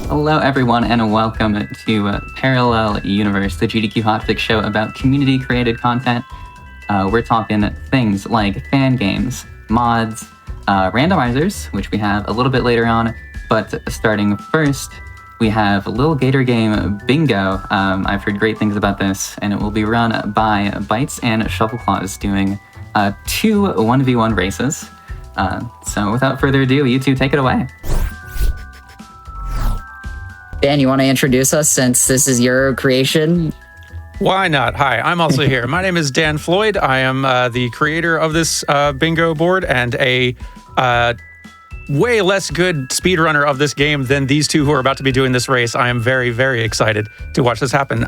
Hello, everyone, and welcome to Parallel Universe, the GDQ Hotfix show about community-created content. We're talking things like fan games, mods, randomizers, which we have a little bit later on. But starting first, we have Lil Gator Game Bingo. I've heard great things about this, and it will be run by Bites and Shovelclaws, doing 2 1v1 races. So without further ado, you two take it away. Dan, you want to introduce us since this is your creation? Why not? Hi, I'm also here. My name is Dan Floyd. I am the creator of this bingo board and a way less good speedrunner of this game than these two who are about to be doing this race. I am very, very excited to watch this happen.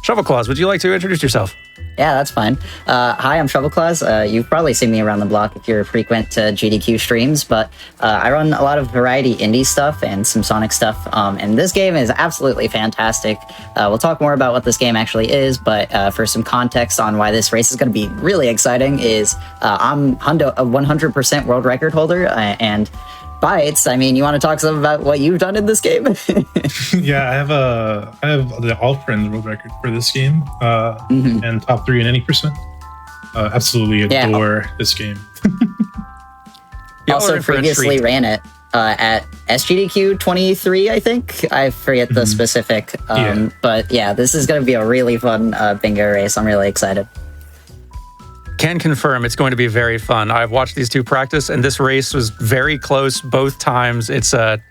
Shovelclaws, would you like to introduce yourself? Yeah, that's fine. Hi, I'm Shovelclaws. You've probably seen me around the block if you're frequent to GDQ streams, but I run a lot of variety indie stuff and some Sonic stuff, and this game is absolutely fantastic. We'll talk more about what this game actually is, but for some context on why this race is going to be really exciting is I'm a 100% world record holder, and Bites, I mean, you want to talk some about what you've done in this game? Yeah, I have the all-friends world record for this game, and top 3 in any percent. Absolutely adore this game. Also previously ran it at SGDQ 23, I think. I forget the specific, but yeah, this is going to be a really fun bingo race. I'm really excited. Can confirm it's going to be very fun. I've watched these two practice, and this race was very close both times. It's a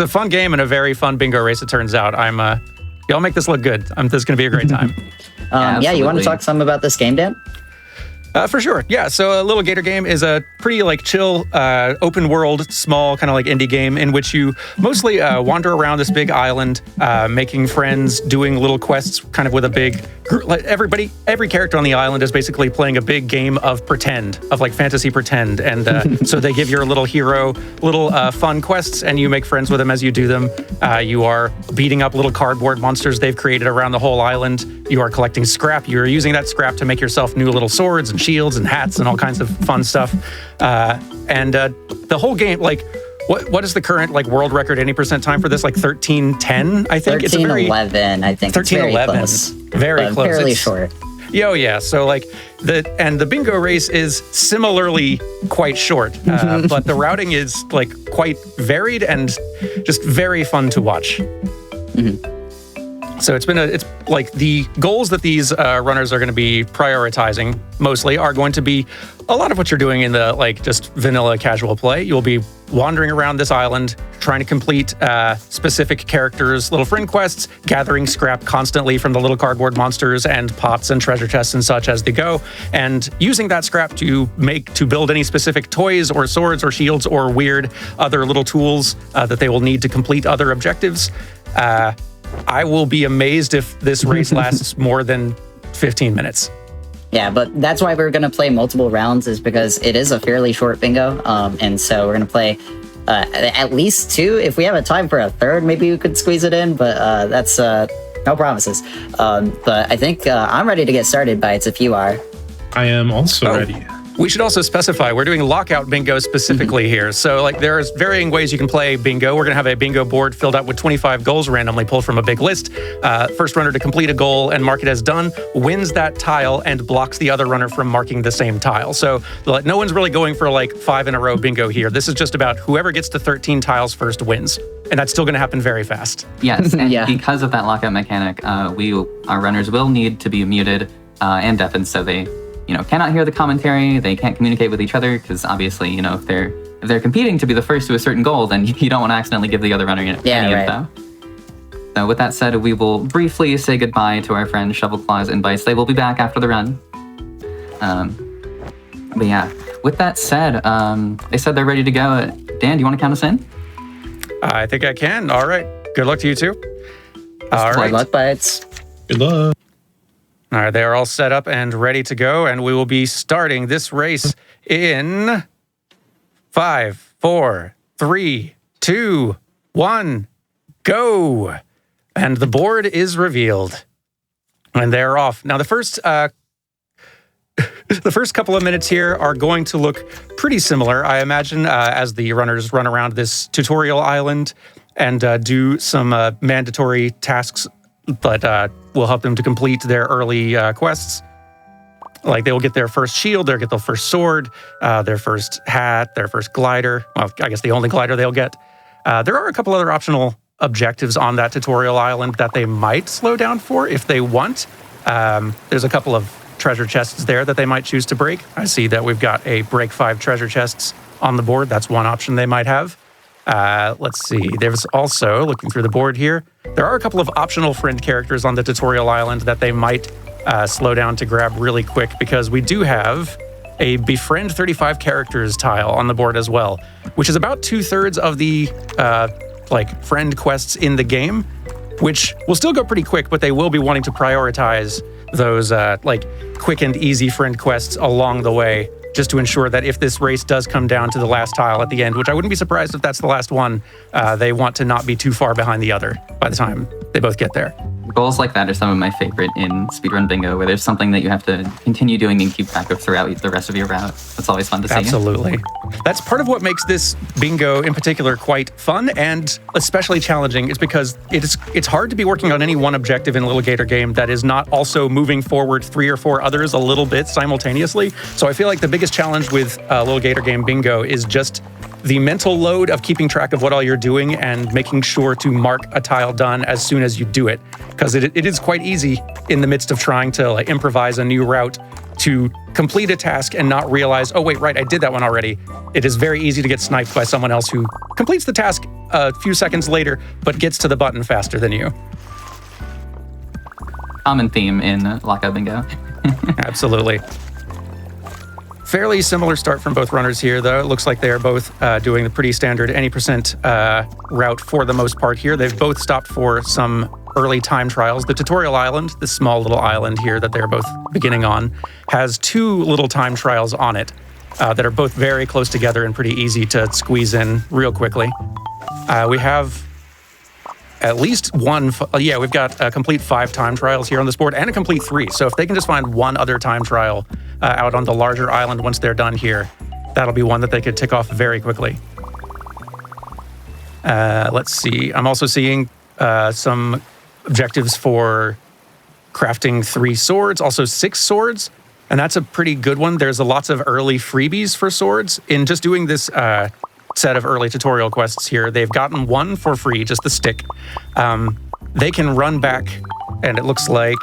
fun game and a very fun bingo race, it turns out. Y'all make this look good. This is going to be a great time. You want to talk some about this game, Dan? For sure. Yeah, so Lil Gator Game is a pretty chill, open world, small kind of indie game in which you mostly wander around this big island, making friends, doing little quests kind of with a big group. Every character on the island is basically playing a big game of pretend, of fantasy pretend. And so they give your little hero little fun quests, and you make friends with them as you do them. You are beating up little cardboard monsters they've created around the whole island. You are collecting scrap. You're using that scrap to make yourself new little swords and shields and hats and all kinds of fun stuff. The whole game, what is the current world record any percent time for this? 13:10, I think. 13:11, I think. 13:11. Very close. Fairly short. Yeah. So the bingo race is similarly quite short, but the routing is quite varied and just very fun to watch. Mm-hmm. So it's the goals that these runners are going to be prioritizing mostly are going to be a lot of what you're doing in the just vanilla casual play. You'll be wandering around this island, trying to complete specific characters' little friend quests, gathering scrap constantly from the little cardboard monsters and pots and treasure chests and such as they go, and using that scrap to build any specific toys or swords or shields or weird other little tools that they will need to complete other objectives. I will be amazed if this race lasts more than 15 minutes. Yeah, but that's why we're going to play multiple rounds, is because it is a fairly short bingo. And so we're going to play at least 2. If we have a time for a third, maybe we could squeeze it in, but that's no promises. But I think I'm ready to get started, Bites, if you are. I am also ready. We should also specify, we're doing lockout bingo specifically here. So there's varying ways you can play bingo. We're going to have a bingo board filled out with 25 goals randomly pulled from a big list. First runner to complete a goal and mark it as done wins that tile and blocks the other runner from marking the same tile. So no one's really going for 5 in a row bingo here. This is just about whoever gets to 13 tiles first wins. And that's still going to happen very fast. Yes, and because of that lockout mechanic, our runners will need to be muted and deafened, so they cannot hear the commentary. They can't communicate with each other because obviously, if they're competing to be the first to a certain goal, then you don't want to accidentally give the other runner any info. So with that said, we will briefly say goodbye to our friends Shovelclaws and Bites. They will be back after the run. But yeah, with that said, they said they're ready to go. Dan, do you want to count us in? I think I can. All right. Good luck to you too. All right. Good luck, Bites. Good luck. All right, they are all set up and ready to go, and we will be starting this race in 5, 4, 3, 2, 1, go! And the board is revealed, and they're off. Now, the first couple of minutes here are going to look pretty similar, I imagine, as the runners run around this tutorial island. and do some mandatory tasks that will help them to complete their early quests. Like they will get their first shield, they'll get their first sword, their first hat, their first glider. Well, I guess the only glider they'll get. There are a couple other optional objectives on that tutorial island that they might slow down for if they want. There's a couple of treasure chests there that they might choose to break. I see that we've got a break 5 treasure chests on the board. That's one option they might have. Let's see. There's also, looking through the board here, there are a couple of optional friend characters on the tutorial island that they might slow down to grab really quick, because we do have a befriend 35 characters tile on the board as well, which is about 2/3 of the friend quests in the game, which will still go pretty quick, but they will be wanting to prioritize those quick and easy friend quests along the way, just to ensure that if this race does come down to the last tile at the end, which I wouldn't be surprised if that's the last one, they want to not be too far behind the other by the time they both get there. Goals like that are some of my favorite in Speedrun Bingo, where there's something that you have to continue doing and keep track of throughout the rest of your route. That's always fun to see. Absolutely. That's part of what makes this bingo in particular quite fun and especially challenging, is because it's hard to be working on any one objective in Lil Gator Game that is not also moving forward 3 or 4 others a little bit simultaneously. So I feel like the biggest challenge with Lil Gator Game Bingo is just the mental load of keeping track of what all you're doing and making sure to mark a tile done as soon as you do it. Because it is quite easy in the midst of trying to improvise a new route to complete a task and not realize, oh wait, right, I did that one already. It is very easy to get sniped by someone else who completes the task a few seconds later, but gets to the button faster than you. Common theme in Lockout Bingo. Absolutely. Fairly similar start from both runners here, though. It looks like they are both doing the pretty standard any percent route for the most part here. They've both stopped for some early time trials. The tutorial island, this small little island here that they're both beginning on, has 2 little time trials on it that are both very close together and pretty easy to squeeze in real quickly. We have at least one, we've got a complete 5 time trials here on this board and a complete 3. So if they can just find one other time trial out on the larger island once they're done here, that'll be one that they could tick off very quickly. Let's see. I'm also seeing some objectives for crafting 3 swords, also 6 swords, and that's a pretty good one. There's lots of early freebies for swords. In just doing this set of early tutorial quests here, they've gotten 1 for free, just the stick. They can run back, and it looks like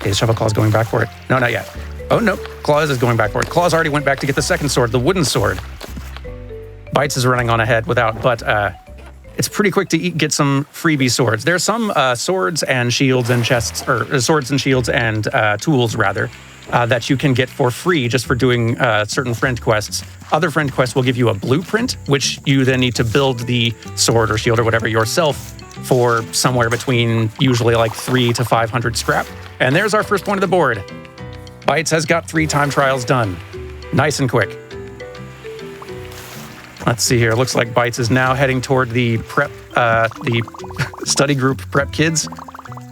is Shovel Claws going back for it? No, not yet. Oh no, Claws is going back for it. Claws already went back to get the second sword, the wooden sword. Bites is running on ahead without, but it's pretty quick to get some freebie swords. There's some swords and shields and chests, or swords and shields and tools rather, that you can get for free just for doing certain friend quests. Other friend quests will give you a blueprint, which you then need to build the sword or shield or whatever yourself for somewhere between usually like 300 to 500 scrap. And there's our first point of the board. Bites has got 3 time trials done. Nice and quick. Let's see here. Looks like Bites is now heading toward the prep, the study group prep kids.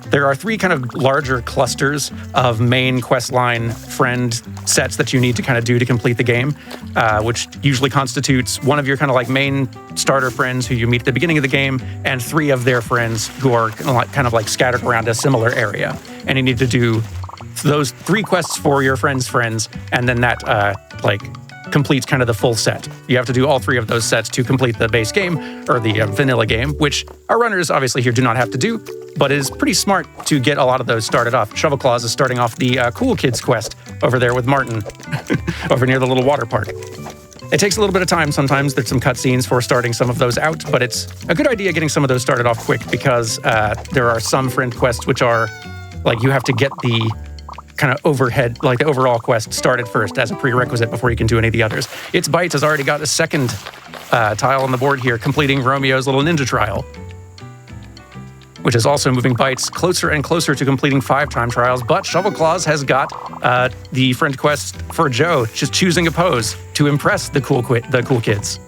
There are 3 kind of larger clusters of main questline friend sets that you need to kind of do to complete the game, which usually constitutes one of your kind of like main starter friends who you meet at the beginning of the game, and 3 of their friends who are kind of like scattered around a similar area. And you need to do those 3 quests for your friends' friends, and then that completes kind of the full set. You have to do all 3 of those sets to complete the base game, or the vanilla game, which our runners obviously here do not have to do, but it is pretty smart to get a lot of those started off. Shovel Claws is starting off the Cool Kids quest over there with Martin, over near the little water park. It takes a little bit of time sometimes. There's some cutscenes for starting some of those out, but it's a good idea getting some of those started off quick, because there are some friend quests which are, like, you have to get the kind of overhead, like the overall quest started first as a prerequisite before you can do any of the others. Its Bites has already got a second tile on the board here, completing Romeo's little ninja trial, which is also moving Bites closer and closer to completing 5 time trials. But Shovel Claws has got the friend quest for Joe, just choosing a pose to impress the cool kids.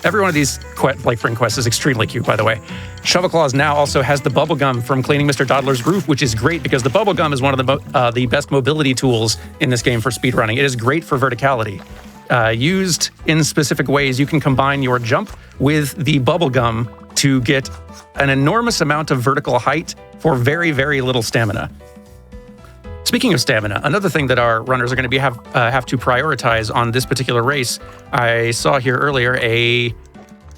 Every one of these friend quests is extremely cute, by the way. Shovel Claws now also has the bubblegum from cleaning Mr. Dawdler's roof, which is great because the bubblegum is one of the best mobility tools in this game for speedrunning. It is great for verticality. used in specific ways. You can combine your jump with the bubble gum to get an enormous amount of vertical height for very, very little stamina. Speaking of stamina, another thing that our runners are going to have to prioritize on this particular race, I saw here earlier a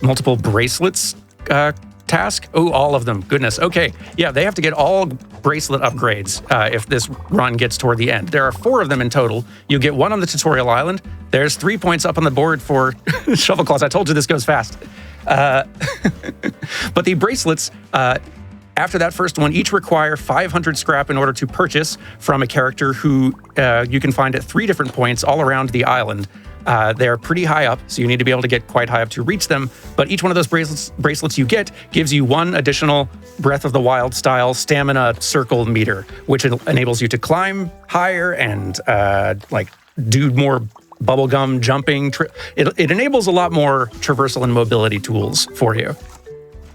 multiple bracelets task. Oh, all of them. Goodness. Okay. Yeah, they have to get all bracelet upgrades if this run gets toward the end. There are 4 of them in total. You get 1 on the tutorial island. There's 3 points up on the board for Shovel Claws. I told you this goes fast. But the bracelets, after that first one, each require 500 scrap in order to purchase from a character who you can find at 3 different points all around the island. They're pretty high up, so you need to be able to get quite high up to reach them. But each one of those bracelets you get gives you 1 additional Breath of the Wild style stamina circle meter, which enables you to climb higher and do more bubblegum jumping. It enables a lot more traversal and mobility tools for you.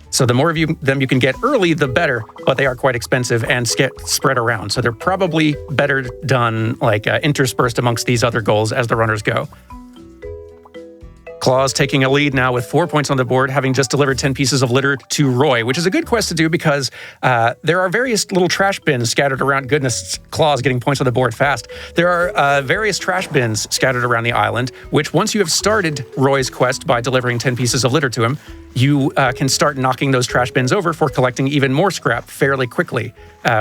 So the more of them you can get early, the better, but they are quite expensive and get spread around. So they're probably better done interspersed amongst these other goals as the runners go. Claws taking a lead now with 4 points on the board, having just delivered 10 pieces of litter to Roy, which is a good quest to do because there are various little trash bins scattered around. Goodness, Claws getting points on the board fast. There are various trash bins scattered around the island, which once you have started Roy's quest by delivering 10 pieces of litter to him, you can start knocking those trash bins over for collecting even more scrap fairly quickly,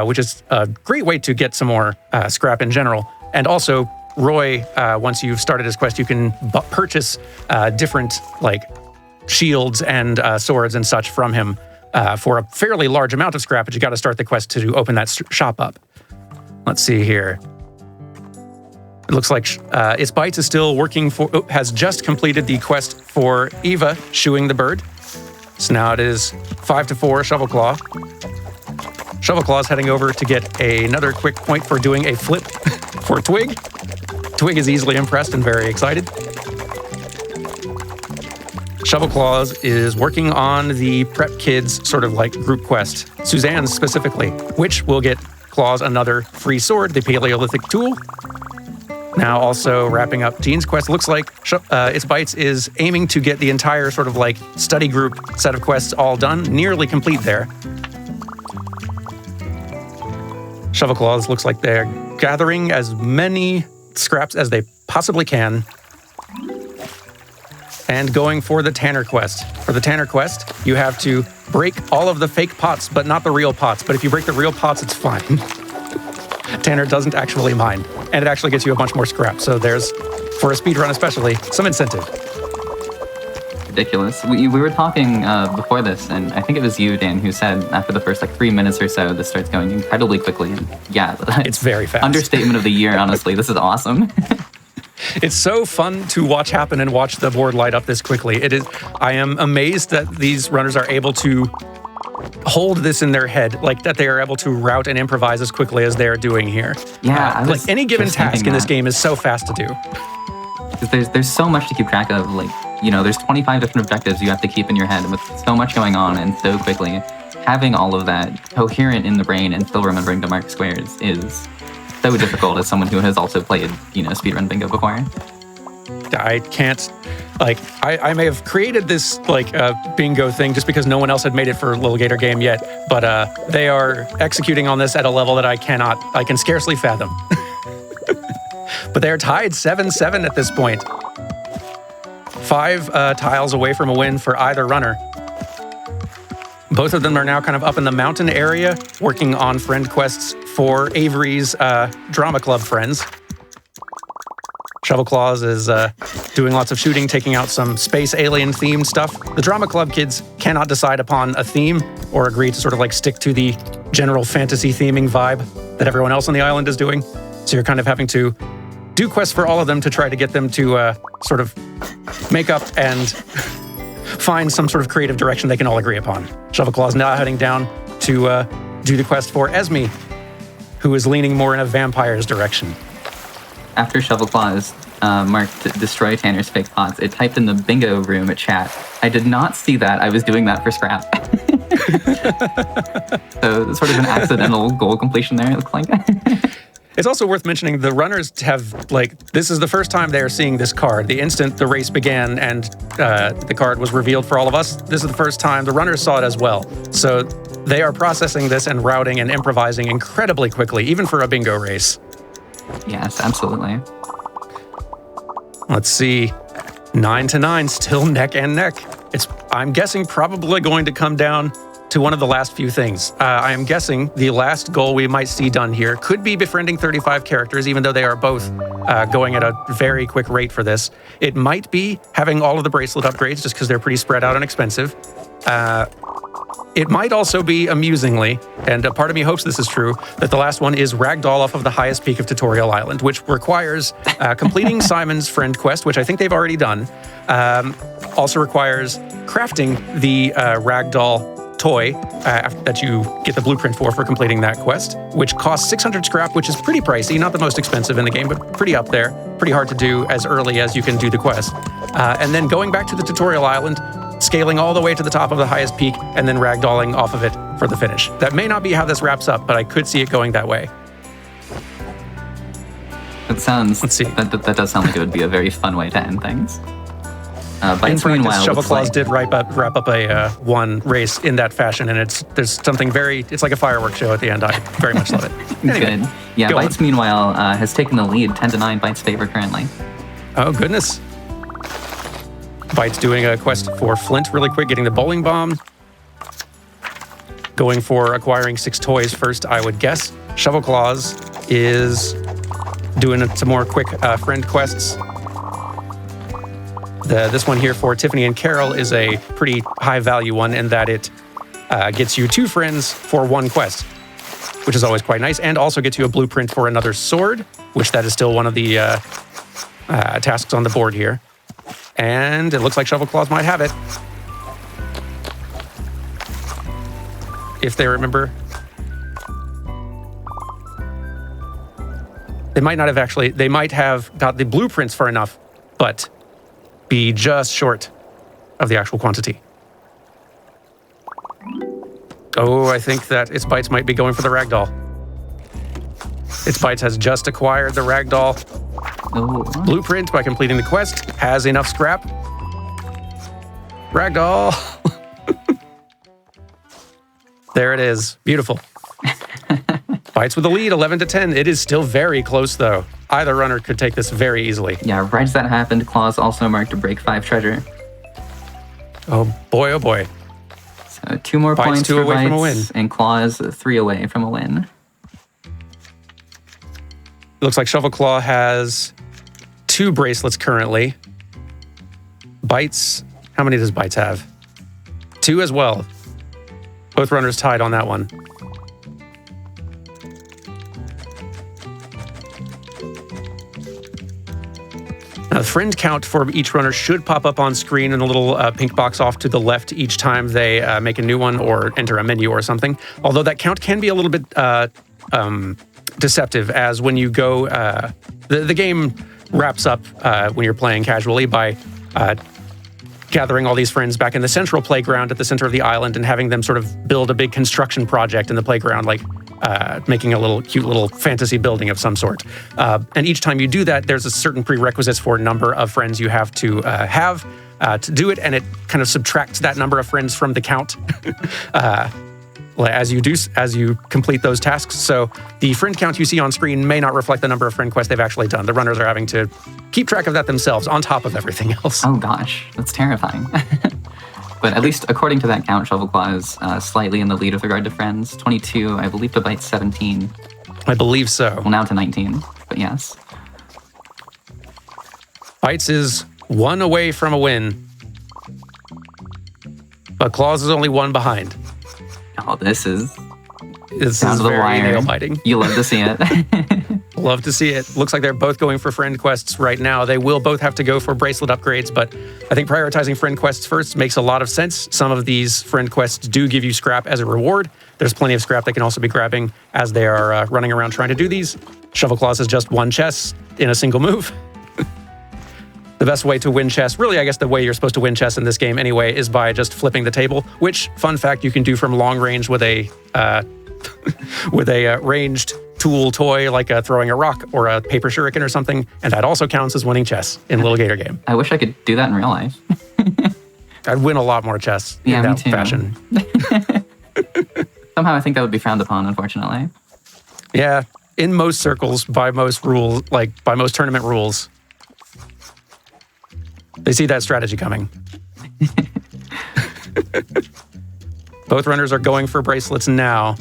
which is a great way to get some more scrap in general. And also, Roy, once you've started his quest, you can purchase different shields and swords and such from him for a fairly large amount of scrap, but you got to start the quest to open that shop up. Let's see here. It looks like Its Bites is still working has just completed the quest for Eva shooing the bird. So now it is 5-4 Shovelclaw. Shovelclaw's heading over to get another quick point for doing a flip for Twig. Twig is easily impressed and very excited. Shovelclaws is working on the Prep Kids sort of group quest, Suzanne's specifically, which will get Claws another free sword, the Paleolithic tool. Now also wrapping up Jean's quest. Looks like Its Bites is aiming to get the entire sort of study group set of quests all done, nearly complete there. Shovelclaws looks like they're gathering as many scraps as they possibly can and going for the Tanner quest. For the Tanner quest, you have to break all of the fake pots, but not the real pots. But if you break the real pots, it's fine. Tanner doesn't actually mind, and it actually gets you a bunch more scrap. So there's, for a speedrun especially, some incentive. Ridiculous. We were talking before this, and I think it was you, Dan, who said after the first 3 minutes or so, this starts going incredibly quickly. And yeah, it's very fast. Understatement of the year, honestly. This is awesome. It's so fun to watch happen and watch the board light up this quickly. It is. I am amazed that these runners are able to hold this in their head, that they are able to route and improvise as quickly as they're doing here. Yeah, any given task in this game is so fast to do. There's so much to keep track of. There's 25 different objectives you have to keep in your head with so much going on and so quickly. Having all of that coherent in the brain and still remembering to mark squares is so difficult as someone who has also played, speedrun bingo before. I can't, I may have created this, bingo thing just because no one else had made it for Lil Gator Game yet, but they are executing on this at a level that I can scarcely fathom. But they're tied 7-7 at this point. 5 tiles away from a win for either runner. Both of them are now kind of up in the mountain area, working on friend quests for Avery's drama club friends. Shovelclaws is doing lots of shooting, taking out some space alien themed stuff. The drama club kids cannot decide upon a theme or agree to sort of stick to the general fantasy theming vibe that everyone else on the island is doing. So you're kind of having to do quests for all of them to try to get them to sort of make up and find some sort of creative direction they can all agree upon. Shovelclaw is now heading down to do the quest for Esme, who is leaning more in a vampire's direction. After Shovelclaw's marked destroy Tanner's fake pots, it typed in the bingo room at chat. I did not see that. I was doing that for scrap. So sort of an accidental goal completion there, it looks like. It's also worth mentioning the runners have, this is the first time they are seeing this card. The instant the race began and the card was revealed for all of us, this is the first time the runners saw it as well. So they are processing this and routing and improvising incredibly quickly, even for a bingo race. Yes, absolutely. Let's see. 9-9, still neck and neck. I'm guessing, probably going to come down to one of the last few things. I am guessing the last goal we might see done here could be befriending 35 characters, even though they are both going at a very quick rate for this. It might be having all of the bracelet upgrades, just because they're pretty spread out and expensive. It might also be, amusingly, and a part of me hopes this is true, that the last one is ragdoll off of the highest peak of Tutorial Island, which requires completing Simon's friend quest, which I think they've already done. Also requires crafting the ragdoll toy that you get the blueprint for completing that quest, which costs 600 scrap, which is pretty pricey, not the most expensive in the game, but pretty up there, pretty hard to do as early as you can do the quest. And then going back to the tutorial island, scaling all the way to the top of the highest peak, and then ragdolling off of it for the finish. That may not be how this wraps up, but I could see it going that way. It sounds, Let's see. That does sound like it would be a very fun way to end things. In practice, Shovel Claws like, did wrap up a one race in that fashion, and there's something it's like a fireworks show at the end. I very much love it. Anyway, good. Yeah, Bites, meanwhile, has taken the lead, 10-9, Bites' favor currently. Oh, goodness. Bites doing a quest for Flint really quick, getting the bowling bomb. Going for acquiring 6 toys first, I would guess. Shovel Claws is doing some more quick friend quests. This one here for Tiffany and Carol is a pretty high value one in that it gets you 2 friends for 1 quest, which is always quite nice, and also gets you a blueprint for another sword, which that is still one of the tasks on the board here. And it looks like Shovel Claws might have it. If they remember. They might not have actually, they might have got the blueprints for enough, but be just short of the actual quantity. Oh, I think that Its Bites might be going for the ragdoll. Its Bites has just acquired the ragdoll blueprint by completing the quest, has enough scrap. Ragdoll. There it is. Beautiful. Bites with the lead, 11-10. It is still very close, though. Either runner could take this very easily. Yeah, right as that happened, Claws also marked a break 5 treasure. Oh boy, oh boy. So 2 more Bites, points 2 for away Bites, from a win. and Claws 3 away from a win. It looks like Shovel Claw has 2 bracelets currently. Bites, how many does Bites have? 2 as well. Both runners tied on that one. Now, the friend count for each runner should pop up on screen in a little pink box off to the left each time they make a new one or enter a menu or something. Although that count can be a little bit deceptive, as when you go, the game wraps up when you're playing casually by gathering all these friends back in the central playground at the center of the island and having them sort of build a big construction project in the playground, like making a little cute little fantasy building of some sort. And each time you do that, there's a certain prerequisites for number of friends you have to do it, and it kind of subtracts that number of friends from the count as you complete those tasks. So the friend count you see on screen may not reflect the number of friend quests they've actually done. The runners are having to keep track of that themselves on top of everything else. Oh gosh, that's terrifying. But at least according to that count, Shovel Claw is slightly in the lead with regard to friends. 22, I believe, to Bites 17. I believe so. Well, now to 19, but yes. Bites is 1 away from a win, but Claws is only 1 behind. Oh, this is This is very nail-biting. You love to see it. Love to see it. Looks like they're both going for friend quests right now. They will both have to go for bracelet upgrades, but I think prioritizing friend quests first makes a lot of sense. Some of these friend quests do give you scrap as a reward. There's plenty of scrap they can also be grabbing as they are running around trying to do these. Shovel Claws is just 1 chess in a single move. The best way to win chess, really I guess the way you're supposed to win chess in this game anyway, is by just flipping the table, which, fun fact, you can do from long range with a ranged tool toy like throwing a rock or a paper shuriken or something, and that also counts as winning chess in Lil Gator Game. I wish I could do that in real life. I'd win a lot more chess in that fashion. Somehow I think that would be frowned upon, unfortunately. Yeah, in most circles, by most rules, like by most tournament rules, they see that strategy coming. Both runners are going for bracelets now.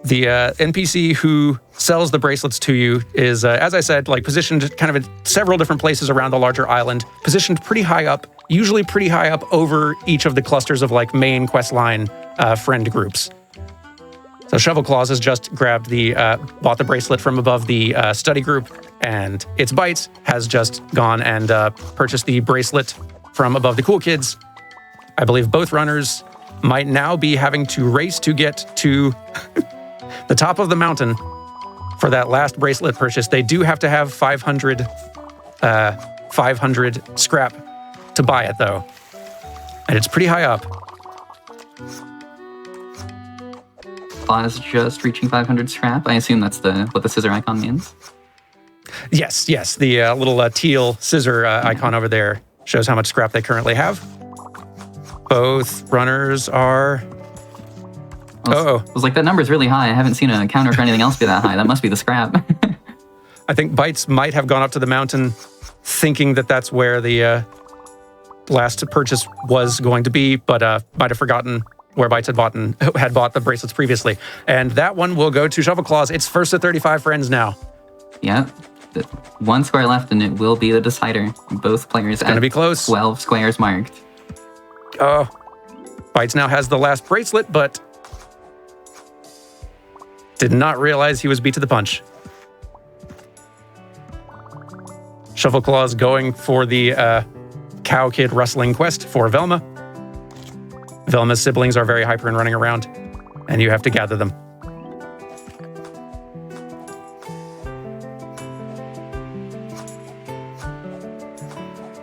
The NPC who sells the bracelets to you is, as I said, like positioned kind of in several different places around the larger island, positioned pretty high up, usually pretty high up over each of the clusters of like main quest line friend groups. So Shovel Claws has just grabbed bought the bracelet from above the study group, and its Bites has just gone and purchased the bracelet from above the Cool Kids. I believe both runners might now be having to race to get to the top of the mountain for that last bracelet purchase. They do have to have 500 scrap to buy it, though. And it's pretty high up. Claws just reaching 500 scrap. I assume that's what the scissor icon means. Yes. The little teal scissor icon over there shows how much scrap they currently have. Both runners are... I was like, that number's really high. I haven't seen a counter for anything else be that high. That must be the scrap. I think Bites might have gone up to the mountain thinking that that's where the last purchase was going to be, but might have forgotten where Bites had bought the bracelets previously. And that one will go to Shovel Claws. It's first to 35 friends now. Yep. One square left, and it will be the decider. Both players going to be close. 12 squares marked. Bites now has the last bracelet, but did not realize he was beat to the punch. Shovel Claws going for the Cow Kid rustling quest for Velma. Velma's siblings are very hyper and running around, and you have to gather them.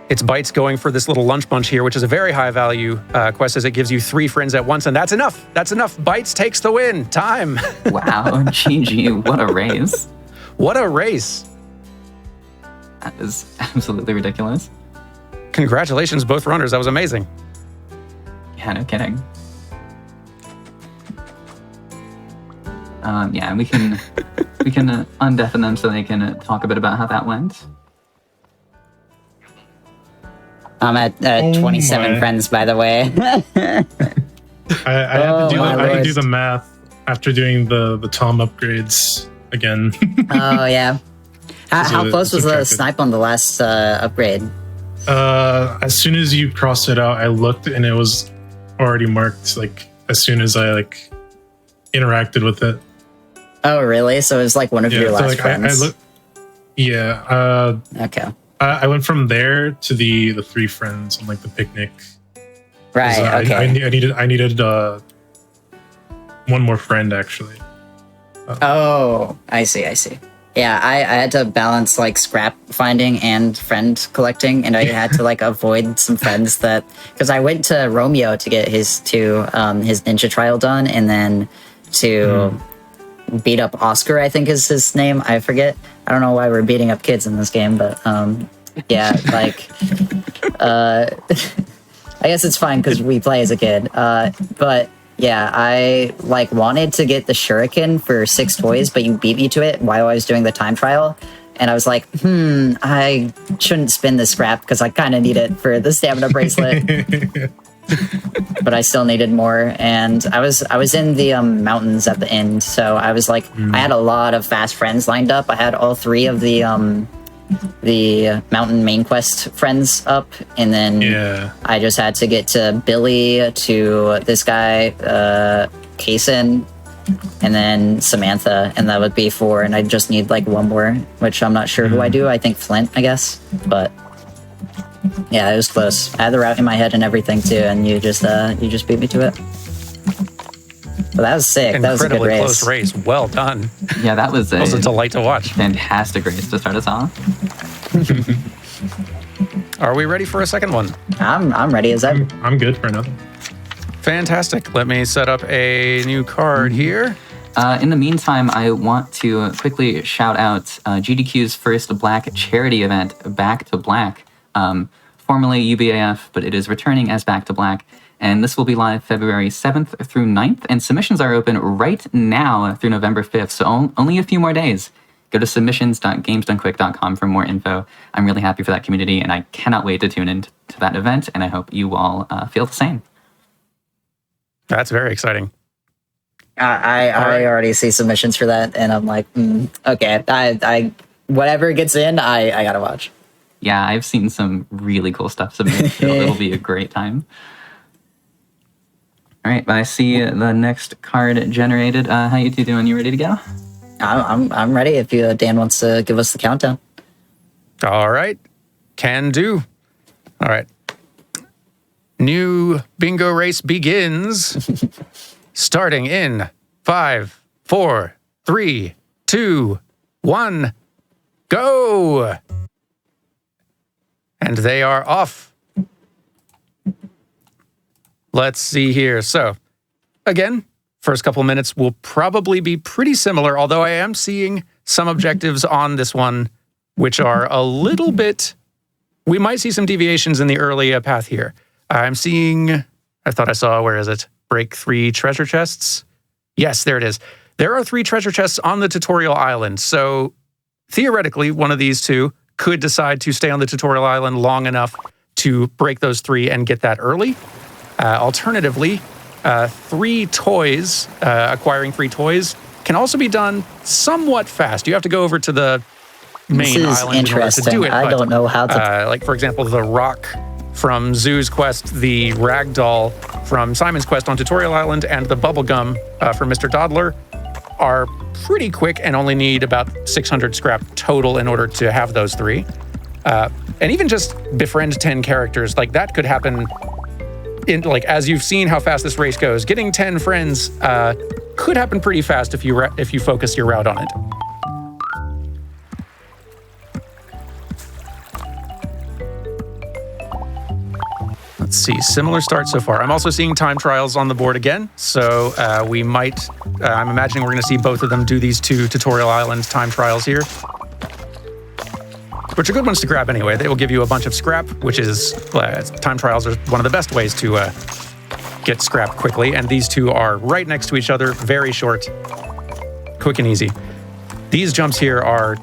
It's Bites going for this little lunch bunch here, which is a very high value quest as it gives you 3 friends at once, and that's enough. That's enough. Bites takes the win. Time. Wow, GG, what a race. What a race. That is absolutely ridiculous. Congratulations, both runners. That was amazing. Yeah, no kidding. Yeah, we can undeafen them so they can talk a bit about how that went. I'm at 27 friends, by the way. I had to do the math after doing the Tom upgrades again. Oh, yeah. How close was the snipe on the last upgrade? As soon as you crossed it out, I looked and it was already marked, like, as soon as I, interacted with it. Oh, really? So it was, one of your last friends? Okay. I went from there to the 3 friends on, the picnic. Right, okay. I needed one more friend, actually. I see. Yeah, I had to balance scrap finding and friend collecting, and I had to avoid some friends because I went to Romeo to get his ninja trial done, and then to beat up Oscar, I think is his name. I forget. I don't know why we're beating up kids in this game, but yeah, I guess it's fine because we play as a kid. But yeah, I wanted to get the shuriken for 6 toys, but you beat me to it while I was doing the time trial. And I was like, I shouldn't spin the scrap because I kind of need it for the stamina bracelet. But I still needed more. And I was in the mountains at the end. So I was I had a lot of fast friends lined up. I had all 3 of the mountain main quest friends up, and then I just had to get to Billy, to this guy Kason, and then Samantha, and that would be 4, and I just need one more, which I'm not sure who I do. I think Flint, I guess, but yeah, it was close. I had the route in my head and everything too, and you just beat me to it. But that was sick. That was a good race. Incredibly close race. Well done. Yeah, that was a delight to watch. Fantastic race to start us off. Are we ready for a second one? I'm ready as ever. I'm good for another. Fantastic. Let me set up a new card here. In the meantime, I want to quickly shout out GDQ's first Black charity event, Back to Black, formerly UBAF, but it is returning as Back to Black. And this will be live February 7th through 9th, and submissions are open right now through November 5th, so only a few more days. Go to submissions.gamesdonequick.com for more info. I'm really happy for that community, and I cannot wait to tune in to that event, and I hope you all feel the same. That's very exciting. I already see submissions for that, and I'm like, okay, I whatever gets in, I gotta watch. Yeah, I've seen some really cool stuff submitted. It'll be a great time. All right, I see the next card generated. How you two doing? You ready to go? I'm ready. If Dan wants to give us the countdown. All right, can do. All right, new bingo race begins. Starting in 5, 4, 3, 2, 1, go! And they are off. Let's see here. So, again, first couple minutes will probably be pretty similar, although I am seeing some objectives on this one which are a little bit... We might see some deviations in the early path here. I'm seeing... I thought I saw... Where is it? Break 3 treasure chests. Yes, there it is. There are 3 treasure chests on the tutorial island. So theoretically, one of these two could decide to stay on the tutorial island long enough to break those 3 and get that early. Alternatively, 3 toys, acquiring 3 toys can also be done somewhat fast. You have to go over to the main island in order to do it. I don't know how to... like, for example, the rock from Zoo's quest, the ragdoll from Simon's quest on Tutorial Island, and the bubblegum from Mr. Dawdler are pretty quick and only need about 600 scrap total in order to have those 3. And even just befriend 10 characters, like that could happen in, like, as you've seen how fast this race goes, getting 10 friends could happen pretty fast if you focus your route on it. Let's see, similar start so far. I'm also seeing time trials on the board again, so we might, I'm imagining we're going to see both of them do these 2 Tutorial Island time trials here, which are good ones to grab anyway. They will give you a bunch of scrap, which is, time trials are one of the best ways to get scrap quickly, and these 2 are right next to each other, very short, quick and easy. These jumps here are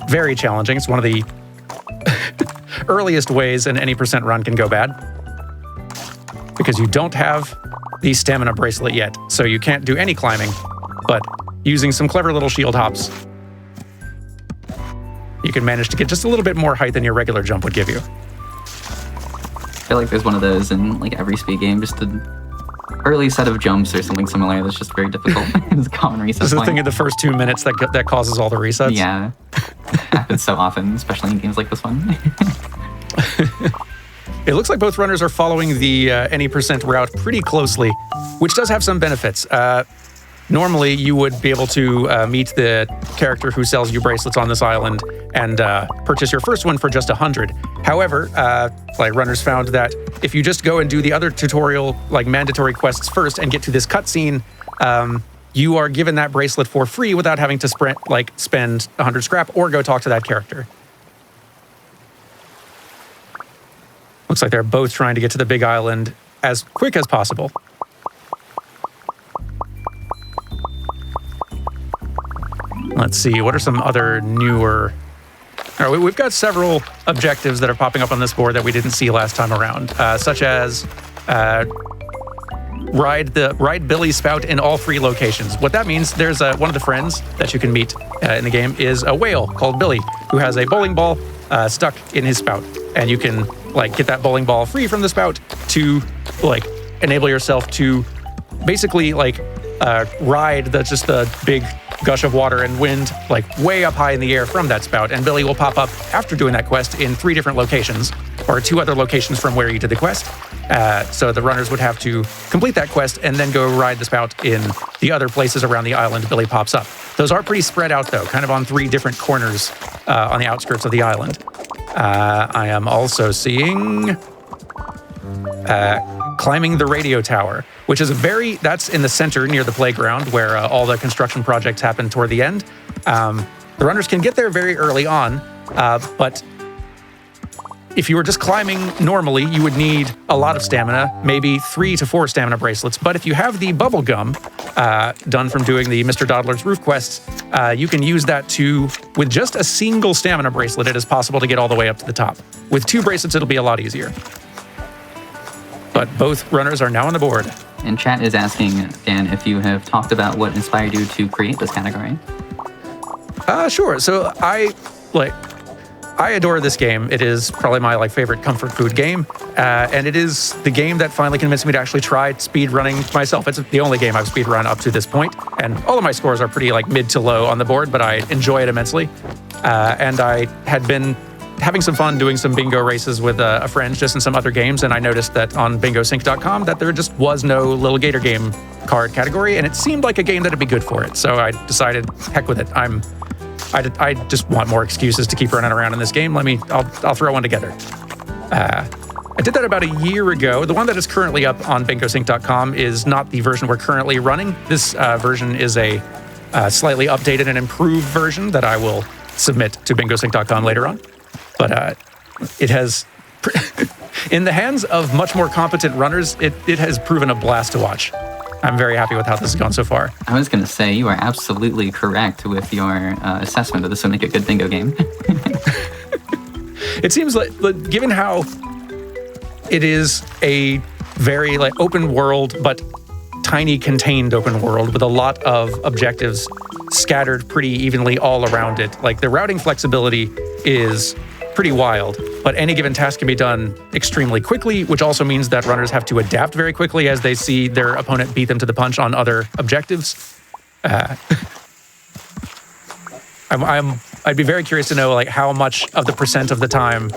very challenging. It's one of the earliest ways in any percent run can go bad, because you don't have the stamina bracelet yet, so you can't do any climbing, but using some clever little shield hops, you can manage to get just a little bit more height than your regular jump would give you. I feel like there's one of those in like every speed game, just an early set of jumps or something similar that's just very difficult. It's a common reset This is the point. thing in the first 2 minutes that causes all the resets. Yeah, happens so often, especially in games like this one. It looks like both runners are following the any percent route pretty closely, which does have some benefits. Normally, you would be able to meet the character who sells you bracelets on this island and purchase your first one for just 100. However, like runners found that if you just go and do the other tutorial, like mandatory quests first and get to this cutscene, you are given that bracelet for free without having to spend 100 scrap or go talk to that character. Looks like they're both trying to get to the big island as quick as possible. Let's see, what are some other newer... All right, we've got several objectives that are popping up on this board that we didn't see last time around, such as ride Billy's spout in all 3 locations. What that means, there's one of the friends that you can meet in the game is a whale called Billy, who has a bowling ball stuck in his spout, and you can get that bowling ball free from the spout to enable yourself to basically ride the big gush of water and wind way up high in the air from that spout, and Billy will pop up after doing that quest in 3 different locations, or 2 other locations from where you did the quest. So the runners would have to complete that quest and then go ride the spout in the other places around the island Billy pops up. Those are pretty spread out though, kind of on 3 different corners on the outskirts of the island. I am also seeing climbing the radio tower, which is that's in the center near the playground where all the construction projects happen toward the end. The runners can get there very early on, but if you were just climbing normally, you would need a lot of stamina, maybe 3 to 4 stamina bracelets. But if you have the bubble gum done from doing the Mr. Dawdler's roof quests, you can use that with just a single stamina bracelet, it is possible to get all the way up to the top. With 2 bracelets, it'll be a lot easier. But both runners are now on the board. And chat is asking, Dan, if you have talked about what inspired you to create this category. Sure. So I adore this game. It is probably my favorite comfort food game, and it is the game that finally convinced me to actually try speedrunning myself. It's the only game I've speedrun up to this point, and all of my scores are pretty mid to low on the board, but I enjoy it immensely. And I had been having some fun doing some bingo races with a friend just in some other games, and I noticed that on bingosync.com that there just was no Lil Gator Game card category, and it seemed like a game that'd be good for it. So I decided, heck with it. I just want more excuses to keep running around in this game. I'll throw one together. I did that about a year ago. The one that is currently up on bingosync.com is not the version we're currently running. This version is a slightly updated and improved version that I will submit to bingosync.com later on. But it has, in the hands of much more competent runners, it has proven a blast to watch. I'm very happy with how this has gone so far. I was going to say, you are absolutely correct with your assessment of this would make a good bingo game. It seems like, given how it is a very open world, but tiny contained open world with a lot of objectives scattered pretty evenly all around it. The routing flexibility is pretty wild, but any given task can be done extremely quickly, which also means that runners have to adapt very quickly as they see their opponent beat them to the punch on other objectives. I'd be very curious to know how much of the percent of the time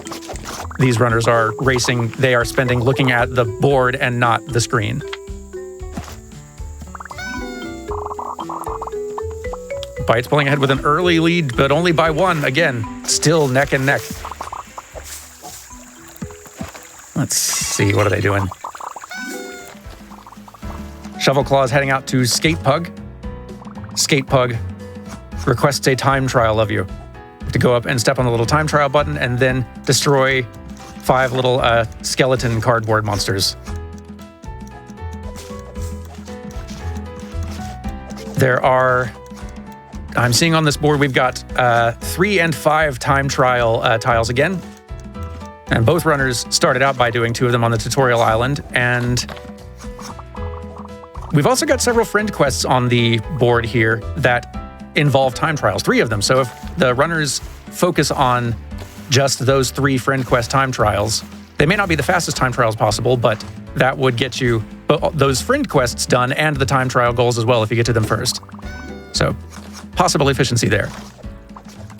these runners are racing they are spending looking at the board and not the screen. Bites pulling ahead with an early lead, but only by 1. Again, still neck and neck. Let's see, what are they doing? Shovel Claw's heading out to Skate Pug. Skate Pug requests a time trial of you. To go up and step on the little time trial button and then destroy 5 little skeleton cardboard monsters. I'm seeing on this board we've got 3 and 5 time trial tiles again. And both runners started out by doing 2 of them on the tutorial island. And we've also got several friend quests on the board here that involve time trials, 3 of them. So if the runners focus on just those 3 friend quest time trials, they may not be the fastest time trials possible, but that would get you those friend quests done and the time trial goals as well if you get to them first. So possible efficiency there.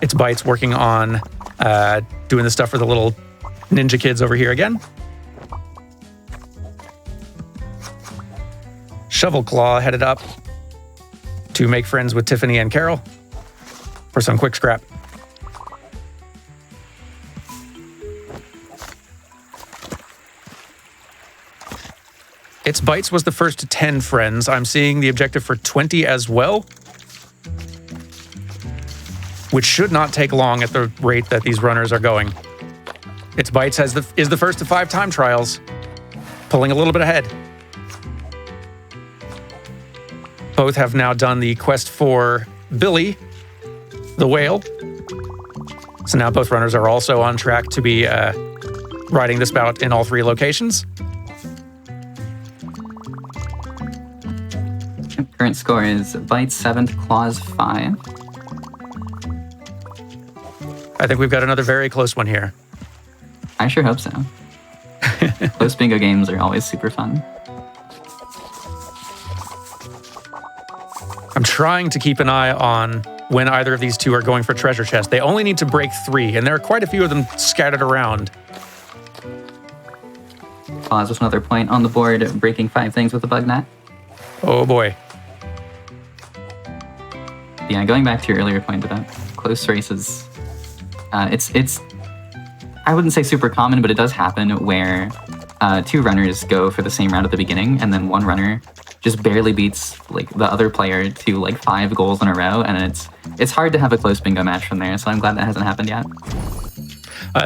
It's Bites working on doing the stuff for the little ninja kids over here again. Shovel Claw headed up to make friends with Tiffany and Carol for some quick scrap. It's Bites was the first to 10 friends. I'm seeing the objective for 20 as well, which should not take long at the rate that these runners are going. It's Bites is the first to 5 time trials, pulling a little bit ahead. Both have now done the quest for Billy, the whale. So now both runners are also on track to be riding this bout in all 3 locations. Current score is Bites 7th, Claws 5. I think we've got another very close one here. I sure hope so. Close bingo games are always super fun. I'm trying to keep an eye on when either of these 2 are going for treasure chest. They only need to break 3, and there are quite a few of them scattered around. Claws with another point on the board, breaking 5 things with a bug net. Oh boy. Yeah, going back to your earlier point about close races, it's I wouldn't say super common, but it does happen where two runners go for the same route at the beginning, and then one runner just barely beats like the other player to like 5 goals in a row, and it's hard to have a close bingo match from there. So I'm glad that hasn't happened yet.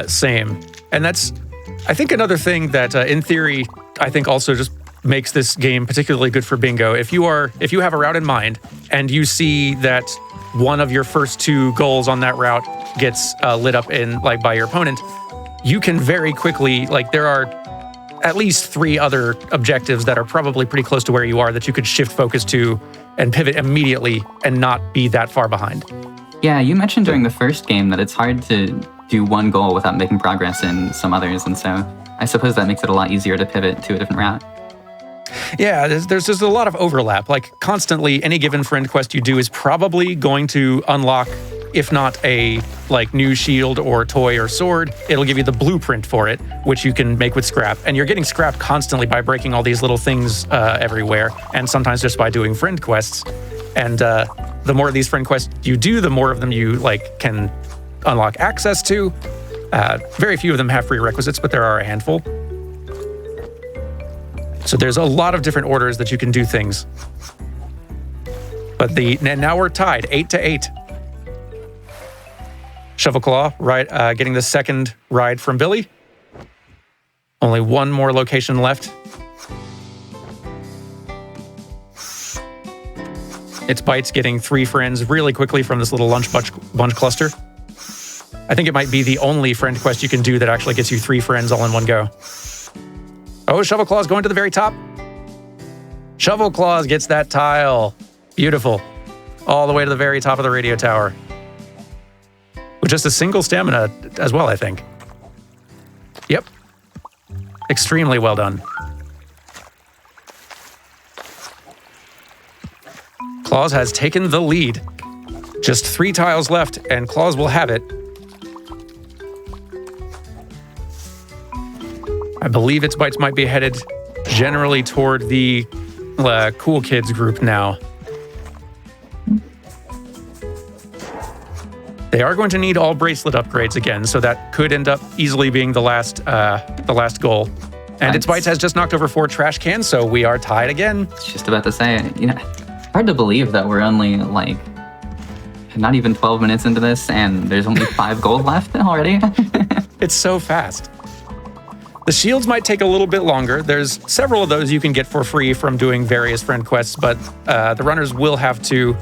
Same, and that's I think another thing that in theory I think also just makes this game particularly good for bingo. If you have a route in mind and you see that one of your first 2 goals on that route gets lit up in like by your opponent, you can very quickly, like, there are at least 3 other objectives that are probably pretty close to where you are that you could shift focus to and pivot immediately and not be that far behind. Yeah, you mentioned during the first game that it's hard to do one goal without making progress in some others, and so I suppose that makes it a lot easier to pivot to a different route. Yeah, there's just a lot of overlap. Like, constantly, any given friend quest you do is probably going to unlock, if not a like new shield or toy or sword, it'll give you the blueprint for it, which you can make with scrap. And you're getting scrap constantly by breaking all these little things everywhere, and sometimes just by doing friend quests. And the more of these friend quests you do, the more of them you like can unlock access to. Very few of them have prerequisites, but there are a handful. So there's a lot of different orders that you can do things. But now we're tied 8-8. Shovelclaw getting the second ride from Billy. Only one more location left. It's Bites getting 3 friends really quickly from this little lunch bunch cluster. I think it might be the only friend quest you can do that actually gets you 3 friends all in one go. Oh, Shovelclaws going to the very top. Shovelclaws gets that tile. Beautiful. All the way to the very top of the radio tower. With just a single stamina as well, I think. Yep. Extremely well done. Claus has taken the lead. Just 3 tiles left, and Claus will have it. I believe its Bites might be headed generally toward the cool kids group now. They are going to need all bracelet upgrades again, so that could end up easily being the last goal. And its Bites has just knocked over 4 trash cans, so we are tied again. I was just about to say, hard to believe that we're only like not even 12 minutes into this, and there's only 5 gold left already. It's so fast. The shields might take a little bit longer. There's several of those you can get for free from doing various friend quests, but the runners will have to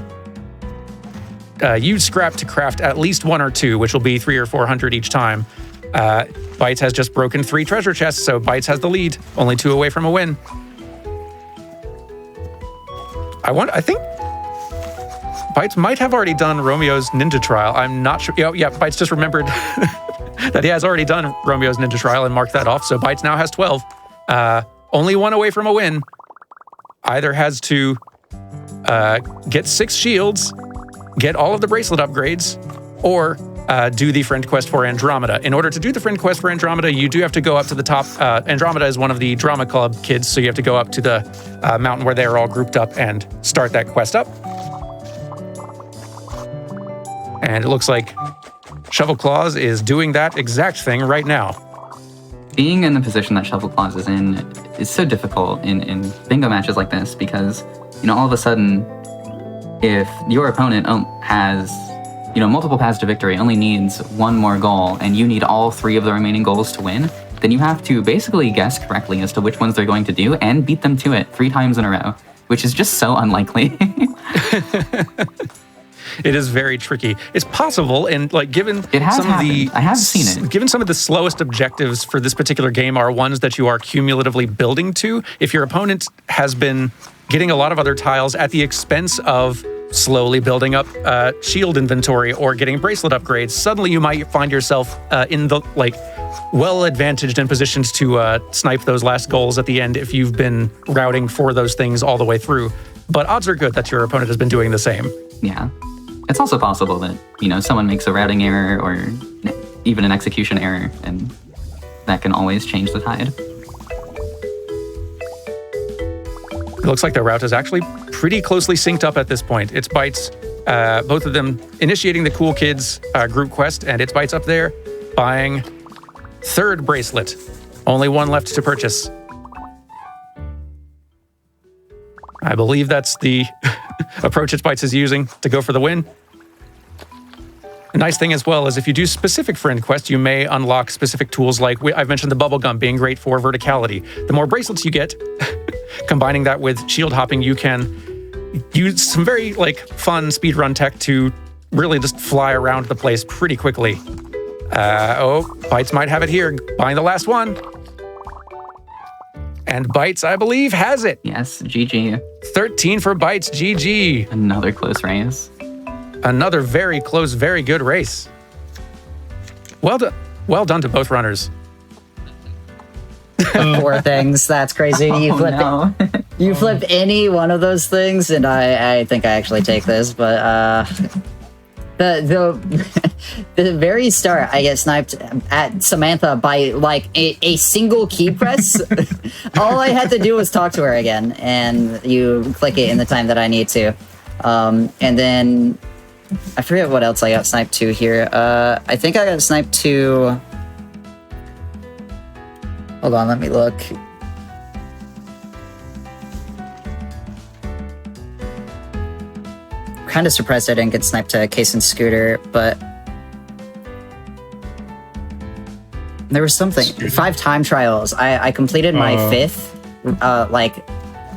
use scrap to craft at least 1 or 2, which will be 300 or 400 each time. Bites has just broken 3 treasure chests, so Bites has the lead, only 2 away from a win. I think Bites might have already done Romeo's Ninja Trial. I'm not sure. Yeah, Bites just remembered that he has already done Romeo's Ninja Trial and marked that off, so Bites now has 12. Only 1 away from a win. Either has to get 6 shields, get all of the bracelet upgrades, or do the friend quest for Andromeda. In order to do the friend quest for Andromeda, you do have to go up to the top. Andromeda is one of the drama club kids, so you have to go up to the mountain where they're all grouped up and start that quest up. And it looks like Shovelclaws is doing that exact thing right now. Being in the position that Shovelclaws is in is so difficult in bingo matches like this because, all of a sudden, if your opponent has, multiple paths to victory, only needs 1 more goal, and you need all 3 of the remaining goals to win, then you have to basically guess correctly as to which ones they're going to do and beat them to it 3 times in a row, which is just so unlikely. It is very tricky. It's possible, and given I have seen it. Given some of the slowest objectives for this particular game are ones that you are cumulatively building to. If your opponent has been getting a lot of other tiles at the expense of slowly building up shield inventory or getting bracelet upgrades, suddenly you might find yourself in the well-advantaged and positioned to snipe those last goals at the end if you've been routing for those things all the way through. But odds are good that your opponent has been doing the same. Yeah. It's also possible that, someone makes a routing error or even an execution error, and that can always change the tide. It looks like the route is actually pretty closely synced up at this point. It's Bites, both of them initiating the Cool Kids group quest, and it's Bites up there buying 3rd bracelet. Only one left to purchase. I believe that's the approach that Bytes is using to go for the win. A nice thing as well is if you do specific friend quests, you may unlock specific tools like I've mentioned the bubble gum being great for verticality. The more bracelets you get, combining that with shield hopping, you can use some very fun speedrun tech to really just fly around the place pretty quickly. Bytes might have it here, buying the last one. And Bytes, I believe, has it. Yes, GG. 13 for Bytes, GG. Another close race. Another very close, very good race. Well done. Well done to both runners. Four things. That's crazy. You flip any one of those things, and I think I actually take this. But the very start, I get sniped at Samantha by a single key press. All I had to do was talk to her again, and you click it in the time that I need to. And then I forget what else I got sniped to here. I think I got sniped to. Hold on, let me look. Kind of surprised I didn't get sniped to Case and Scooter, but there was something. 5 time trials. I completed my 5th.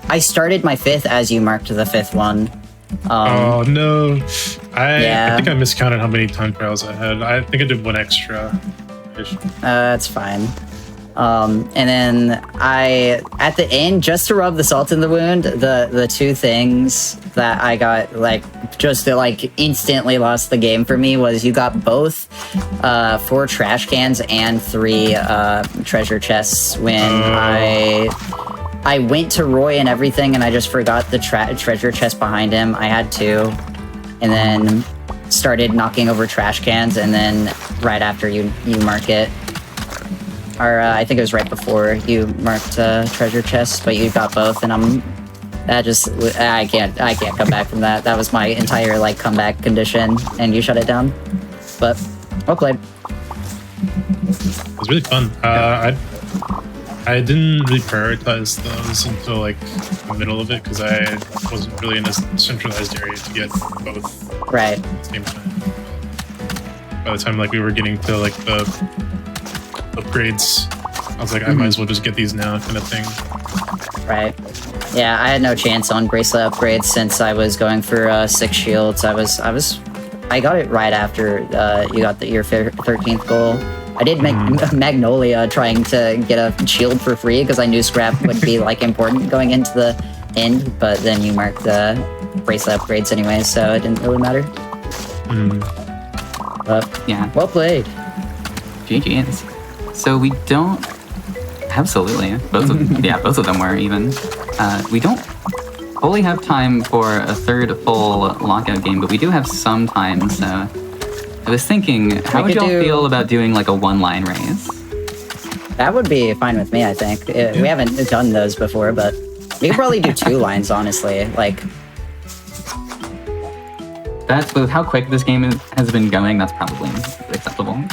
I started my 5th as you marked the 5th one. Oh no! I think I miscounted how many time trials I had. I think I did one extra. That's fine. And then at the end, just to rub the salt in the wound, the 2 things that I got just instantly lost the game for me was you got both 4 trash cans and 3 treasure chests when I went to Roy and everything, and I just forgot the treasure chest behind him. I had 2, and then started knocking over trash cans, and then right after you mark it. Or I think it was right before you marked treasure chests, but you got both, and I can't come back from that. That was my entire comeback condition, and you shut it down. But well played. It was really fun. I didn't really prioritize those until the middle of it because I wasn't really in a centralized area to get both right at the same time. By the time we were getting to the upgrades, I was like, I might as well just get these now, kind of thing. Right. Yeah, I had no chance on bracelet upgrades since I was going for 6 shields. I got it right after you got your 13th goal. I did Magnolia trying to get a shield for free because I knew scrap would be important going into the end, but then you marked the bracelet upgrades anyway, so it didn't really matter. But Yeah. well played. GG's. So we don't. Absolutely. Both of them were even. We don't fully have time for a 3rd full lockout game, but we do have some time, so. I was thinking, how would y'all feel about doing a 1-line race? That would be fine with me, I think. We haven't done those before, but we could probably do 2 lines, honestly. That's with how quick this game has been going, that's probably acceptable.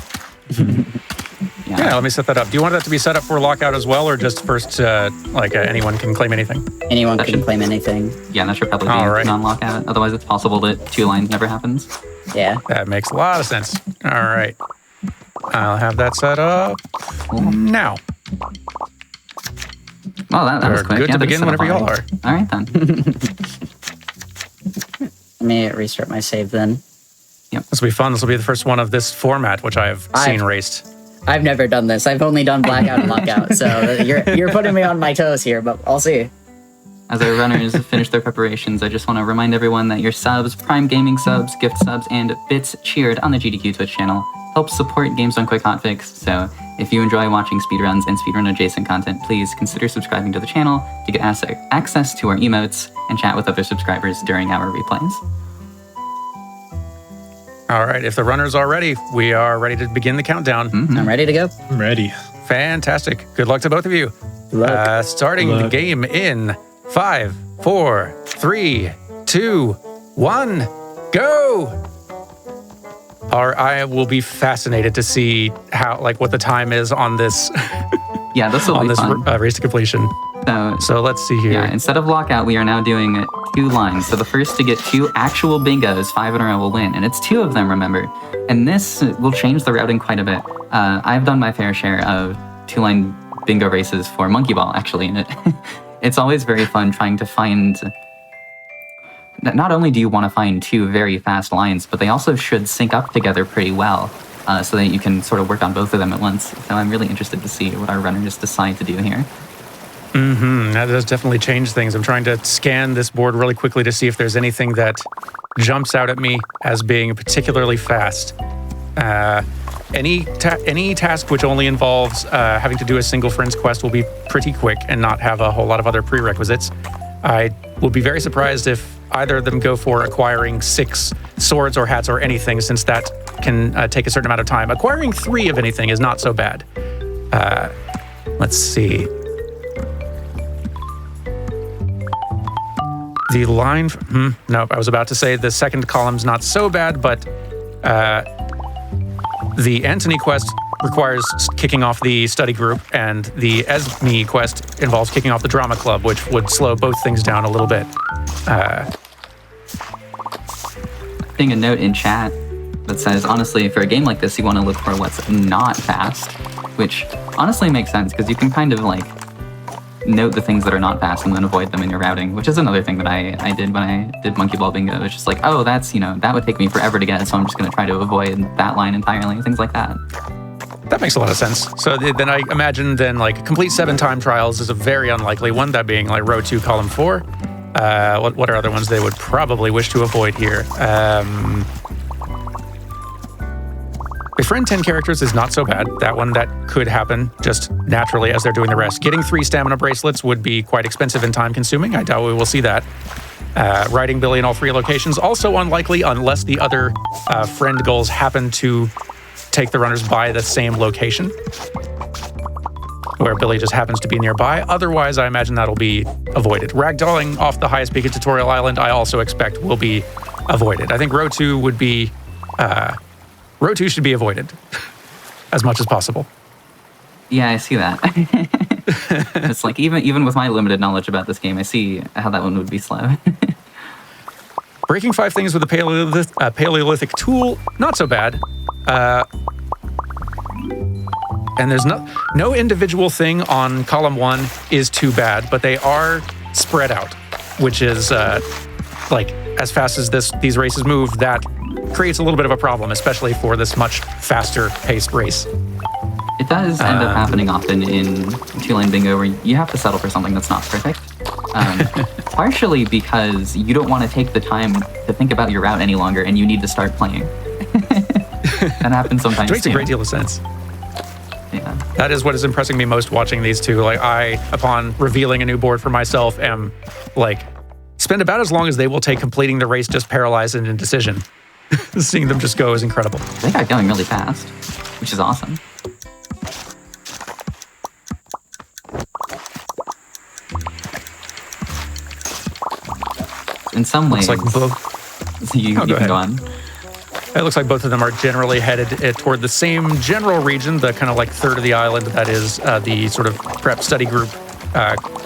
Yeah, let me set that up. Do you want that to be set up for lockout as well, or just first, anyone can claim anything? Anyone can claim anything. Yeah, that should probably be non-lockout. Otherwise, it's possible that 2 lines never happens. Yeah. That makes a lot of sense. All right. I'll have that set up now. Well, that was quick. Good to begin whenever y'all are. All right, then. Let me restart my save then. Yep. This will be fun. This will be the first one of this format, which I've seen raced. I've never done this. I've only done blackout and lockout, so you're putting me on my toes here, but I'll see. As our runners finish their preparations, I just want to remind everyone that your subs, Prime Gaming subs, gift subs, and bits cheered on the GDQ Twitch channel help support Games on Quick Hotfix. So if you enjoy watching speedruns and speedrun adjacent content, please consider subscribing to the channel to get access to our emotes and chat with other subscribers during our replays. All right, if the runners are ready, we are ready to begin the countdown. I'm ready to go. I'm ready. Fantastic. Good luck to both of you. Starting the game in 5, 4, 3, 2, 1, go! I will be fascinated to see how, what the time is on this Yeah, this will on be this fun. race to completion. So let's see here. Yeah, instead of lockout, we are now doing 2 lines. So the first to get 2 actual bingos, 5 in a row, will win. And it's 2 of them, remember. And this will change the routing quite a bit. I've done my fair share of 2-line bingo races for Monkey Ball, actually. And it's always very fun trying to find... Not only do you want to find 2 very fast lines, but they also should sync up together pretty well. So that you can sort of work on both of them at once. So I'm really interested to see what our runners decide to do here. That does definitely change things. I'm trying to scan this board really quickly to see if there's anything that jumps out at me as being particularly fast. Any task which only involves having to do a single friend's quest will be pretty quick and not have a whole lot of other prerequisites. I will be very surprised if either of them go for acquiring 6 swords or hats or anything, since that can take a certain amount of time. Acquiring 3 of anything is not so bad. Let's see. The line... no, I was about to say the second column's not so bad, but the Antony quest requires kicking off the study group, and the Esme quest involves kicking off the drama club, which would slow both things down a little bit. Putting a note in chat that says, honestly, for a game like this, you want to look for what's not fast, which honestly makes sense, because you can kind of like note the things that are not fast and then avoid them in your routing, which is another thing that I did when I did Monkey Ball Bingo. It's just like, oh, that's, that would take me forever to get, so I'm just going to try to avoid that line entirely, things like that. That makes a lot of sense. So then I imagine then like complete 7 time trials is a very unlikely one, that being like row 2, column 4. What are other ones they would probably wish to avoid here? Befriend 10 characters is not so bad. That one, that could happen just naturally as they're doing the rest. Getting 3 stamina bracelets would be quite expensive and time consuming. I doubt we will see that. Riding Billy in all 3 locations, also unlikely unless the other friend goals happen to take the runners by the same location, where Billy just happens to be nearby. Otherwise, I imagine that'll be avoided. Ragdolling off the highest peak of Tutorial Island, I also expect will be avoided. I think row 2 would be... row 2 should be avoided as much as possible. Yeah, I see that. It's like, even with my limited knowledge about this game, I see how that one would be slow. Breaking 5 things with a Paleolithic tool, not so bad. And there's no individual thing on column 1 is too bad, but they are spread out, which is like as fast as these races move, that creates a little bit of a problem, especially for this much faster paced race. It does end up happening often in 2-line bingo where you have to settle for something that's not perfect. Partially because you don't want to take the time to think about your route any longer and you need to start playing. That happens sometimes. It makes a great deal of sense. Yeah. That is what is impressing me most watching these two. Like, I, upon revealing a new board for myself, am like, spend about as long as they will take completing the race just paralyzed in indecision. Seeing them just go is incredible. They got going really fast, which is awesome. In some ways, it's like both. you can go on. It looks like both of them are generally headed toward the same general region, the kind of like third of the island that is the sort of prep study group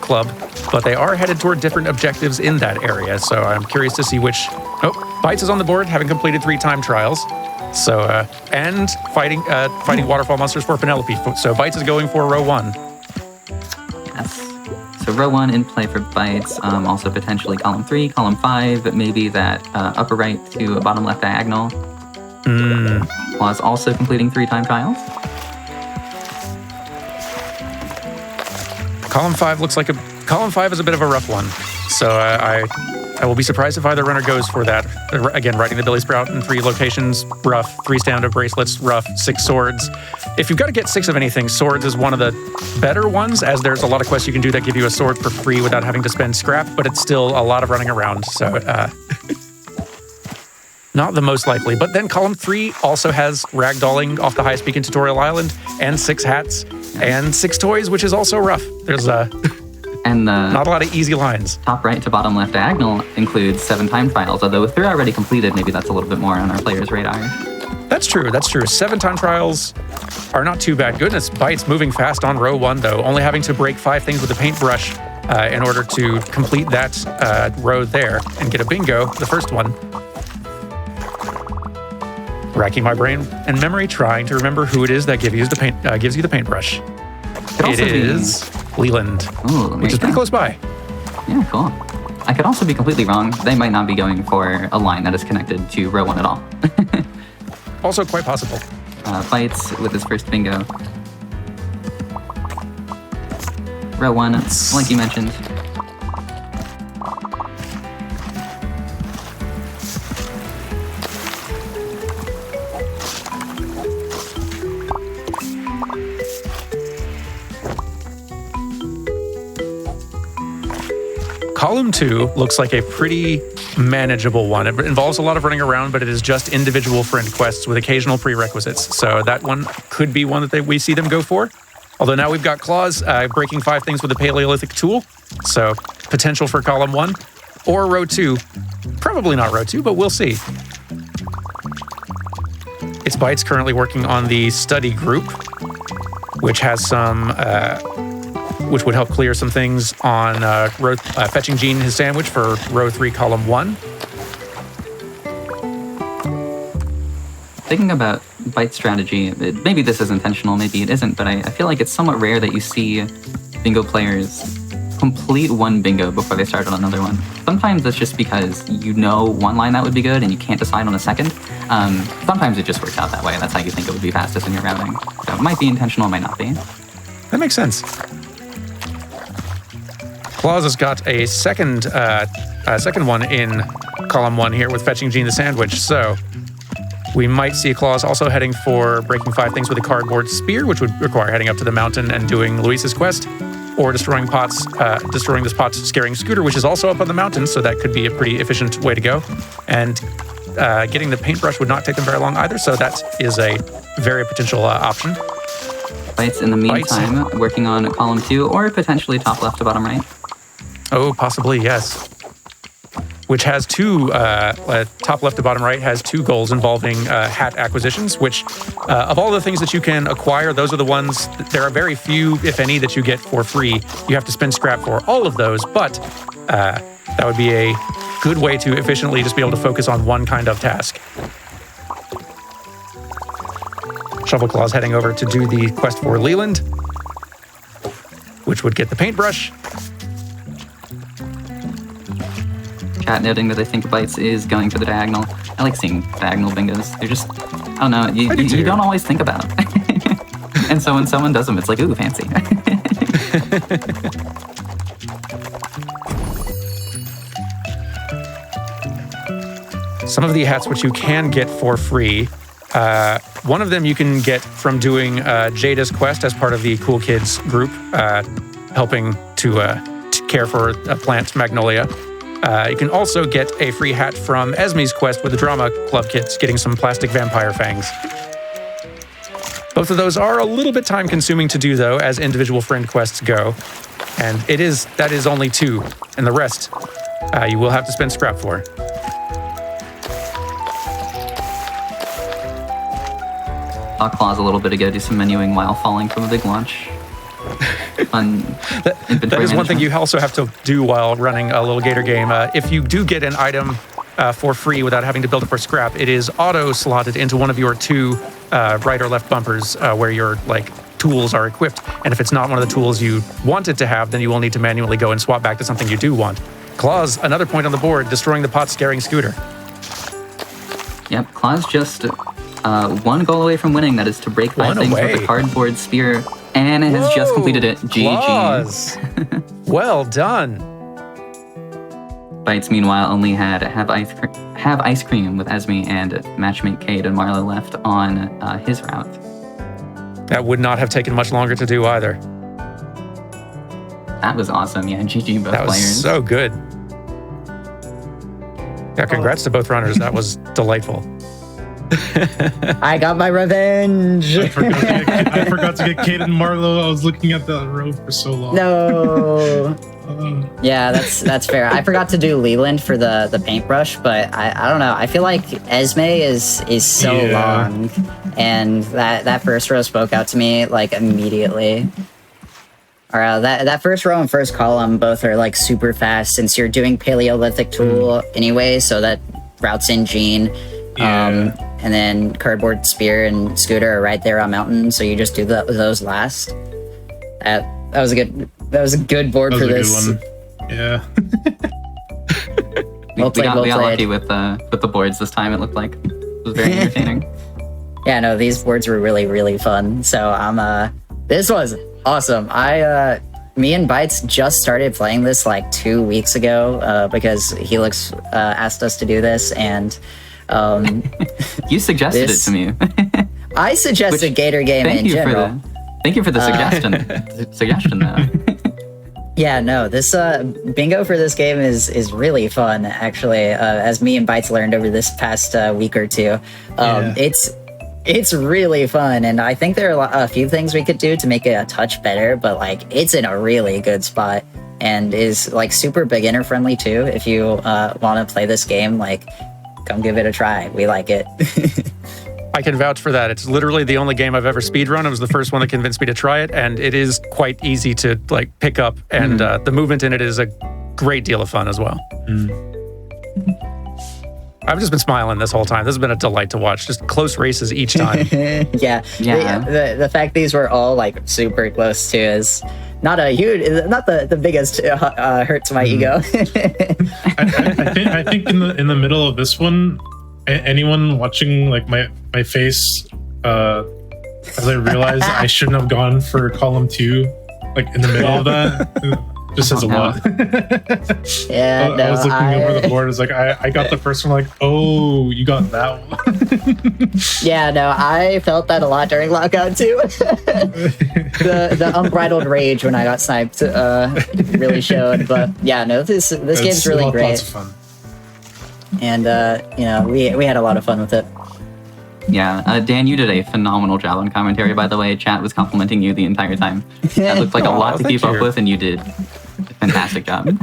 club, but they are headed toward different objectives in that area. So I'm curious to see which. Oh, Bites is on the board, having completed 3 time trials. So and fighting waterfall monsters for Penelope. So Bites is going for row 1. Yes. So row 1 in play for Bites. Also potentially column 3, column 5, maybe that upper right to a bottom left diagonal. Was also completing 3 time trials. Column 5 looks like column 5 is a bit of a rough one. So I will be surprised if either runner goes for that. Again, riding the Billy Sprout in 3 locations, rough. 3 stamina bracelets, rough. 6 swords. If you've got to get 6 of anything, swords is one of the better ones, as there's a lot of quests you can do that give you a sword for free without having to spend scrap, but it's still a lot of running around. So not the most likely. But then column 3 also has ragdolling off the highest peak in Tutorial Island, and 6 hats, and 6 toys, which is also rough. There's and not a lot of easy lines. Top right to bottom left diagonal includes 7 time trials, although if they're already completed, maybe that's a little bit more on our players' radar. That's true. 7 time trials. are not too bad. Goodness, Bites moving fast on row 1, though, only having to break 5 things with a paintbrush in order to complete that row there and get a bingo, the first one. Racking my brain and memory, trying to remember who it is that gives you the paintbrush. It is Leland, which is pretty close by. Yeah, cool. I could also be completely wrong. They might not be going for a line that is connected to row 1 at all. Also quite possible. Bites with his first bingo. Row 1, like you mentioned. Column 2 looks like a pretty manageable one. It involves a lot of running around, but it is just individual friend quests with occasional prerequisites. So that one could be one that we see them go for. Although now we've got Claws breaking 5 things with a Paleolithic tool. So potential for column 1 or row 2. Probably not row 2, but we'll see. It's Bites currently working on the study group, which has some... which would help clear some things on fetching Gene his sandwich for row 3, column 1. Thinking about Bite strategy, maybe this is intentional, maybe it isn't, but I feel like it's somewhat rare that you see bingo players complete one bingo before they start on another one. Sometimes it's just because you know one line that would be good and you can't decide on a second. Sometimes it just works out that way. That's how you think it would be fastest in your routing. So it might be intentional, it might not be. That makes sense. Claus has got a second one in column 1 here with fetching Gene the sandwich. So we might see Claus also heading for breaking 5 things with a cardboard spear, which would require heading up to the mountain and doing Luis's quest, or destroying this pot's scaring scooter, which is also up on the mountain. So that could be a pretty efficient way to go. And getting the paintbrush would not take them very long either. So that is a very potential option. Bites in the meantime, working on column 2 or potentially top left to bottom right. Oh, possibly, yes. Which has 2, top left to bottom right, has 2 goals involving hat acquisitions, which of all the things that you can acquire, those are the ones, there are very few, if any, that you get for free. You have to spend scrap for all of those, but that would be a good way to efficiently just be able to focus on one kind of task. Shovel Claws heading over to do the quest for Leland, which would get the paintbrush. Chat noting that I think Bites is going for the diagonal. I like seeing diagonal bingos. They're just, I don't know, you don't always think about them. And so when someone does them, it's like, ooh, fancy. Some of the hats which you can get for free. One of them you can get from doing Jada's quest as part of the Cool Kids group, helping to care for a plant, Magnolia. You can also get a free hat from Esme's quest with the Drama Club kids, getting some plastic vampire fangs. Both of those are a little bit time-consuming to do, though, as individual friend quests go. And that is only 2, and the rest you will have to spend scrap for. Saw Claws a little bit ago do some menuing while falling from a big launch. That is one thing you also have to do while running a Lil Gator Game. If you do get an item for free without having to build it for scrap, it is auto-slotted into one of your 2 right or left bumpers where your tools are equipped. And if it's not one of the tools you wanted to have, then you will need to manually go and swap back to something you do want. Claws, another point on the board, destroying the pot scaring scooter. Yep, Claws just one goal away from winning. That is to break 5 things with a cardboard spear. And it has just completed it. GG. Well done. Bites, meanwhile, only had have ice cream with Esme and matchmate Cade and Marlo left on his route. That would not have taken much longer to do either. That was awesome. Yeah, GG both players. That was so good. Yeah, congrats to both runners. That was delightful. I got my revenge. I forgot to get Kate and Marlo. I was looking at the road for so long. No. Yeah, that's fair. I forgot to do Leland for the paintbrush, but I don't know. I feel like Esme is so long, and that first row spoke out to me like immediately. Or that first row and first column both are like super fast since you're doing Paleolithic tool anyway, so that routes in Gene. And then Cardboard Spear and Scooter are right there on Mountain, so you just do those last. That was a good board for this. Good one. Yeah. We got lucky with the boards this time. It looked like it was very entertaining. Yeah, no, these boards were really, really fun. So this was awesome. Me and Bytes just started playing this like 2 weeks ago because Helix asked us to do this, and you suggested it to me. I suggested Gator Game in general. Thank you for the suggestion, though. Yeah, no, this bingo for this game is really fun, actually, as me and Bytes learned over this past week or two. It's really fun, and I think there are a few things we could do to make it a touch better, but like it's in a really good spot and is like super beginner friendly too. If you want to play this game, like come give it a try. We like it. I can vouch for that. It's literally the only game I've ever speedrun. It was the first one that convinced me to try it, and it is quite easy to like pick up, and the movement in it is a great deal of fun as well. I've just been smiling this whole time. This has been a delight to watch. Just close races each time. Yeah. The fact these were all like super close too is not the biggest hurt to my ego. I think in the middle of this one, anyone watching like my face as I realized I shouldn't have gone for column 2, like in the middle of that. Just says a lot. Yeah, I was looking over the board. It's like I got the first one. Like, oh, you got that one. Yeah, no, I felt that a lot during lockout too. the unbridled rage when I got sniped really showed. But yeah, no, this game's really great. Lots of fun. And we had a lot of fun with it. Yeah, Dan, you did a phenomenal job on commentary, by the way. Chat was complimenting you the entire time. That looked like a lot to keep up with, and you did a fantastic job.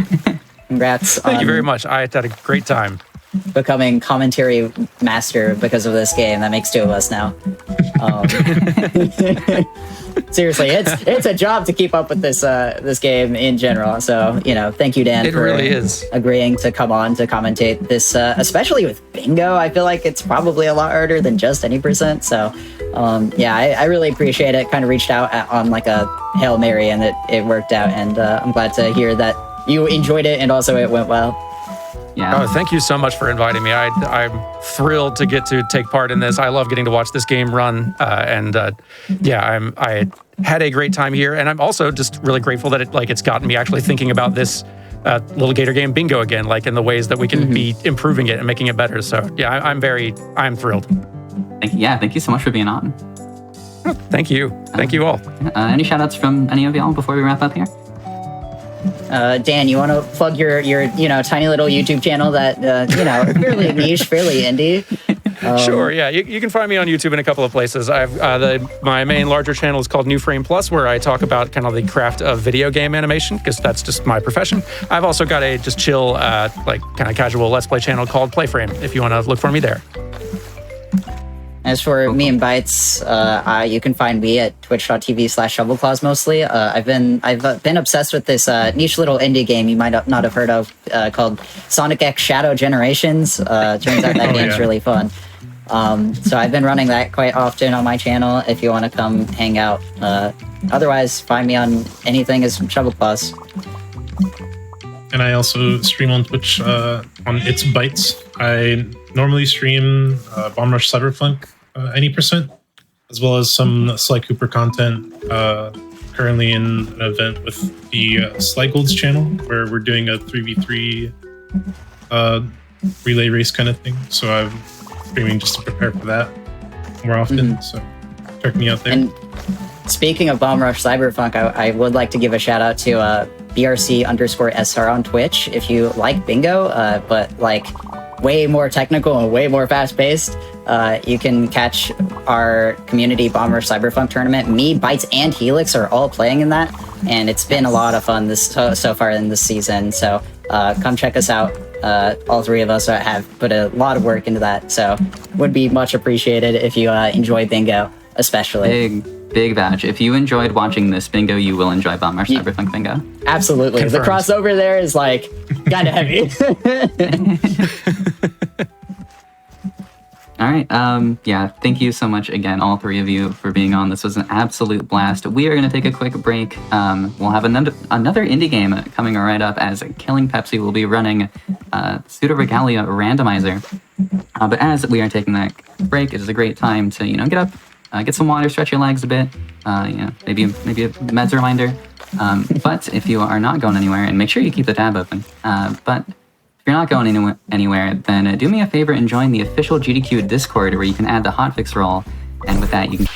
Congrats. Thank you very much. I had a great time. Becoming commentary master because of this game. That makes 2 of us now. Seriously, it's a job to keep up with this game in general. So, thank you, Dan, for really is agreeing to come on to commentate this, especially with bingo. I feel like it's probably a lot harder than just any percent. So, I really appreciate it. Kind of reached out on like a Hail Mary, and it worked out. And I'm glad to hear that you enjoyed it and also it went well. Yeah. Oh, thank you so much for inviting me. I'm thrilled to get to take part in this. I love getting to watch this game run, I had a great time here, and I'm also just really grateful that it's gotten me actually thinking about this Lil Gator Game bingo again, like in the ways that we can be improving it and making it better. So yeah, I'm thrilled. Thank you so much for being on. Thank you. Thank you all. Any shout outs from any of y'all before we wrap up here? Dan, you want to plug your tiny little YouTube channel that fairly niche, fairly indie? Sure, yeah. You can find me on YouTube in a couple of places. I've my main larger channel is called New Frame Plus, where I talk about kind of the craft of video game animation, because that's just my profession. I've also got a just chill, kind of casual Let's Play channel called Playframe, if you want to look for me there. As for me and Bytes, you can find me at twitch.tv/shovelclaws mostly. I've been obsessed with this niche little indie game you might not have heard of called Sonic X Shadow Generations. Turns out that game's really fun. So I've been running that quite often on my channel if you want to come hang out. Otherwise, find me on anything as Shovelclaws. And I also stream on Twitch on It's Bytes. I normally stream Bomb Rush Cyberpunk any percent, as well as some Sly Cooper content. Currently in an event with the Sly Golds channel, where we're doing a 3v3 relay race kind of thing. So I'm streaming just to prepare for that more often. So check me out there. And speaking of Bomb Rush Cyberpunk, I would like to give a shout out to BRC_SR on Twitch. If you like bingo, but like way more technical and way more fast-paced, you can catch our community Bomb Rush Cyberpunk tournament. Me, Bytes, and Helix are all playing in that. and it's been a lot of fun so far in this season. So come check us out. All three of us have put a lot of work into that, so would be much appreciated if you enjoy Bingo, especially. Big badge. If you enjoyed watching this bingo, you will enjoy Bomber Cyberpunk Bingo. Absolutely. Confirmed. The crossover there is like kind of heavy. All right. Yeah, thank you so much again, all three of you, for being on. This was an absolute blast. We are going to take a quick break. We'll have another indie game coming right up, as Killing Pepsi will be running Pseudoregalia Randomizer. But as we are taking that break, it is a great time to, get up, get some water, stretch your legs a bit, maybe a meds reminder. But if you are not going anywhere, and make sure you keep the tab open, but if you're not going anywhere, then do me a favor and join the official GDQ Discord, where you can add the hotfix role, and with that you can...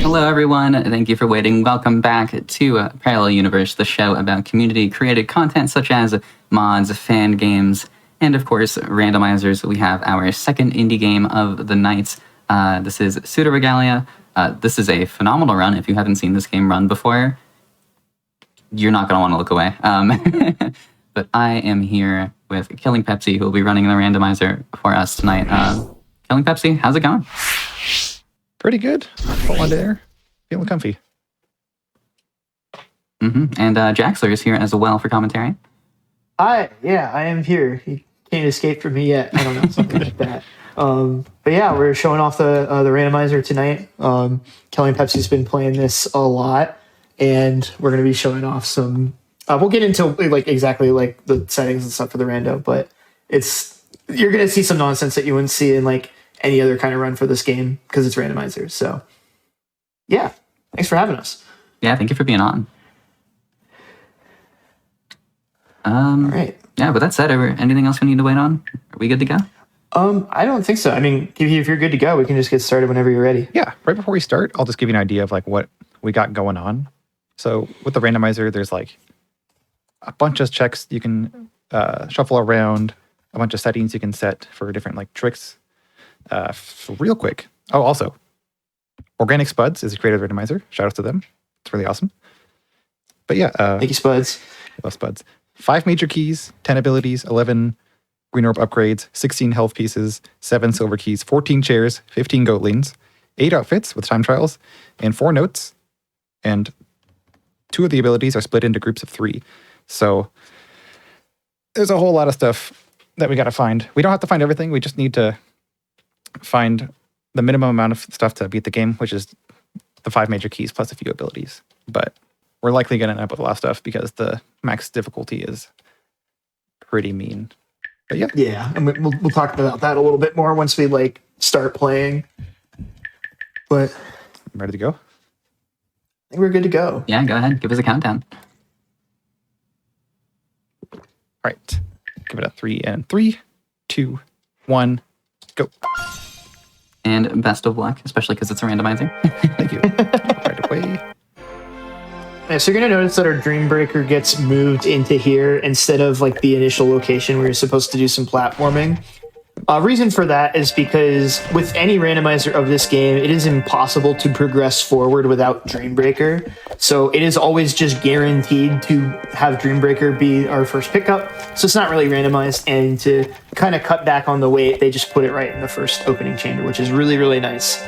Hello everyone, thank you for waiting. Welcome back to Parallel Universe, the show about community-created content such as mods, fan games, and of course randomizers. We have our second indie game of the night. This is Pseudoregalia. This is a phenomenal run. If you haven't seen this game run before, you're not going to want to look away. But I am here with Killing Pepsi, who will be running the randomizer for us tonight. Killing Pepsi, how's it going? Pretty good. Full on there. Feeling comfy. And Jaxler is here as well for commentary. I am here. He can't escape from me yet. I don't know, something like that. But yeah, we're showing off the randomizer tonight. Killing Pepsi's been playing this a lot, and we're going to be showing off some... we'll get into exactly the settings and stuff for the rando, but you're going to see some nonsense that you wouldn't see in any other kind of run for this game because it's randomizer. So yeah, thanks for having us. Yeah, thank you for being on. All right. Yeah, with that said, anything else we need to wait on? Are we good to go? I don't think so. I mean, if you're good to go, we can just get started whenever you're ready. Yeah, right before we start, I'll just give you an idea of what we got going on. So with the randomizer, there's a bunch of checks you can shuffle around, a bunch of settings you can set for different tricks. Real quick. Oh, also, Organic Spuds is a creator randomizer. Shout out to them. It's really awesome. But yeah. Thank you, Spuds. I love Spuds. 5 major keys, 10 abilities, 11 green orb upgrades, 16 health pieces, 7 silver keys, 14 chairs, 15 goatlings, 8 outfits with time trials, and 4 notes. And 2 of the abilities are split into groups of 3. So there's a whole lot of stuff that we got to find. We don't have to find everything. We just need to find the minimum amount of stuff to beat the game, which is the 5 major keys plus a few abilities. But we're likely going to end up with a lot of stuff because the max difficulty is pretty mean. But yeah. Yeah, and we'll talk about that a little bit more once we start playing. But I'm ready to go. I think we're good to go. Yeah, go ahead. Give us a countdown. All right. Give it a 3 and 3, 2, 1, go. And best of luck, especially because it's a randomizer. Thank you. Right away. Yeah, so you're going to notice that our Dream Breaker gets moved into here instead of the initial location where you're supposed to do some platforming. Reason for that is because with any randomizer of this game, it is impossible to progress forward without Dream Breaker. So it is always just guaranteed to have Dream Breaker be our first pickup. So it's not really randomized, and to kind of cut back on the weight, they just put it right in the first opening chamber, which is really, really nice.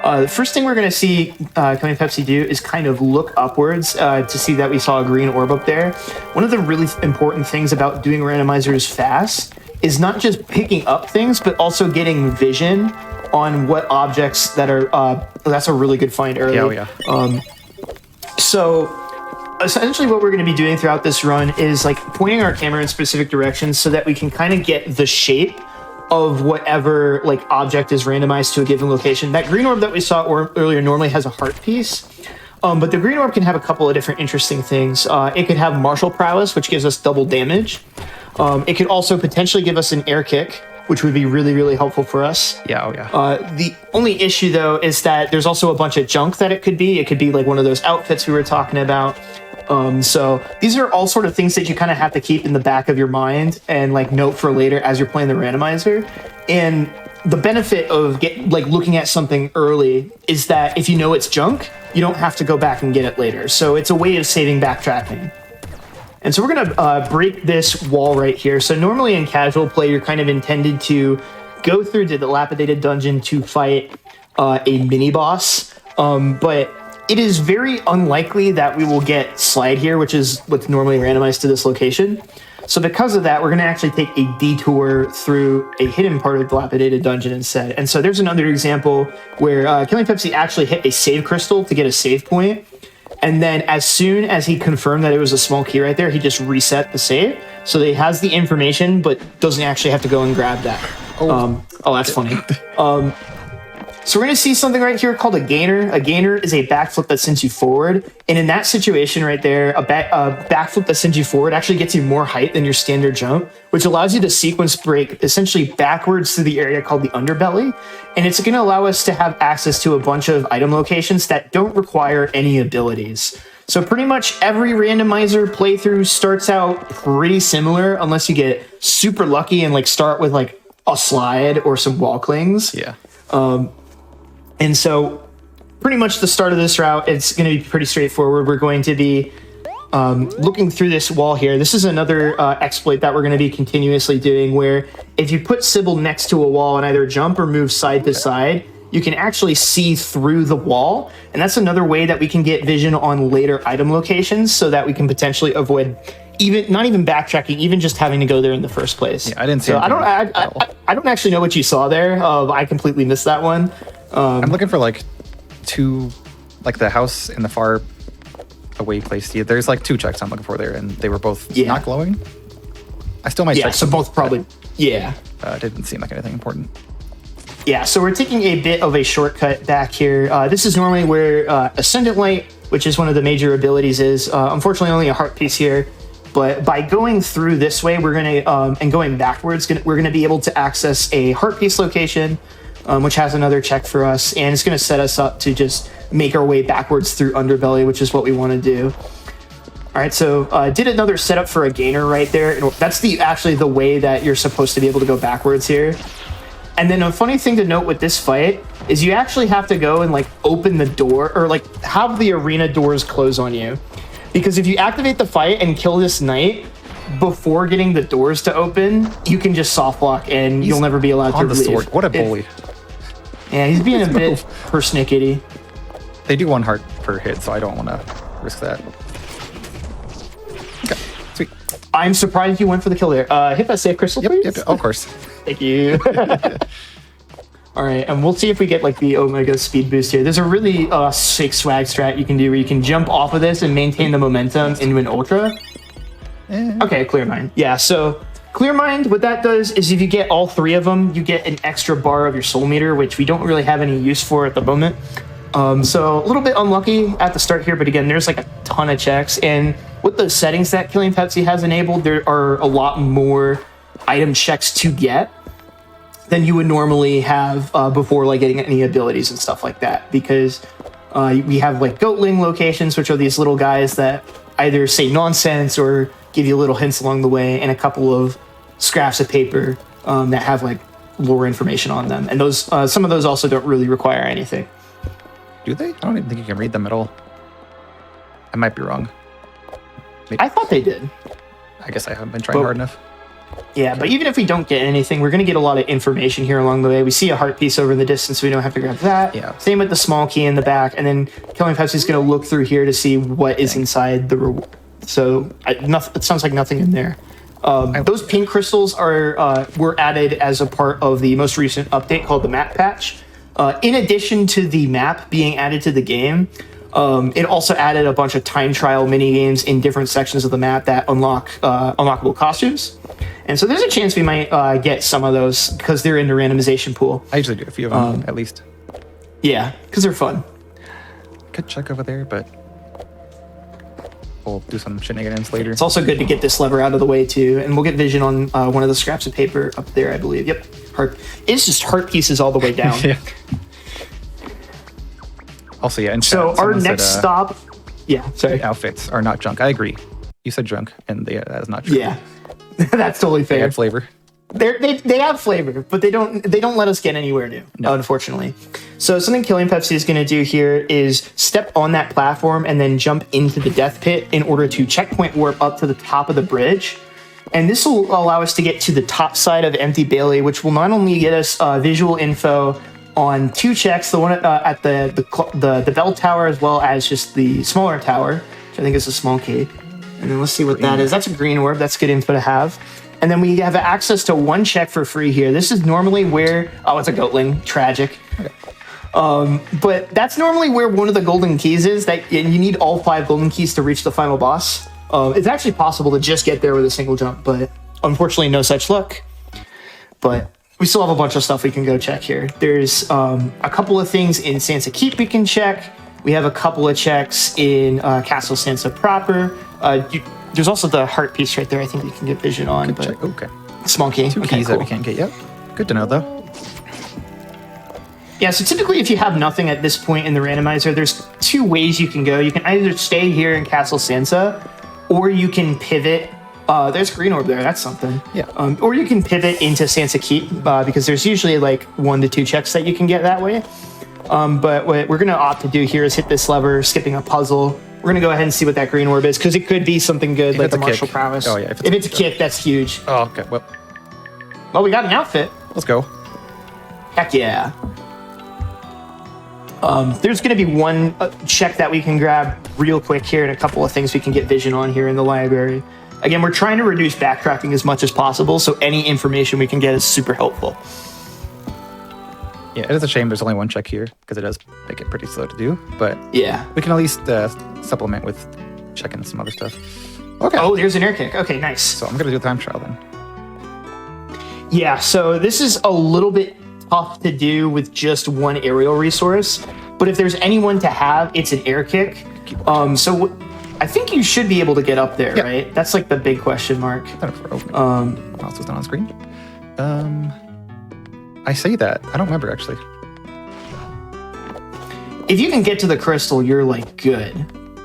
The first thing we're going to see Killing Pepsi do is kind of look upwards to see that we saw a green orb up there. One of the really important things about doing randomizers fast is not just picking up things, but also getting vision on what objects that are... that's a really good find early. Yeah, oh yeah. So essentially what we're going to be doing throughout this run is pointing our camera in specific directions so that we can kind of get the shape of whatever object is randomized to a given location. That green orb that we saw earlier normally has a heart piece, but the green orb can have a couple of different interesting things. It could have martial prowess, which gives us double damage. It could also potentially give us an air kick, which would be really, really helpful for us. Yeah, oh yeah. The only issue, though, is that there's also a bunch of junk that it could be. It could be one of those outfits we were talking about. So these are all sort of things that you kind of have to keep in the back of your mind and note for later as you're playing the randomizer. And the benefit of looking at something early is that if you know it's junk, you don't have to go back and get it later. So it's a way of saving backtracking. And so we're going to break this wall right here. So normally in casual play, you're kind of intended to go through the dilapidated dungeon to fight a mini boss. But it is very unlikely that we will get slide here, which is what's normally randomized to this location. So because of that, we're going to actually take a detour through a hidden part of the dilapidated dungeon instead. And so there's another example where Killing Pepsi actually hit a save crystal to get a save point. And then as soon as he confirmed that it was a small key right there, he just reset the save. So that he has the information, but doesn't actually have to go and grab that. Oh, that's funny. So we're going to see something right here called a gainer. A gainer is a backflip that sends you forward. And in that situation right there, a backflip that sends you forward actually gets you more height than your standard jump, which allows you to sequence break essentially backwards through the area called the underbelly. And it's going to allow us to have access to a bunch of item locations that don't require any abilities. So pretty much every randomizer playthrough starts out pretty similar unless you get super lucky and like start with like a slide or some wall clings. Yeah. And so pretty much the start of this route, it's going to be pretty straightforward. We're going to be looking through this wall here. This is another exploit that we're going to be continuously doing, where if you put Sybil next to a wall and either jump or move side to side, you can actually see through the wall. And that's another way that we can get vision on later item locations so that we can potentially avoid not even backtracking, even just having to go there in the first place. Yeah, I didn't see so anything I don't actually know what you saw there. I completely missed that one. I'm looking for like two, like the house in the far away place. Yeah, there's like two checks I'm looking for there, and they were both not glowing. I still might check. So both probably, didn't seem like anything important. Yeah, so we're taking a bit of a shortcut back here. This is normally where Ascendant Light, which is one of the major abilities, is. Unfortunately, only a heart piece here. But by going through this way, we're going to, and going backwards, we're going to be able to access a heart piece location, which has another check for us. And it's going to set us up to just make our way backwards through Underbelly, which is what we want to do. All right, so did another setup for a gainer right there. And that's actually the way that you're supposed to be able to go backwards here. And then a funny thing to note with this fight is you actually have to go and like open the door or like have the arena doors close on you. Because if you activate the fight and kill this knight before getting the doors to open, you can just soft block and you'll never be allowed to on the leave. sword. What a bully. Yeah, he's being a bit persnickety. They do one heart per hit, so I don't want to risk that. Okay, sweet. I'm surprised you went for the kill there. Hit that save crystal, please. Yep, of course. Thank you. All right, and we'll see if we get like the Omega speed boost here. There's a really sick swag strat you can do where you can jump off of this and maintain the momentum into an ultra. Okay, Clear Mind. Yeah, so Clear Mind, what that does is if you get all three of them, you get an extra bar of your soul meter, which we don't really have any use for at the moment. So a little bit unlucky at the start here, but again, there's like a ton of checks. And with the settings that Killing Pepsi has enabled, there are a lot more item checks to get than you would normally have before like getting any abilities and stuff like that. Because we have like Goatling locations, which are these little guys that either say nonsense or give you little hints along the way, and a couple of scraps of paper that have like lore information on them. And those some of those also don't really require anything. Do they? I don't even think you can read them at all. I might be wrong. Maybe. I thought they did. I guess I haven't been trying hard enough. Yeah, but even if we don't get anything, we're going to get a lot of information here along the way. We see a heart piece over in the distance, so we don't have to grab that. Yeah. Same with the small key in the back, and then Killing Pepsi's going to look through here to see what is inside the reward. So it sounds like nothing in there. Those pink crystals were added as a part of the most recent update called the map patch. In addition to the map being added to the game, it also added a bunch of time trial mini games in different sections of the map that unlock unlockable costumes. And so there's a chance we might get some of those because they're in the randomization pool. I usually do a few of them, at least. Yeah, because they're fun. Could check over there, but we'll do some shenanigans later. It's also good to get this lever out of the way, too. And we'll get vision on one of the scraps of paper up there, I believe. Yep. It's just heart pieces all the way down. Yeah. Also, yeah. And so our next stop... Yeah, sorry. Outfits are not junk. I agree. You said junk, and that is not true. Yeah. That's totally fair. They add flavor. They have flavor, but they don't let us get anywhere new, unfortunately. So something Killing Pepsi is going to do here is step on that platform and then jump into the death pit in order to checkpoint warp up to the top of the bridge. And this will allow us to get to the top side of Empty Bailey, which will not only get us visual info on 2 checks, the one at the bell tower as well as just the smaller tower, which I think is a small key. And then let's see what that is. That's a green orb. That's good info to have. And then we have access to 1 check for free here. This is normally where... Oh, it's a goatling. Tragic. Okay. But that's normally where one of the golden keys is. And you need all 5 golden keys to reach the final boss. It's actually possible to just get there with a single jump, but unfortunately no such luck. But we still have a bunch of stuff we can go check here. There's a couple of things in Sansa Keep we can check. We have a couple of checks in Castle Sansa proper. There's also the heart piece right there. I think you can get vision on. But check. Okay. Small key. 2 keys that we can't get yet. Good to know, though. Yeah, so typically if you have nothing at this point in the randomizer, there's 2 ways you can go. You can either stay here in Castle Sansa, or you can pivot. There's green orb there. That's something. Yeah. Or you can pivot into Sansa Keep because there's usually like 1 to 2 checks that you can get that way. But what we're going to opt to do here is hit this lever, skipping a puzzle. We're going to go ahead and see what that green orb is, because it could be something good, like a martial prowess. Oh, yeah. If it's a kick, that's huge. Oh, okay. Well, we got an outfit. Let's go. Heck yeah. There's going to be 1 check that we can grab real quick here, and a couple of things we can get vision on here in the library. Again, we're trying to reduce backtracking as much as possible, so any information we can get is super helpful. Yeah, it is a shame there's only 1 check here, because it does make it pretty slow to do, but yeah, we can at least supplement with checking some other stuff. Okay. Oh, there's an air kick. Okay, nice. So I'm going to do a time trial then. Yeah, so this is a little bit tough to do with just 1 aerial resource, but if there's anyone to have, it's an air kick. So I think you should be able to get up there, right? That's like the big question mark. Mouse was not on screen. I say that. I don't remember, actually. If you can get to the crystal, you're like good.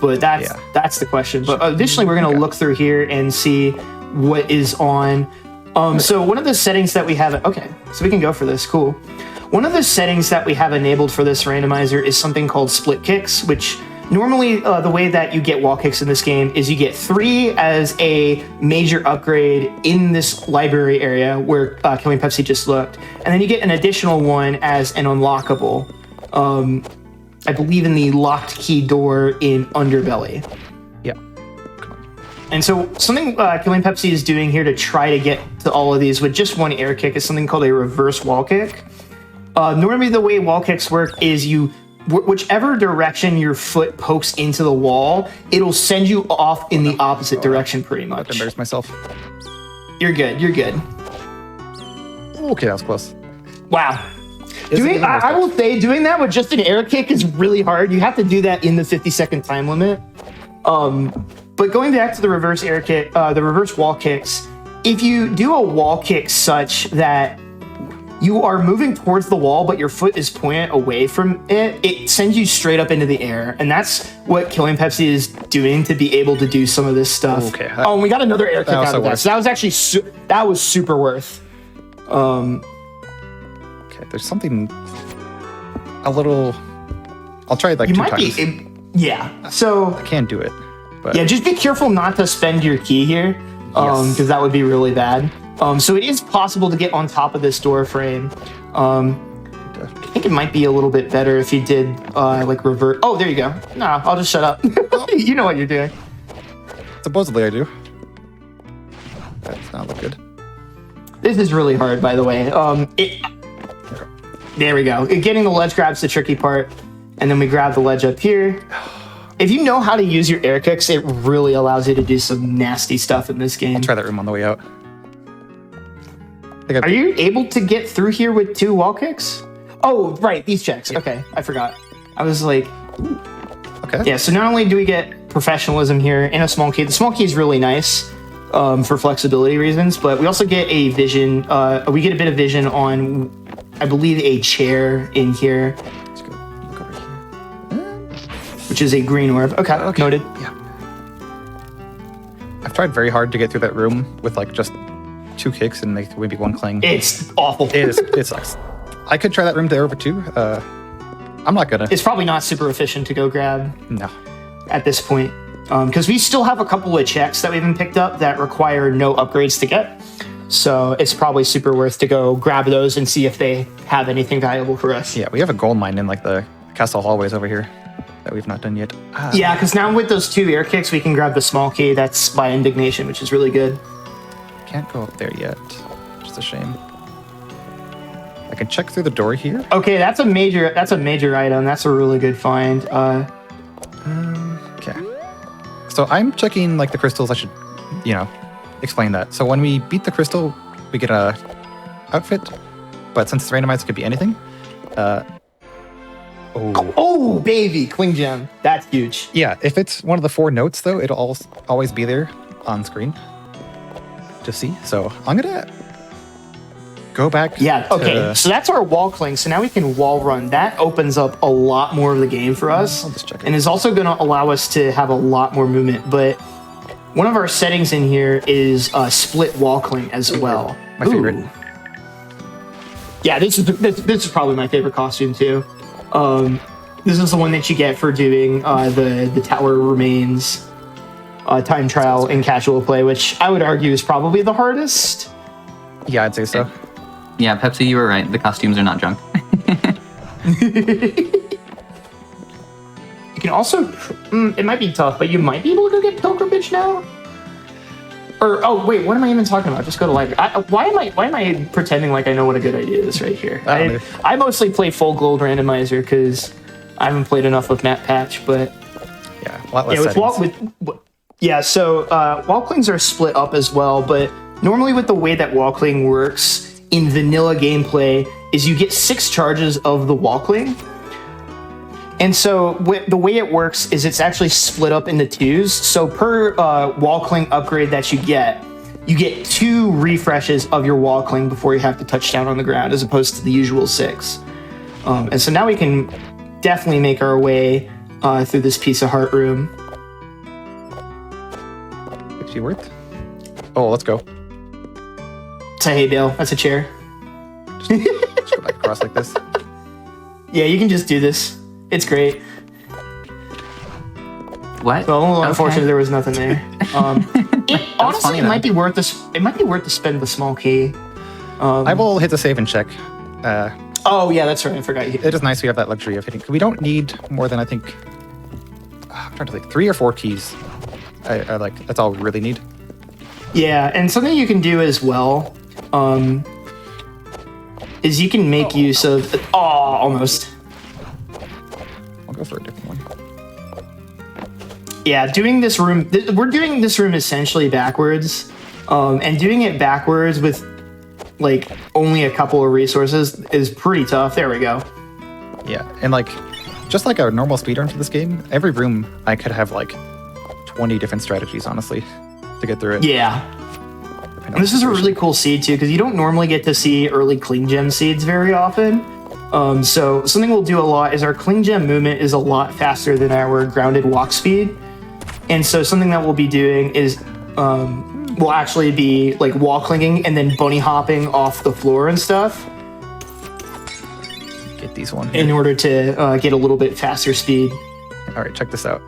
But that's the question. But additionally, we're going to look through here and see what is on. So one of the settings that we have... Okay, so we can go for this. Cool. One of the settings that we have enabled for this randomizer is something called split kicks, which... Normally, the way that you get wall kicks in this game is you get 3 as a major upgrade in this library area where Killing Pepsi just looked. And then you get an additional 1 as an unlockable. I believe in the locked key door in Underbelly. Yeah. And so something Killing Pepsi is doing here to try to get to all of these with just 1 air kick is something called a reverse wall kick. Normally the way wall kicks work is whichever direction your foot pokes into the wall, it'll send you off in the opposite direction pretty much. I embarrassed myself. You're good. Okay, that was close. Wow. I will say, doing that with just an air kick is really hard. You have to do that in the 50-second time limit. But going back to the reverse air kick, the reverse wall kicks, if you do a wall kick such that you are moving towards the wall, but your foot is pointed away from it, it sends you straight up into the air. And that's what Killing Pepsi is doing to be able to do some of this stuff. Okay. And we got another air kick out of that. So that was actually, that was super worth. Okay, there's something a little... I'll try it like 2 times. Yeah, so... I can't do it, but... Yeah, just be careful not to spend your key here, because that would be really bad. So it is possible to get on top of this door frame. I think it might be a little bit better if you did like revert. Oh, there you go. No, I'll just shut up. You know what you're doing. Supposedly I do. That does not look good. This is really hard, by the way. There we go. Getting the ledge grab's the tricky part, and then we grab the ledge up here. If you know how to use your air kicks, it really allows you to do some nasty stuff in this game. I'll try that room on the way out. Are you able to get through here with 2 wall kicks? Oh, right, these checks. Yeah. Okay, I forgot. I was like... Okay. Yeah, so not only do we get professionalism here and a small key. The small key is really nice for flexibility reasons, but we also get a vision. We get a bit of vision on, I believe, a chair in here. Let's go look over here. Which is a green orb. Okay, noted. Yeah. I've tried very hard to get through that room with like just 2 kicks and like maybe 1 cling. It's awful. It sucks. I could try that room there over too. I'm not gonna. It's probably not super efficient to go grab No. at this point, because we still have a couple of checks that we haven't picked up that require no upgrades to get. So it's probably super worth to go grab those and see if they have anything valuable for us. Yeah, we have a gold mine in like the castle hallways over here that we've not done yet. Yeah, because now with those 2 air kicks, we can grab the small key that's by indignation, which is really good. Can't go up there yet. Just a shame. I can check through the door here. Okay, that's a major item. That's a really good find. Okay. So I'm checking like the crystals. I should, explain that. So when we beat the crystal, we get a outfit, but since it's randomized, it could be anything. Oh, baby, Queen Gem. That's huge. Yeah, if it's one of the 4 notes though, it'll always be there on screen to see. So I'm gonna go back. Yeah, okay. So that's our wall cling. So now we can wall run. That opens up a lot more of the game for us. I'll just check it. And is also going to allow us to have a lot more movement. But one of our settings in here is split wall cling as well. My favorite. Ooh. Yeah, this is probably my favorite costume too. This is the one that you get for doing the Tower Remains time trial in casual play, which I would argue is probably the hardest. Yeah, I'd say so. Yeah, Pepsi, you were right. The costumes are not junk. You can also, it might be tough, but you might be able to go get Pilgrimage now. Or oh wait, what am I even talking about? Just go to library. Why am I pretending like I know what a good idea is right here? I mostly play full gold randomizer because I haven't played enough with Map Patch, but Yeah, a lot less settings. So wall clings are split up as well, but normally with the way that wall cling works in vanilla gameplay is you get 6 charges of the wall cling. And so the way it works is it's actually split up into 2s. So per wall cling upgrade that you get 2 refreshes of your wall cling before you have to touch down on the ground, as opposed to the usual 6. And so now we can definitely make our way through this piece of heart room. Is she worth? Oh, let's go. Say hey, Bill. That's a chair. Just go back across like this. Yeah, you can just do this. It's great. What? Well, unfortunately, there was nothing there. Honestly, it though. might be worth this. It might be worth to spend the small key. I will hit the save and check. Oh yeah, that's right. I forgot you. It is nice we have that luxury of hitting. We don't need more than, I think, I'm trying to think, 3 or 4 keys. I like, that's all we really need. Yeah, and something you can do as well is you can make use of. Oh, almost. I'll go for a different one. Yeah, doing this room. We're doing this room essentially backwards, and doing it backwards with like only a couple of resources is pretty tough. There we go. Yeah, and like, just like a normal speedrun for this game, every room I could have like 20 different strategies, honestly, to get through it. Yeah. Depending on And this the is a situation. really cool seed too, because you don't normally get to see early Cling Gem seeds very often. So something we'll do a lot is our Cling Gem movement is a lot faster than our grounded walk speed. And so something that we'll be doing is we'll actually be like wall clinging and then bunny hopping off the floor and stuff Get these one. in order to get a little bit faster speed. All right, check this out.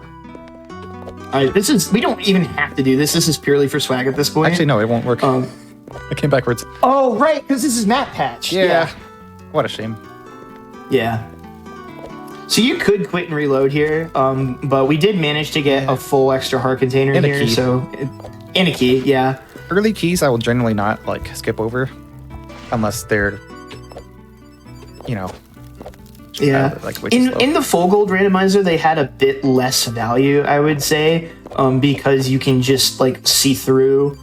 We don't even have to do this. This is purely for swag at this point. Actually, no, it won't work. I came backwards. Oh, right, because this is Map Patch. Yeah. What a shame. Yeah. So you could quit and reload here, but we did manage to get a full extra heart container And a here. key. And a key, yeah. Early keys I will generally not like skip over unless they're, Yeah. like way too slow. In the full gold randomizer, they had a bit less value, I would say, because you can just like see through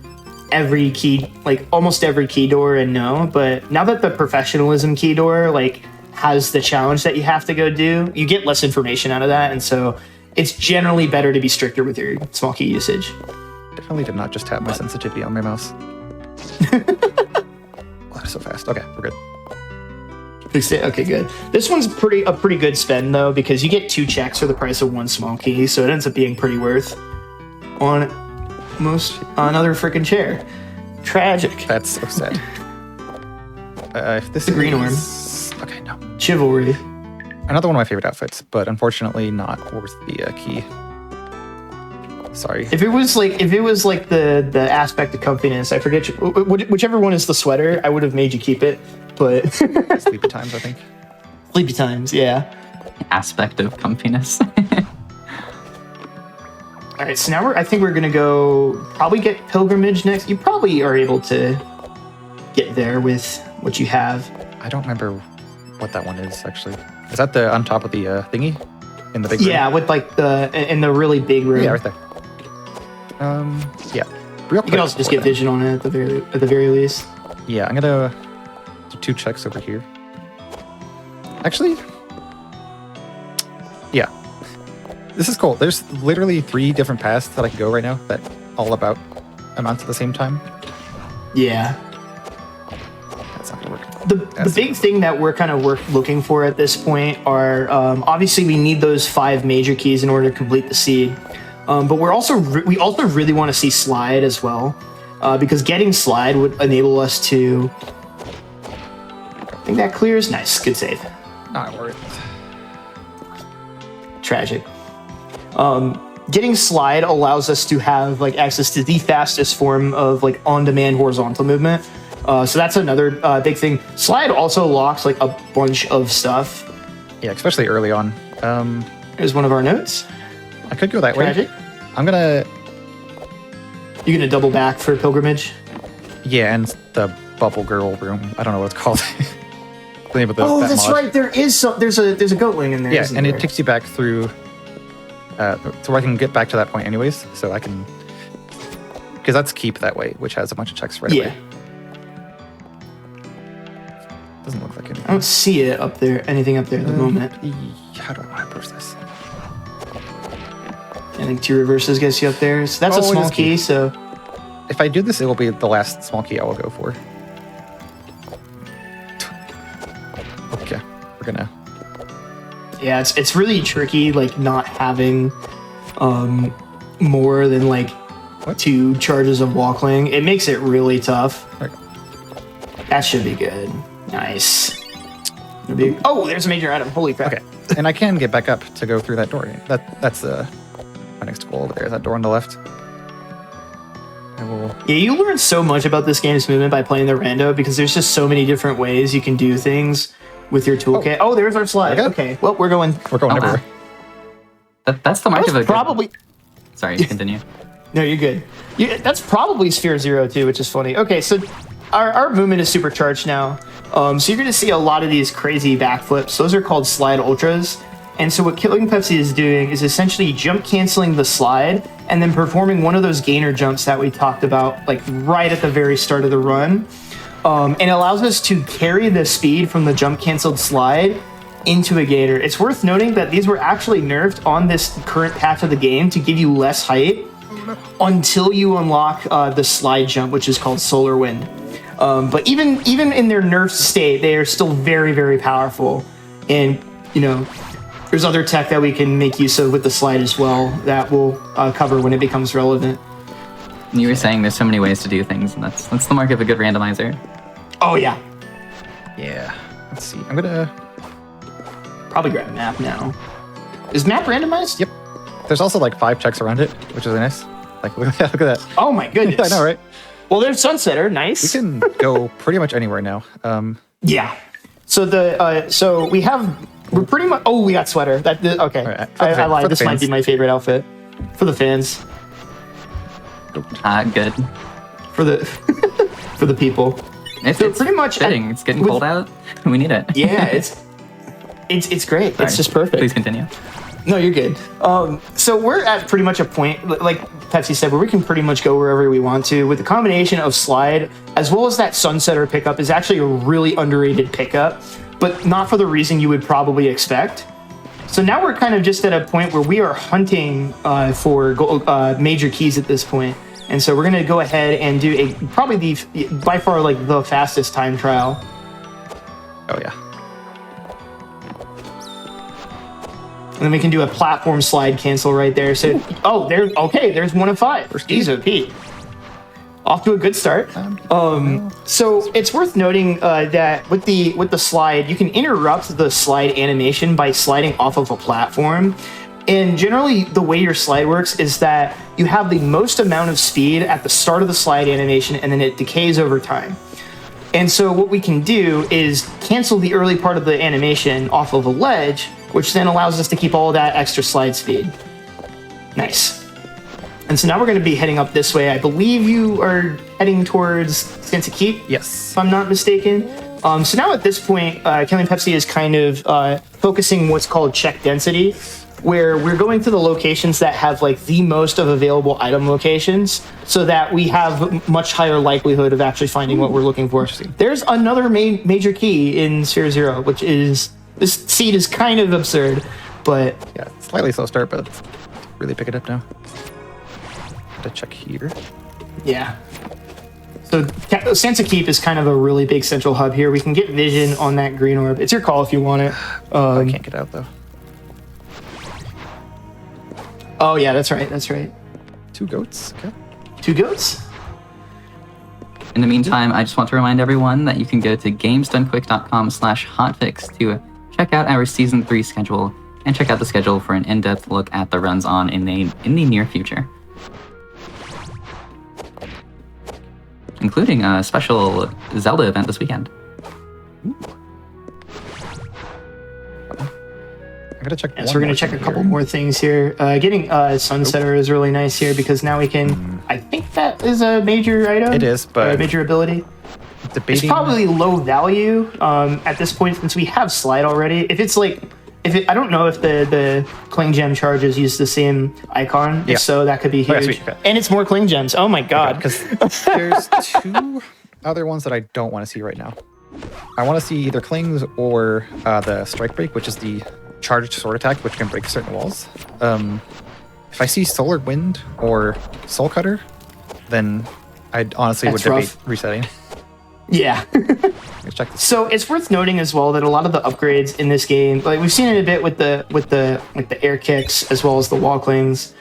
every key, like almost every key door and know. But now that the professionalism key door like has the challenge that you have to go do, you get less information out of that, and so it's generally better to be stricter with your small key usage. Definitely did not just tap my sensitivity on my mouse. Wow, so fast. Okay, we're good. Okay, good. This one's a pretty good spend though, because you get 2 checks for the price of 1 small key, so it ends up being pretty worth on another freaking chair. Tragic. That's so sad. If this The green is... Okay, no. Chivalry. Another one of my favorite outfits, but unfortunately not worth the key. Sorry. If it was like the aspect of comfiness, I forget whichever one is the sweater, I would have made you keep it. But Sleepy times, I think. sleepy times, yeah. Aspect of comfiness. All right, so now I think we're gonna go probably get pilgrimage next. You probably are able to get there with what you have. I don't remember what that one is, actually. Is that the on top of the thingy? In the big room? Yeah, with like in the really big room. Yeah, right there. Yeah. Real quick. You can also just get vision on it at the very least. Yeah, I'm gonna do 2 checks over here. Actually, yeah. This is cool. There's literally 3 different paths that I can go right now that all about amount at the same time. Yeah. That's not gonna work. The big thing that we're kind of looking for at this point are obviously we need those 5 major keys in order to complete the seed, but we also really want to see slide as well, because getting slide would enable us to. I think that clears. Nice, good save. Not worth. Tragic. Getting slide allows us to have like access to the fastest form of like on-demand horizontal movement. So that's another big thing. Slide also locks like a bunch of stuff. Yeah, especially early on. Here's one of our notes. I could go that Tragic. way. I'm gonna. You're gonna double back for pilgrimage. Yeah, and the bubble girl room. I don't know what it's called. The name of the, Oh, that that's mod. right. There is there's a goatling in there. Yeah, isn't and there? it takes you back through. So I can get back to that point anyways. So I can. Because that's keep that way, which has a bunch of checks right away. Doesn't look like anything. I don't see it up there. Anything up there at the moment. How do I want to approach this? I think 2 reverses gets you up there. So that's a Oh, it small is key. So If I do this, it will be the last small key I will go for. Okay, we're gonna. yeah, it's really tricky. Like not having more than like What? 2 charges of walkling. It makes it really tough. Right. That should be good. Nice. Oh, there's a major item. Holy crap. Okay, and I can get back up to go through that door. That's my next goal over there. Is that door on the left? I will. Yeah, you learn so much about this game's movement by playing the rando because there's just so many different ways you can do things with your toolkit. Oh, there's our slide. Okay. Okay, well, we're going. We're going Oh, wow. everywhere. That's the mark of a good- Probably. Sorry, continue. No, you're good. That's probably Sphere 0 too, which is funny. Okay, so our movement is supercharged now. So you're going to see a lot of these crazy backflips. Those are called slide ultras. And so what Killing Pepsi is doing is essentially jump canceling the slide and then performing one of those gainer jumps that we talked about, like right at the very start of the run. And it allows us to carry the speed from the jump canceled slide into a gainer. It's worth noting that these were actually nerfed on this current patch of the game to give you less height until you unlock the slide jump, which is called Solar Wind. But even in their nerfed state, they are still very, very powerful. And, you know, there's other tech that we can make use of with the slide as well that we'll cover when it becomes relevant. You were saying there's so many ways to do things, and that's the mark of a good randomizer. Oh, yeah. Yeah. Let's see. I'm gonna. Probably grab map now. Is map randomized? Yep. There's also like 5 checks around it, which is nice. Like look at that. Oh, my goodness. I know, right? Well, there's Sunsetter. Nice. We can go pretty much anywhere now. Yeah. So we're pretty much. Oh, we got sweater. Okay. Right, I lied. for the This might fans. be my favorite outfit for the fans, Good. for the for the people. It's pretty much fitting. It's getting with- cold out. We need it. Yeah, it's great. Sorry. It's just perfect. Please continue. No, you're good. So we're at pretty much a point, like Pepsi said, where we can pretty much go wherever we want to. With the combination of slide as well as that Sunsetter pickup is actually a really underrated pickup, but not for the reason you would probably expect. So now we're kind of just at a point where we are hunting for major keys at this point. And so we're going to go ahead and do probably by far like the fastest time trial. Oh yeah. And then we can do a platform slide cancel right there. So, there's 1 of 5. Easy, Pete. off to a good start. So it's worth noting that with the slide, you can interrupt the slide animation by sliding off of a platform. And generally, the way your slide works is that you have the most amount of speed at the start of the slide animation, and then it decays over time. And so what we can do is cancel the early part of the animation off of a ledge, which then allows us to keep all that extra slide speed. Nice. And so now we're going to be heading up this way. I believe you are heading towards Santa Keep, Yes. if I'm not mistaken. So now at this point, Killing Pepsi is kind of focusing what's called check density, where we're going to the locations that have like the most of available item locations so that we have much higher likelihood of actually finding what we're looking for. There's another major key in Sphere Zero, which is, this seed is kind of absurd, but Yeah, slightly slow start, but it's really pick it up now. To check here. yeah. So Santa Keep is kind of a really big central hub here. We can get vision on that green orb. It's your call if you want it. I can't get out though. Oh yeah, that's right. That's right. 2 goats. Okay. 2 goats. In the meantime, I just want to remind everyone that you can go to gamesdonequick.com/hotfix to check out our Season 3 schedule and check out the schedule for an in-depth look at the runs on in the near future, including a special Zelda event this weekend. I gotta check. And so we're going to check a couple more things here. Getting Sunsetter is really nice here because now we can... I think that is a major item. It is, but a major ability. It's debating. probably low value at this point since we have Slide already. If it's like... I don't know if the Cling Gem charges use the same icon. Yeah. If so, that could be Oh, yeah, huge. sweet, okay. And it's more Cling Gems. Oh my god. Because there's 2 other ones that I don't want to see right now. I want to see either Clings or the Strike Break, which is the charged sword attack, which can break certain walls. If I see Solar Wind or Soul Cutter, then I honestly That's would debate rough. resetting. Yeah. Let's check this. So it's worth noting as well that a lot of the upgrades in this game, like we've seen it a bit with the air kicks as well as the wall clings,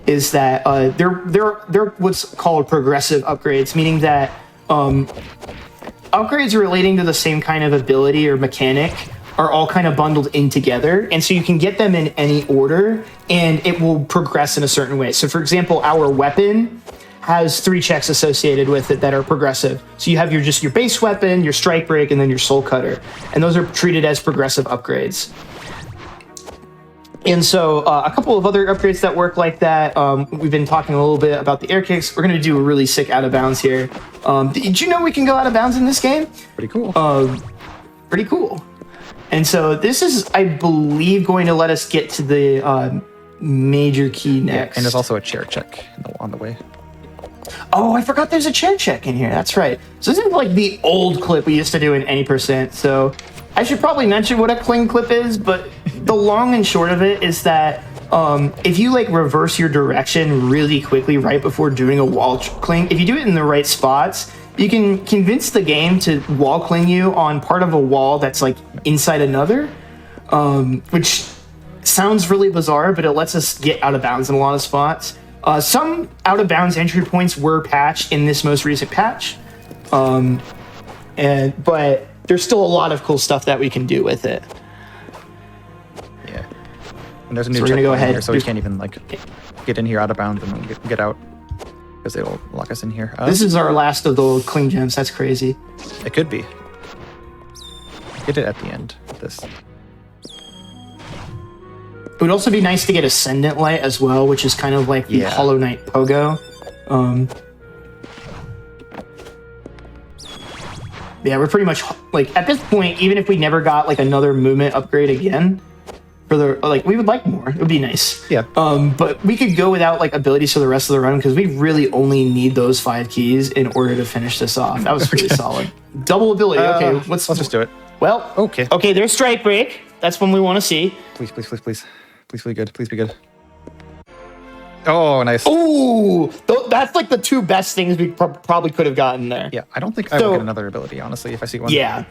is that they're what's called progressive upgrades, meaning that upgrades relating to the same kind of ability or mechanic are all kind of bundled in together, and so you can get them in any order, and it will progress in a certain way. So, for example, our weapon has 3 checks associated with it that are progressive. So you have your base weapon, your strike break, and then your soul cutter, and those are treated as progressive upgrades. And so a couple of other upgrades that work like that. We've been talking a little bit about the air kicks. We're going to do a really sick out of bounds here. Did you know we can go out of bounds in this game? Pretty cool. Pretty cool. And so this is, I believe, going to let us get to the major key next. And there's also a chair check on the way. Oh, I forgot there's a chair check in here. That's right. So this is like the old clip we used to do in any %. So I should probably mention what a cling clip is, but the long and short of it is that if you like reverse your direction really quickly right before doing a wall cling, if you do it in the right spots, you can convince the game to wall cling you on part of a wall that's like inside another, which sounds really bizarre, but it lets us get out of bounds in a lot of spots. Some out-of-bounds entry points were patched in this most recent patch, but there's still a lot of cool stuff that we can do with it. Yeah. And there's a new So we're gonna checkpoint go ahead. here, so we can't even like get in here out of bounds and then get out because it'll lock us in here. This is our last of the cling gems. That's crazy. It could be. Get it at the end of this. It would also be nice to get Ascendant Light as well, which is kind of like the Yeah. Hollow Knight Pogo. Yeah, we're pretty much like at this point, even if we never got like another movement upgrade again, for the like we would like more. It would be nice. Yeah. But we could go without like abilities for the rest of the run because we really only need those 5 keys in order to finish this off. That was really solid. Double ability. Okay, Let's just do it. Well, Okay. Okay, there's Strike Break. That's one we want to see. Please, please, please, please. Please be good. Please be good. Oh, nice. Ooh, that's like the 2 best things we probably could have gotten there. Yeah, I don't think I will get another ability, honestly, if I see one. Yeah.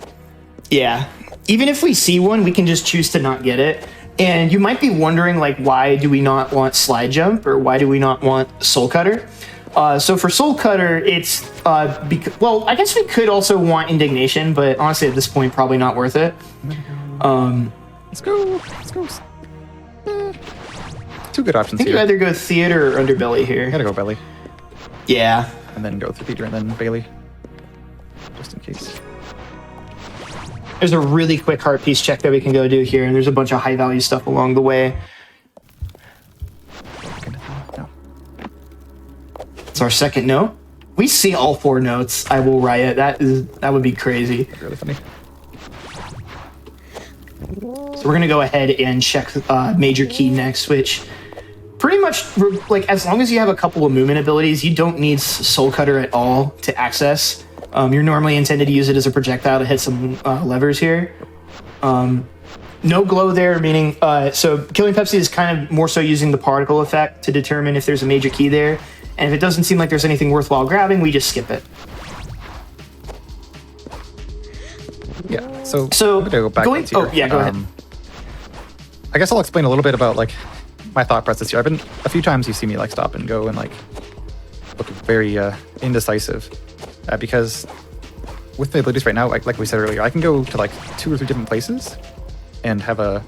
Even if we see one, we can just choose to not get it. And you might be wondering, like, why do we not want Slide Jump or why do we not want Soul Cutter? So for Soul Cutter, it's well, I guess we could also want Indignation, but honestly, at this point, probably not worth it. Let's go. Two good I options think here. you either go Theater or Underbelly here. Gotta go belly, Yeah. and then go through theater, and then Bailey, just in case. There's a really quick heart piece check that we can go do here, and there's a bunch of high value stuff along the way. No. It's our second note. We see all 4 notes. I will riot. That would be crazy. Really funny. So we're gonna go ahead and check Major Key next, which pretty much, like, as long as you have a couple of movement abilities, you don't need Soul Cutter at all to access. You're normally intended to use it as a projectile to hit some levers here. No glow there, meaning, so Killing Pepsi is kind of more so using the particle effect to determine if there's a major key there. And if it doesn't seem like there's anything worthwhile grabbing, we just skip it. Yeah. So So, I'm gonna go backwards go here. ahead. I guess I'll explain a little bit about like my thought process here. I've been a few times you see me like stop and go and like look very indecisive because with the abilities right now, like we said earlier, I can go to like 2 or 3 different places and have a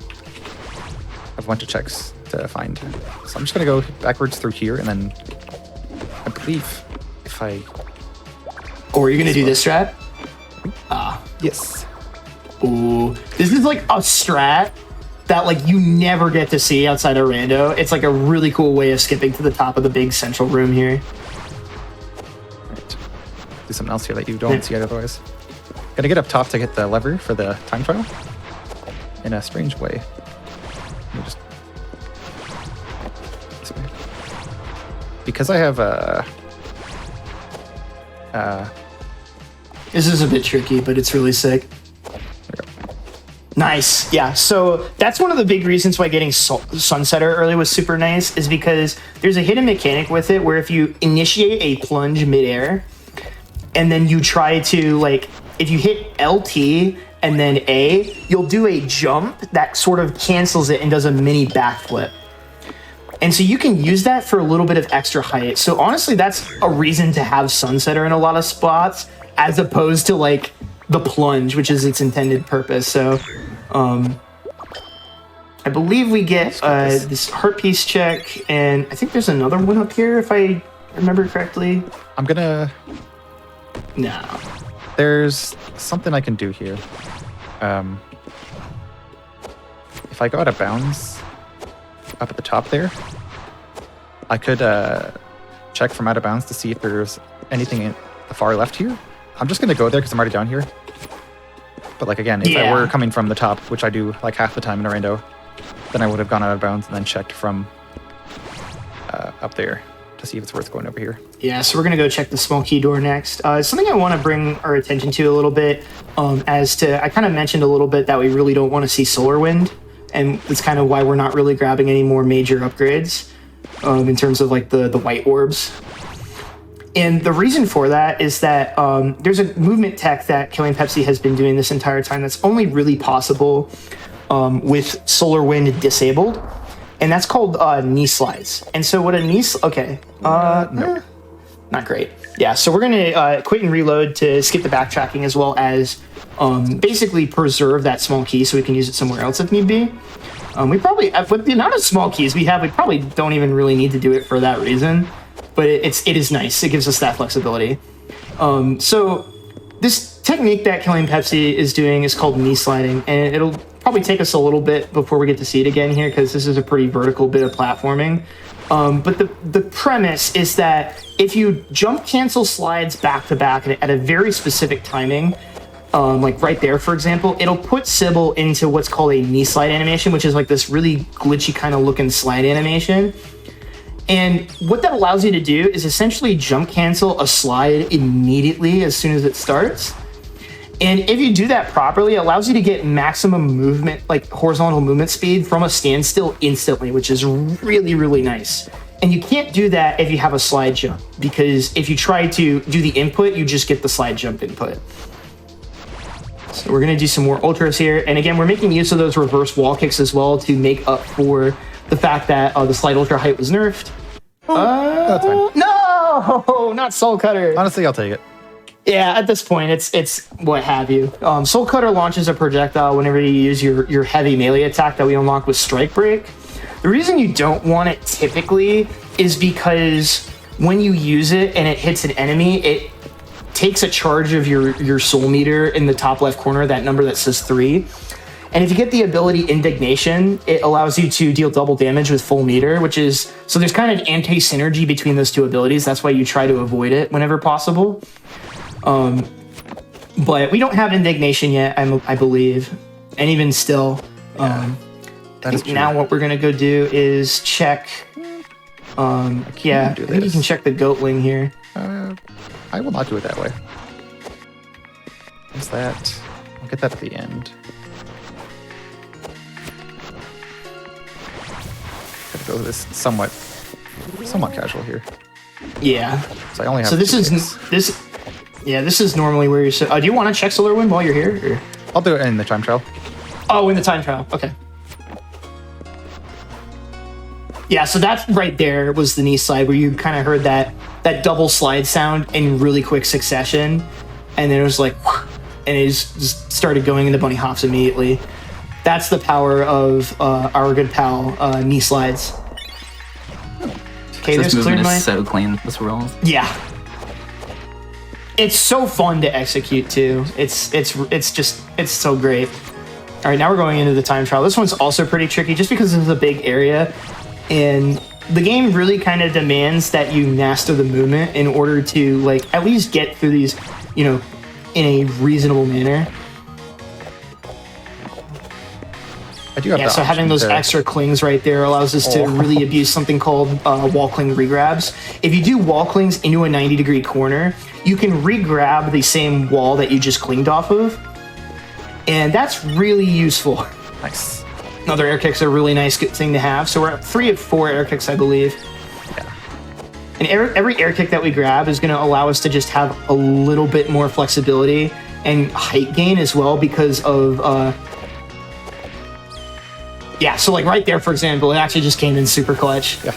bunch of checks to find. So I'm just gonna go backwards through here, and then I believe if I Or you're gonna do this strat? yes. Ooh, this is like a strat that like you never get to see outside of Rando. It's like a really cool way of skipping to the top of the big central room here. Right. Do something else here that you don't see otherwise. Gotta get up top to get the lever for the time trial in a strange way. Let me just this way. Because I have This is a bit tricky, but it's really sick. Nice. Yeah, so that's one of the big reasons why getting Sunsetter early was super nice, is because there's a hidden mechanic with it where if you initiate a plunge midair and then you try to, like, if you hit LT and then A, you'll do a jump that sort of cancels it and does a mini backflip. And so you can use that for a little bit of extra height. So honestly, that's a reason to have Sunsetter in a lot of spots, as opposed to like the plunge, which is its intended purpose. So I believe we get this heart piece check, and I think there's another one up here if I remember correctly. I'm gonna No. there's something I can do here. If I go out of bounds up at the top there, I could check from out of bounds to see if there's anything in the far left here. I'm just gonna go there because I'm already down here. But like again, if I were coming from the top, which I do like half the time in a rando, then I would have gone out of bounds and then checked from up there to see if it's worth going over here. Yeah, so we're gonna go check the small key door next. Something I want to bring our attention to a little bit, as to I kind of mentioned a little bit that we really don't want to see Solar Wind, and it's kind of why we're not really grabbing any more major upgrades in terms of like the white orbs. And the reason for that is that there's a movement tech that Killing Pepsi has been doing this entire time that's only really possible with Solar Wind disabled, and that's called knee slides. And so what a knee... no. Not great. Yeah, so we're going to quit and reload to skip the backtracking, as well as basically preserve that small key so we can use it somewhere else if need be. We probably, with the amount of small keys we have, we probably don't even really need to do it for that reason. But it is nice. It gives us that flexibility. So this technique that Killing Pepsi is doing is called knee sliding, and it'll probably take us a little bit before we get to see it again here, because this is a pretty vertical bit of platforming. But the premise is that if you jump cancel slides back to back at a very specific timing, like right there, for example, it'll put Sybil into what's called a knee slide animation, which is like this really glitchy kind of looking slide animation. And what that allows you to do is essentially jump cancel a slide immediately as soon as it starts. And if you do that properly, it allows you to get maximum movement, like horizontal movement speed from a standstill instantly, which is really, really nice. And you can't do that if you have a slide jump, because if you try to do the input, you just get the slide jump input. So we're gonna do some more ultras here. And again, we're making use of those reverse wall kicks as well to make up for the fact that the slide ultra height was nerfed. That's fine. No! No, not Soul Cutter. Honestly, I'll take it. Yeah, at this point, it's what have you. Soul Cutter launches a projectile whenever you use your heavy melee attack that we unlock with Strike Break. The reason you don't want it typically is because when you use it and it hits an enemy, it takes a charge of your soul meter in the top left corner, that number that says 3. And if you get the ability Indignation, it allows you to deal double damage with full meter, which is, so there's kind of anti-synergy between those two abilities. That's why you try to avoid it whenever possible. But we don't have Indignation yet, I believe. And even still, That is true. now what we're going to go do is check, I think you can check the Goatling here. I will not do it that way. What's that? I'll get that at the end. Gotta go with this somewhat casual here. Yeah. So I only have So this 2 is picks. this is normally where you're. Do you want to check Solar Wind while you're here? Or? I'll do it in the time trial. Oh, in the time trial. Okay. Yeah, so that right there was the knee slide where you kind of heard that double slide sound in really quick succession, and then it was like, and it just started going into bunny hops immediately. That's the power of our good pal knee slides. Okay, This there's cleared movement mine. is so clean. This rolls. Yeah. It's so fun to execute too. It's so great. All right, now we're going into the time trial. This one's also pretty tricky just because this is a big area, and the game really kind of demands that you master the movement in order to like at least get through these, in a reasonable manner. I do have Yeah, the so having option those to- extra clings right there allows us to really abuse something called wall cling regrabs. If you do wall clings into a 90-degree corner, you can regrab the same wall that you just clinged off of, and that's really useful. Nice. Another air kick's a really nice good thing to have. So we're at 3 of 4 air kicks, I believe. Yeah. And every air kick that we grab is going to allow us to just have a little bit more flexibility and height gain as well because of yeah, so like right there, for example, it actually just came in super clutch. Yeah.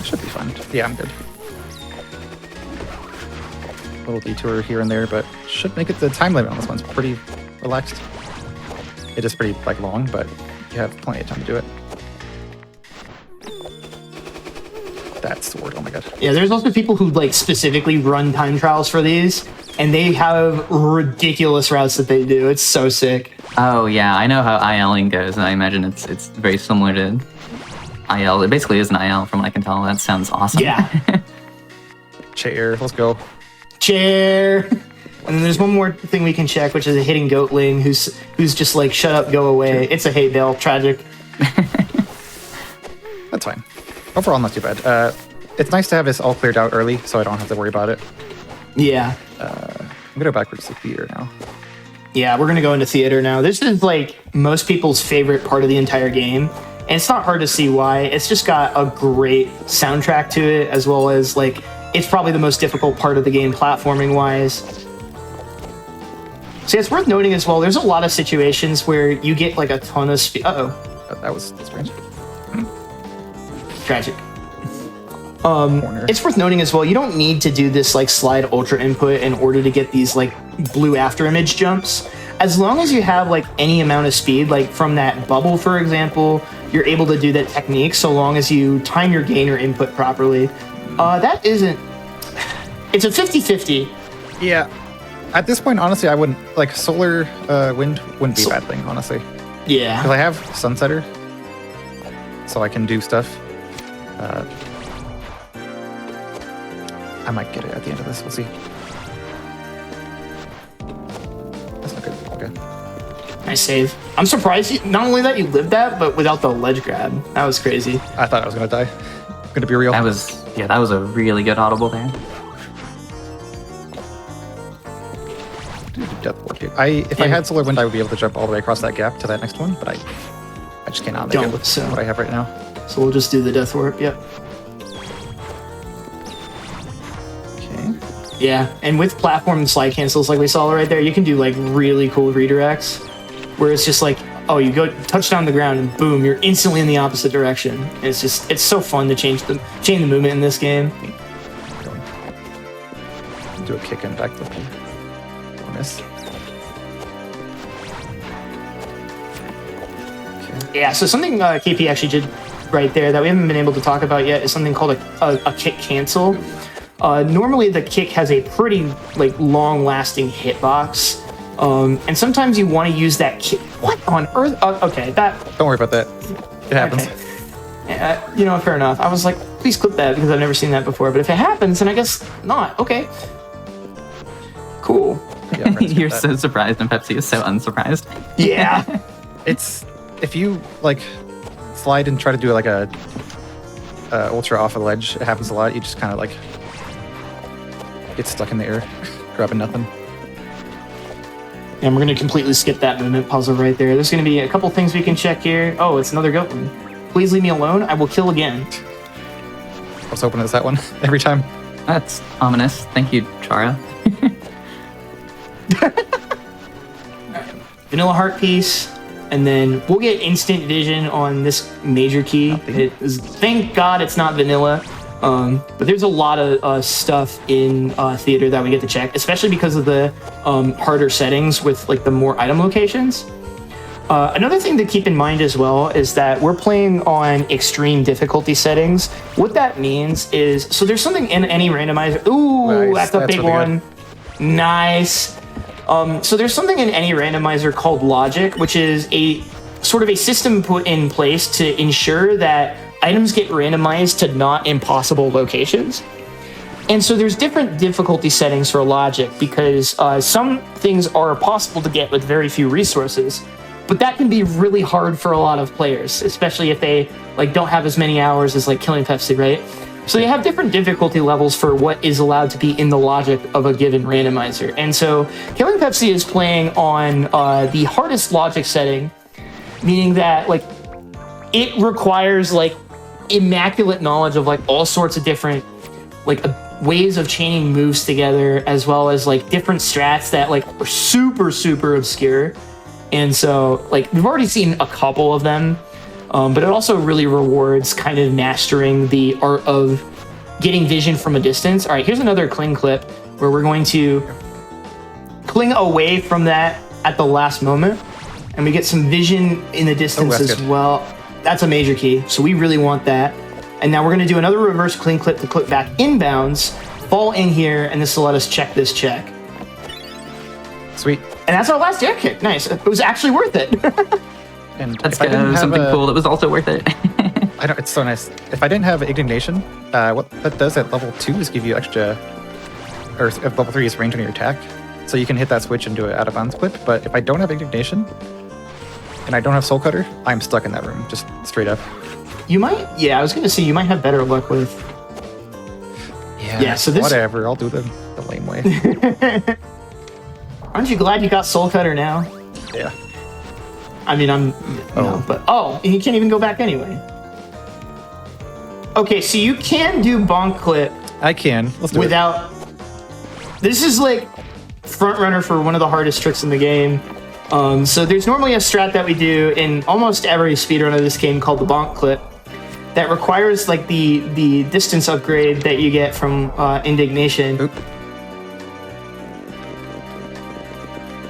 Should be fun. Yeah, I'm good. Little detour here and there, but should make it. The time limit on this one's pretty relaxed. It is pretty long, but you have plenty of time to do it. That sword, oh my god. Yeah, there's also people who like specifically run time trials for these, and they have ridiculous routes that they do. It's so sick. Oh yeah, I know how ILing goes, and I imagine it's very similar to IL. It basically is an IL, from what I can tell. That sounds awesome. Yeah. Chair, let's go. Chair. And then there's one more thing we can check, which is a hitting Goatling who's just like, shut up, go away. It's a hay bale. Tragic. That's fine. Overall, not too bad. It's nice to have this all cleared out early, so I don't have to worry about it. Yeah. I'm gonna go backwards to theater now. Yeah, we're gonna go into theater now. This is like most people's favorite part of the entire game. And it's not hard to see why. It's just got a great soundtrack to it, as well as like, it's probably the most difficult part of the game platforming wise. So it's worth noting as well, there's a lot of situations where you get like a ton of speed. That was strange. Tragic. Corner. It's worth noting as well, you don't need to do this like slide ultra input in order to get these like blue after image jumps. As long as you have like any amount of speed, like from that bubble, for example, you're able to do that technique so long as you time your gainer input properly. That isn't... It's a 50-50. Yeah. At this point, honestly, I wouldn't... Like, solar wind wouldn't be a bad thing, honestly. Yeah. Because I have Sunsetter, so I can do stuff. I might get it at the end of this. We'll see. That's not good. Okay. Nice save. I'm surprised, not only that you lived that, but without the ledge grab. That was crazy. I thought I was going to die. Gonna be real. That was a really good audible there. Death Ward, dude. If I had Solar Wind, I would be able to jump all the way across that gap to that next one, but I just cannot make it with what I have right now. So we'll just do the death warp, yep. Okay. Yeah, and with platform and slide cancels like we saw right there, you can do like really cool redirects where it's just like oh, you go touch down the ground and boom, you're instantly in the opposite direction. And it's so fun to change the movement in this game. Do a kick and backflip. Miss. Yeah, so something KP actually did right there that we haven't been able to talk about yet is something called a kick cancel. Normally the kick has a pretty like long-lasting hitbox, and sometimes you want to use that kick. What on earth? Okay, that. Don't worry about that. It happens. Okay. You know, fair enough. I was like, please clip that because I've never seen that before. But if it happens, then I guess not. Okay. Cool. Yeah, You're so surprised, and Pepsi is so unsurprised. Yeah. It's if you like slide and try to do like a ultra off a ledge, it happens a lot. You just kind of like get stuck in the air, grabbing nothing. And we're going to completely skip that movement puzzle right there. There's going to be a couple things we can check here. Oh, it's another goat one. Please leave me alone. I will kill again. I was hoping it was that one every time. That's ominous. Thank you, Chara. Vanilla heart piece. And then we'll get instant vision on this major key. It is, thank God it's not vanilla. But there's a lot of stuff in theater that we get to check, especially because of the harder settings with like the more item locations. Another thing to keep in mind as well is that we're playing on extreme difficulty settings. What that means is, so there's something in any randomizer. Ooh, Nice. that's a big really one. Nice. So there's something in any randomizer called logic, which is a sort of a system put in place to ensure that items get randomized to not impossible locations. And so there's different difficulty settings for logic because some things are possible to get with very few resources, but that can be really hard for a lot of players, especially if they like don't have as many hours as like Killing Pepsi, right? So you have different difficulty levels for what is allowed to be in the logic of a given randomizer. And so Killing Pepsi is playing on the hardest logic setting, meaning that like it requires like immaculate knowledge of like all sorts of different like ways of chaining moves together, as well as like different strats that like are super, super obscure. And so like we've already seen a couple of them. But it also really rewards kind of mastering the art of getting vision from a distance. All right, here's another cling clip where we're going to cling away from that at the last moment. And we get some vision in the distance as good. well. That's a major key, so we really want that. And now we're going to do another reverse cling clip to clip back inbounds, fall in here, and this will let us check this check. Sweet. And that's our last air kick. Nice. It was actually worth it. And Let's if I didn't go have something cool that was also worth it. I don't. It's so nice. If I didn't have indignation, what that does at level 2 is give you extra, or at level 3 is range on your attack, so you can hit that switch and do it out of bounds clip. But if I don't have indignation, and I don't have Soul Cutter, I'm stuck in that room, just straight up. You might, yeah, I was going to say you might have better luck with. Yeah, so this. Whatever, I'll do the lame way. Aren't you glad you got Soul Cutter now? Yeah. I mean, no, but and you can't even go back anyway. Okay, so you can do bonk clip I can. Let's do without. This is like front runner for one of the hardest tricks in the game. So there's normally a strat that we do in almost every speedrun of this game called the bonk clip that requires like the distance upgrade that you get from indignation. Oop.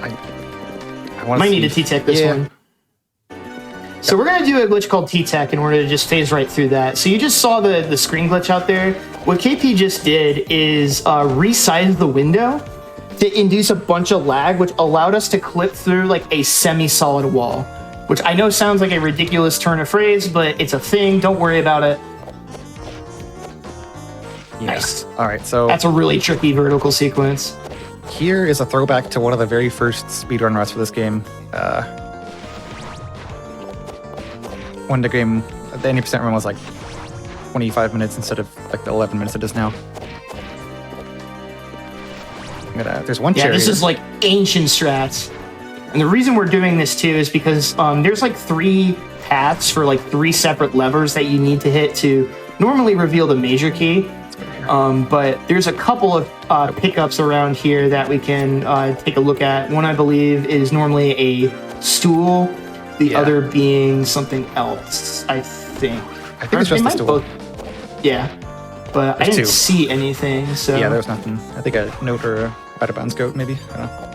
I want Might need to T-Tech this one. So we're going to do a glitch called T-Tech, and we're going to just phase right through that. So you just saw the screen glitch out there. What KP just did is resize the window to induce a bunch of lag, which allowed us to clip through like a semi-solid wall, which I know sounds like a ridiculous turn of phrase, but it's a thing. Don't worry about it. Yeah. Nice. All right, so That's a really tricky vertical sequence. here is a throwback to one of the very first speedrun routes for this game. When the game, the 80% run was like 25 minutes instead of like the 11 minutes it is now. There's one chair. Yeah, this here. is like ancient strats. And the reason we're doing this too is because there's like 3 paths for like 3 separate levers that you need to hit to normally reveal the major key. But there's a couple of pickups around here that we can take a look at. One, I believe, is normally a stool The Yeah. other being something else, I think. I think it's just They the might stool. both- Yeah, but I There's didn't two. see anything. So Yeah, there was nothing. I think a note or a out of bounds goat, maybe. I don't know.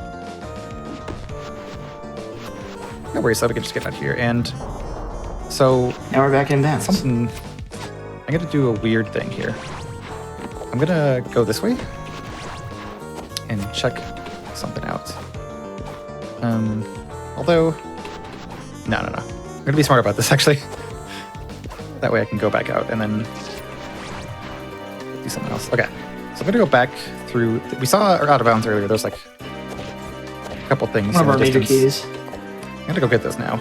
No worries, so we can just get out of here. And so now we're back in bounds. something. I'm gonna do a weird thing here. I'm gonna go this way and check something out. Although, no. I'm gonna be smart about this actually. That way I can go back out and then do something else. Okay, so I'm gonna go back through. We saw our out of bounds earlier. There's like a couple things. One of in our the major distance. keys. I'm gonna go get those now.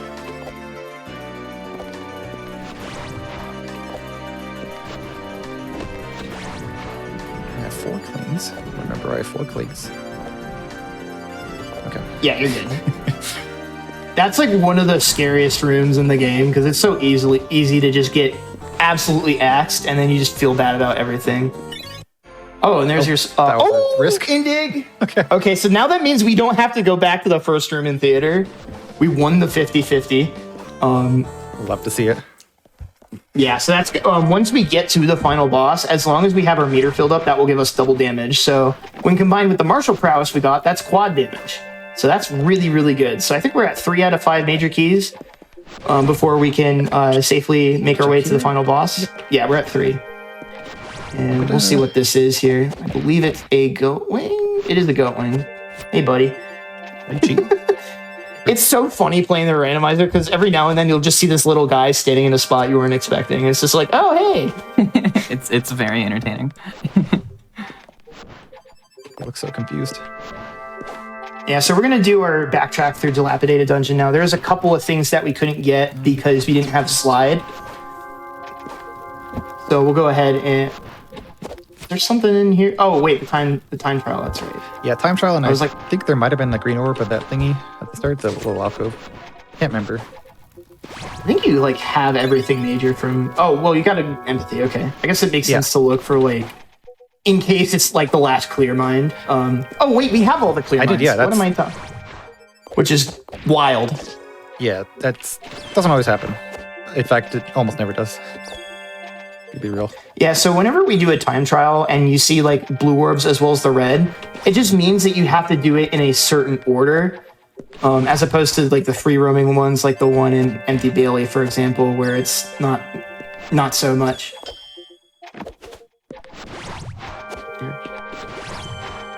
I have 4 cleans. Remember, I have 4 cleans. Okay. Yeah, you're good. That's like one of the scariest rooms in the game because it's so easy to just get absolutely axed and then you just feel bad about everything. Oh, and there's your that was a risk. Indig. Okay. Okay, so now that means we don't have to go back to the first room in theater. We won the 50-50. Love to see it. Yeah, so that's once we get to the final boss, as long as we have our meter filled up, that will give us double damage. So when combined with the martial prowess we got, that's quad damage. So that's really, really good. So I think we're at 3 out of 5 major keys before we can safely make our way to the final boss. Yeah, we're at 3. And we'll see what this is here. I believe it's a goat wing. It is a goat wing. Hey, buddy. Are you cheating? It's so funny playing the randomizer because every now and then you'll just see this little guy standing in a spot you weren't expecting. It's just like, oh, hey. It's very entertaining. You look so confused. Yeah, so we're going to do our backtrack through Dilapidated Dungeon now. There's a couple of things that we couldn't get because we didn't have slide. So we'll go ahead and... There's something in here. Oh, wait, the time trial, that's right. Yeah, time trial, and I was like- think there might have been the green orb of that thingy at the start, the little alcove. Can't remember. I think you, like, have everything major from... Oh, well, you got an empathy, okay. I guess it makes sense to look for, like... In case it's, like, the last clear mind. Oh, wait, we have all the clear I minds. did, yeah, What am I that's- talking? Which is wild. Yeah, that's doesn't always happen. In fact, it almost never does. To be real. Yeah, so whenever we do a time trial and you see like blue orbs as well as the red, it just means that you have to do it in a certain order, as opposed to like the free roaming ones, like the one in Empty Bailey, for example, where it's not so much.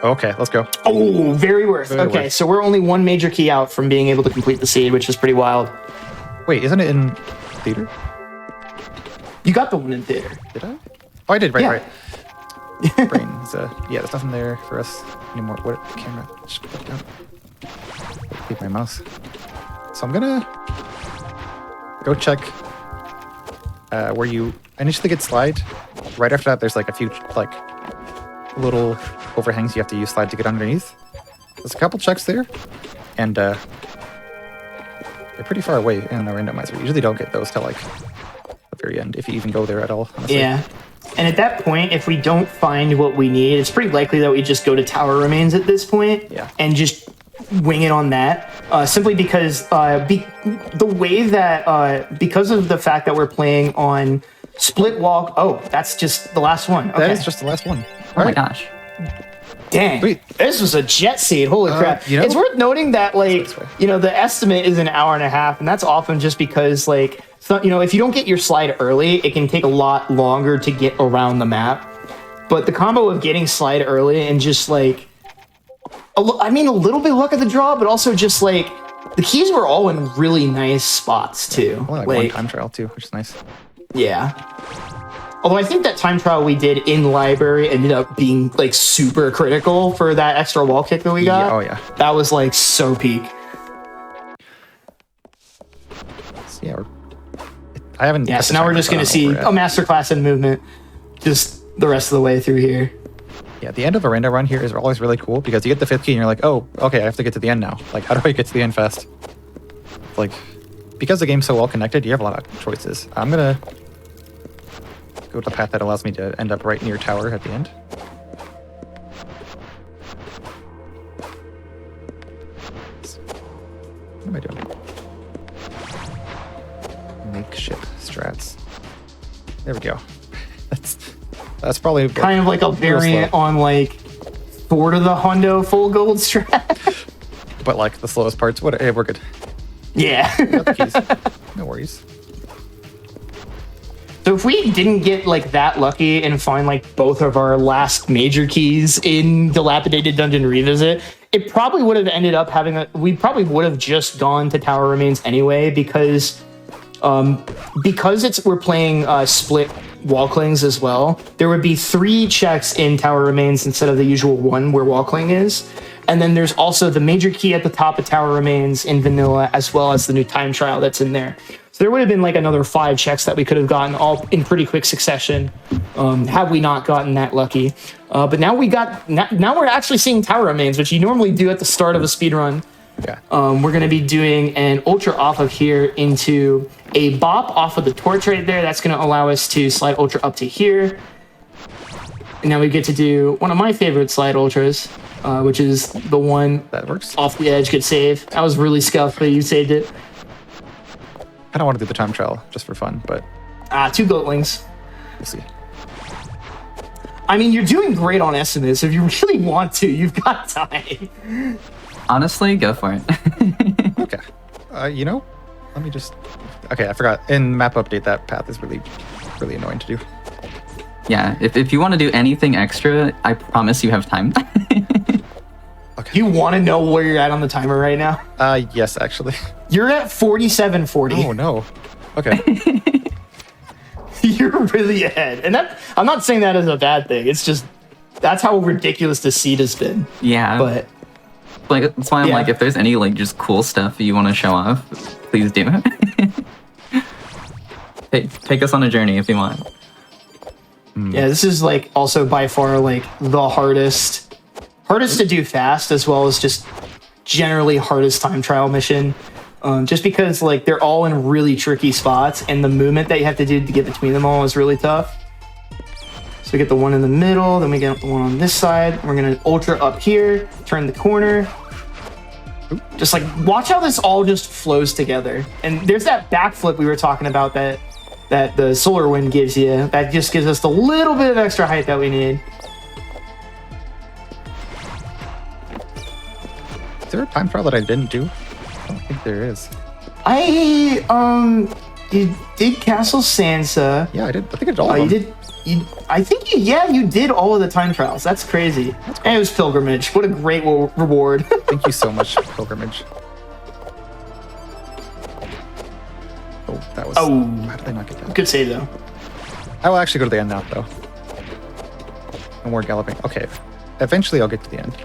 Okay, let's go. Oh, very worth. Very Okay, worth. so we're only one major key out from being able to complete the seed, which is pretty wild. Wait, isn't it in theater? You got the one in theater. Did I? Oh, I did. Right, Yeah. right. Brains. Yeah, there's nothing there for us anymore. What camera? Just put it down. Leave my mouse. So I'm gonna go check where you initially get slide. Right after that, there's like a few like little overhangs you have to use slide to get underneath. There's a couple checks there, and they're pretty far away in the randomizer. You usually don't get those till like the very end, if you even go there at all. Honestly. Yeah. And at that point, if we don't find what we need, it's pretty likely that we just go to Tower Remains at this point and just wing it on that. Simply because the way that, because of the fact that we're playing on Split Walk. Oh, that's just the last one. Okay. That is just the last one. Oh my gosh. Dang. Sweet. This was a jet seed. Holy crap. you know- It's worth noting that, like, this way. the estimate is an hour and a half, and that's often just because, like, if you don't get your slide early, it can take a lot longer to get around the map. But the combo of getting slide early and just, like, a little bit of luck of the draw, but also just, like, the keys were all in really nice spots, too. Only like one time trial too, which is nice. Yeah. Although I think that time trial we did in library ended up being like super critical for that extra wall kick that we got. Yeah, oh yeah. That was like so peak. So, yeah, I haven't. Yeah, got so the now we're timer, just so I going to don't know see where a we're at. masterclass in movement just the rest of the way through here. Yeah, the end of a random run here is always really cool because you get the 5th key and you're like, oh, okay, I have to get to the end now. Like, how do I get to the end fast? Like, because the game's so well connected, you have a lot of choices. I'm gonna go the path that allows me to end up right near tower at the end. What am I doing? There we go. That's probably Kind of like a variant on like Ford of the Hundo full gold strat. But like the slowest parts. What? Hey, we're good. Yeah. Got the keys. No worries. So if we didn't get like that lucky and find like both of our last major keys in Dilapidated Dungeon Revisit, it probably would have ended up we probably would have just gone to Tower Remains anyway, because we're playing split wall clings as well. There would be 3 checks in Tower Remains instead of the usual 1 where wall cling is. And then there's also the major key at the top of Tower Remains in vanilla, as well as the new time trial that's in there. So there would have been like another 5 checks that we could have gotten all in pretty quick succession, had we not gotten that lucky. But now now we're actually seeing Tower Remains, which you normally do at the start of a speedrun. Yeah. We're going to be doing an ultra off of here into a bop off of the torch right there. That's going to allow us to slide ultra up to here. And now we get to do one of my favorite slide ultras, which is the one That works. off the edge, good save. That was really scuffed, but you saved it. I don't want to do the time trial just for fun, but 2 goatlings. we'll see. I mean, you're doing great on estimates. If you really want to, you've got time. Honestly, go for it. Okay. Let me just. Okay, I forgot. In map update, that path is really, really annoying to do. Yeah, if you want to do anything extra, I promise you have time. You want to know where you're at on the timer right now? Yes, actually. You're at 47:40. Oh no. Okay. You're really ahead. And I'm not saying that as a bad thing. It's just, that's how ridiculous the seed has been. Yeah. But like that's why I'm Yeah. like, if there's any like just cool stuff you want to show off, please do. Take us on a journey if you want. yeah, this is like also by far like the hardest to do fast, as well as just generally hardest time trial mission. Just because like they're all in really tricky spots, and the movement that you have to do to get between them all is really tough. So we get the one in the middle, then we get the one on this side. We're gonna ultra up here, turn the corner. Just like watch how this all just flows together. And there's that backflip we were talking about that the solar wind gives you. That just gives us the little bit of extra height that we need. Is there a time trial that I didn't do? I don't think there is. You did Castle Sansa. Yeah, I did. I think I did all of them. You did all of the time trials. That's crazy. And it was Pilgrimage. What a great reward. Thank you so much, Pilgrimage. Oh, that was. Oh. How did I not get that? Good save though. I will actually go to the end now, though. No more galloping. Okay. Eventually, I'll get to the end.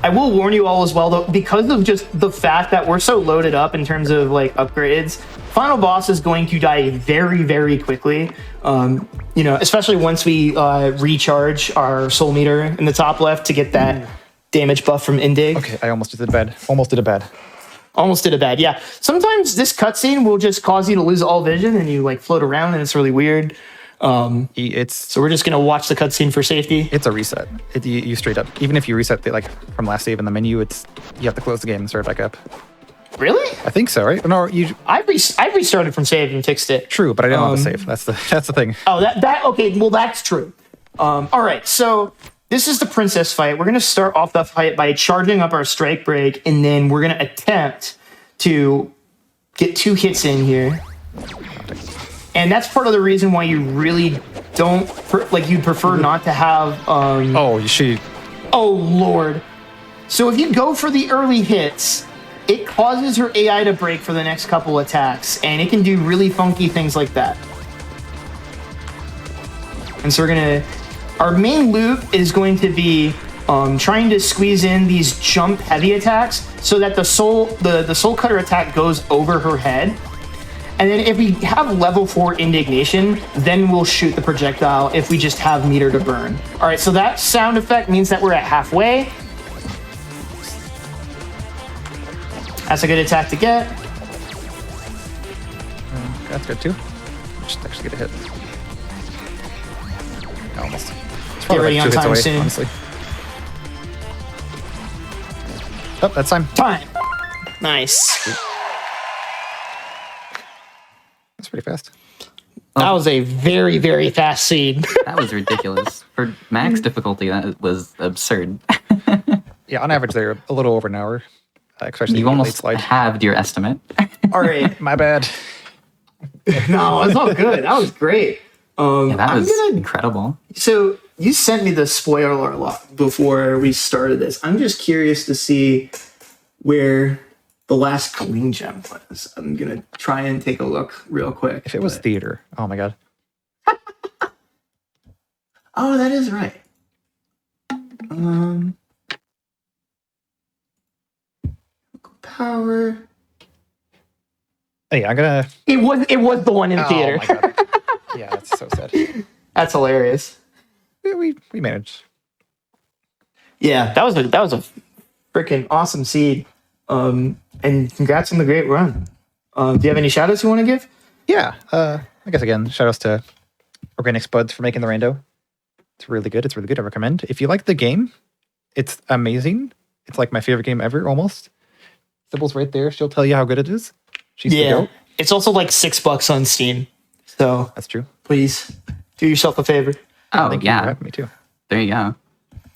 I will warn you all as well, though, because of just the fact that we're so loaded up in terms of like upgrades, final boss is going to die very, very quickly. Especially once we recharge our soul meter in the top left to get that damage buff from Indig. Okay, I almost did bad. Almost did a bad. Yeah. Sometimes this cutscene will just cause you to lose all vision and you like float around, and it's really weird. So we're just gonna watch the cutscene for safety. It's a reset. You straight up, even if you reset the from last save in the menu, you have to close the game and start back up. Really? I think so, right? No, I restarted from save and fixed it. True, but I didn't have to save. That's the thing. Oh, that okay. Well, that's true. All right, so this is the princess fight. We're gonna start off the fight by charging up our strike break, and then we're gonna attempt to get 2 hits in here. And that's part of the reason why you really don't you prefer not to have. Oh Lord! So if you go for the early hits, it causes her AI to break for the next couple attacks, and it can do really funky things like that. And so our main loop is going to be trying to squeeze in these jump heavy attacks so that the soul cutter attack goes over her head. And then if we have level 4 indignation, then we'll shoot the projectile if we just have meter to burn. All right, so that sound effect means that we're at halfway. That's a good attack to get. That's good too. Just actually get a hit. Almost. It's Get ready on 2 hits time away, soon. honestly. Oh, that's time. Time. Nice. That's pretty fast. That was a very, very fast seed. That was ridiculous. For max difficulty, that was absurd. Yeah, on average, they're a little over an hour, especially You the late almost slides. halved your estimate. All right. My bad. No, it's all good. That was great. Yeah, that I'm was gonna- incredible. So you sent me the spoiler lot before we started this. I'm just curious to see where the last clean gem was. I'm gonna try and take a look real quick. If it was theater, oh my god. Oh, that is right. Power. Hey, I'm gonna. It was the one in theater. Oh my god. Yeah, that's so sad. That's hilarious. We managed. Yeah, that was a freaking awesome seed. And congrats on the great run. Do you have any shout outs you want to give? Yeah. I guess again, shout outs to Organic Spuds for making the rando. It's really good. It's really good. I recommend. If you like the game, it's amazing. It's like my favorite game ever, almost. Sybil's right there. She'll tell you how good it is. She's the goat. It's also like $6 on Steam. So That's true. please do yourself a favor. Oh, Thank you for yeah. having me too. There you go.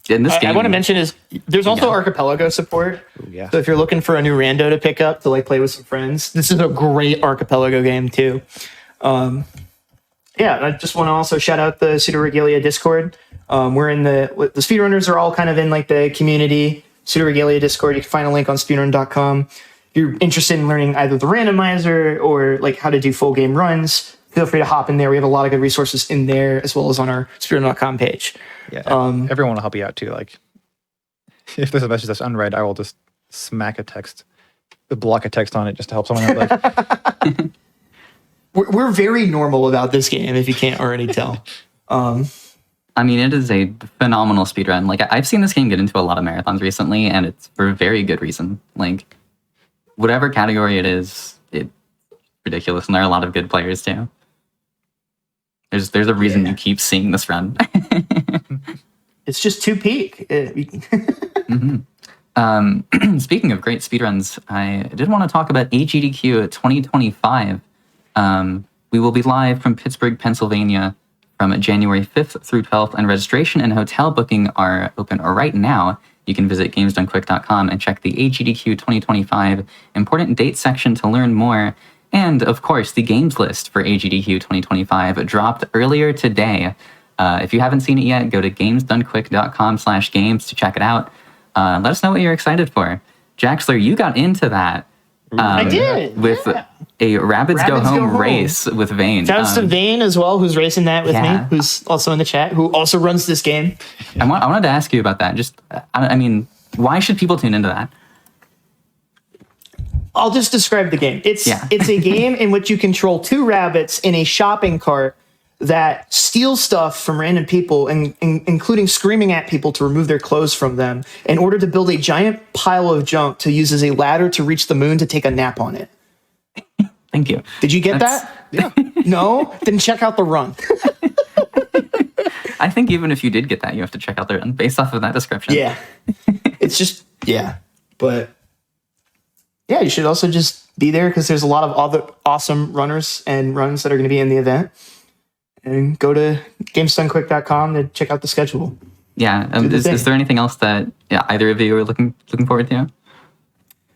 In this game, I want to mention is there's also Yeah. Archipelago support. Ooh, yeah. So if you're looking for a new rando to pick up to like play with some friends, this is a great Archipelago game too. Yeah, I just want to also shout out the Pseudoregalia Discord. We're in the speedrunners are all kind of in like the community Pseudoregalia Discord. You can find a link on speedrun.com. If you're interested in learning either the randomizer or like how to do full game runs, feel free to hop in there. We have a lot of good resources in there as well as on our speedrun.com page. Yeah. Everyone will help you out too. Like, if there's a message that's unread, I will just smack a text, block a text on it just to help someone out. Like, We're very normal about this game, if you can't already tell. I mean, it is a phenomenal speedrun. Like, I've seen this game get into a lot of marathons recently, and it's for a very good reason. Like, whatever category it is, it's ridiculous, and there are a lot of good players too. There's a reason you keep seeing this run. It's just too peak. Speaking of great speedruns, I did want to talk about AGDQ 2025. We will be live from Pittsburgh, Pennsylvania from January 5th through 12th, and registration and hotel booking are open right now. You can visit gamesdonequick.com and check the AGDQ 2025 important date section to learn more. And of course, the games list for AGDQ 2025 dropped earlier today. If you haven't seen it yet, go to gamesdonequick.com/games to check it out. Let us know what you're excited for. Jaxler, you got into that. I did. With a Rabbids Go Home race with Vane. Shouts to Vane as well, who's racing that with Yeah. me, who's also in the chat, who also runs this game. I wanted to ask you about that. Just, I mean, why should people tune into that? I'll just describe the game. It's Yeah. it's a game in which you control two rabbits in a shopping cart that steal stuff from random people, including screaming at people to remove their clothes from them in order to build a giant pile of junk to use as a ladder to reach the moon to take a nap on it. Thank you. Did you get that? yeah. No? Then check out the run. I think even if you did get that, you have to check out the run based off of that description. Yeah. It's just, yeah. But yeah, you should also just be there because there's a lot of other awesome runners and runs that are going to be in the event. And go to gamesdonequick.com to check out the schedule. Yeah. the Is thing. there anything else that either of you are looking forward to?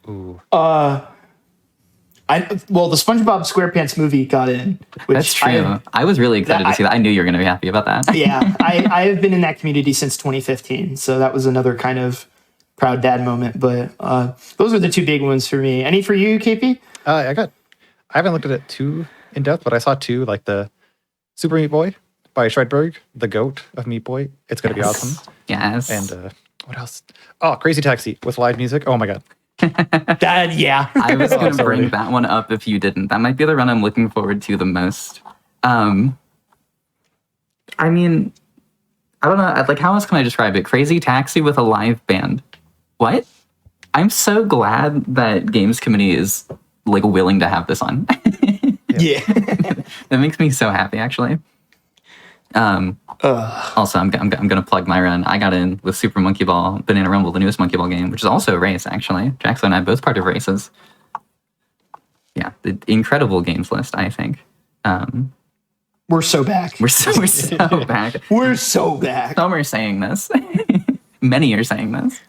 Ooh. The SpongeBob SquarePants movie got in. Which That's true. I was really excited to see that. I knew you were going to be happy about that. Yeah, I have been in that community since 2015, so that was another kind of proud dad moment. But those are the two big ones for me. Any for you, KP? I haven't looked at it too in depth, but I saw two, like the Super Meat Boy by Shredberg, the goat of Meat Boy. It's going to be awesome. Yes. And what else? Oh, Crazy Taxi with live music. Oh my god. Yeah. I was going to sorry. bring that one up if you didn't. That might be the run I'm looking forward to the most. I mean, I don't know. Like, how else can I describe it? Crazy Taxi with a live band. What? I'm so glad that Games Committee is like willing to have this on. Yeah. That makes me so happy, actually. Also, I'm gonna plug my run. I got in with Super Monkey Ball, Banana Rumble, the newest Monkey Ball game, which is also a race, actually. Jackson and I both part of races. Yeah, the incredible games list, I think. We're so back. We're so back. We're so back. Some are saying this. Many are saying this.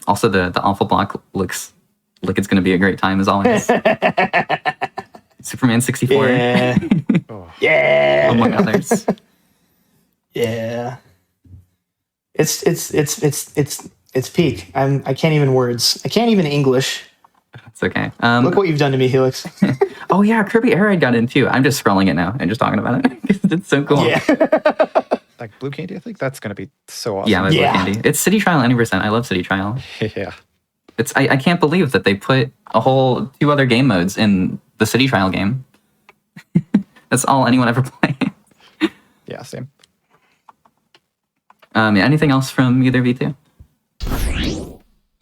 Also, the awful block looks like it's going to be a great time as always. Superman 64. Yeah. Yeah. Among others. Yeah. It's peak. I can't even words. I can't even English. It's okay. Look what you've done to me, Helix. Oh yeah, Kirby Air Raid got in too. I'm just scrolling it now and just talking about it. It's so cool. Yeah. Like Blue Candy, I think that's going to be so awesome. Yeah, my Yeah. Blue Candy. It's City Trial 90%. I love City Trial. Yeah. I can't believe that they put a whole 2 other game modes in the City Trial game. That's all anyone ever played. Yeah, same. Anything else from either of you two?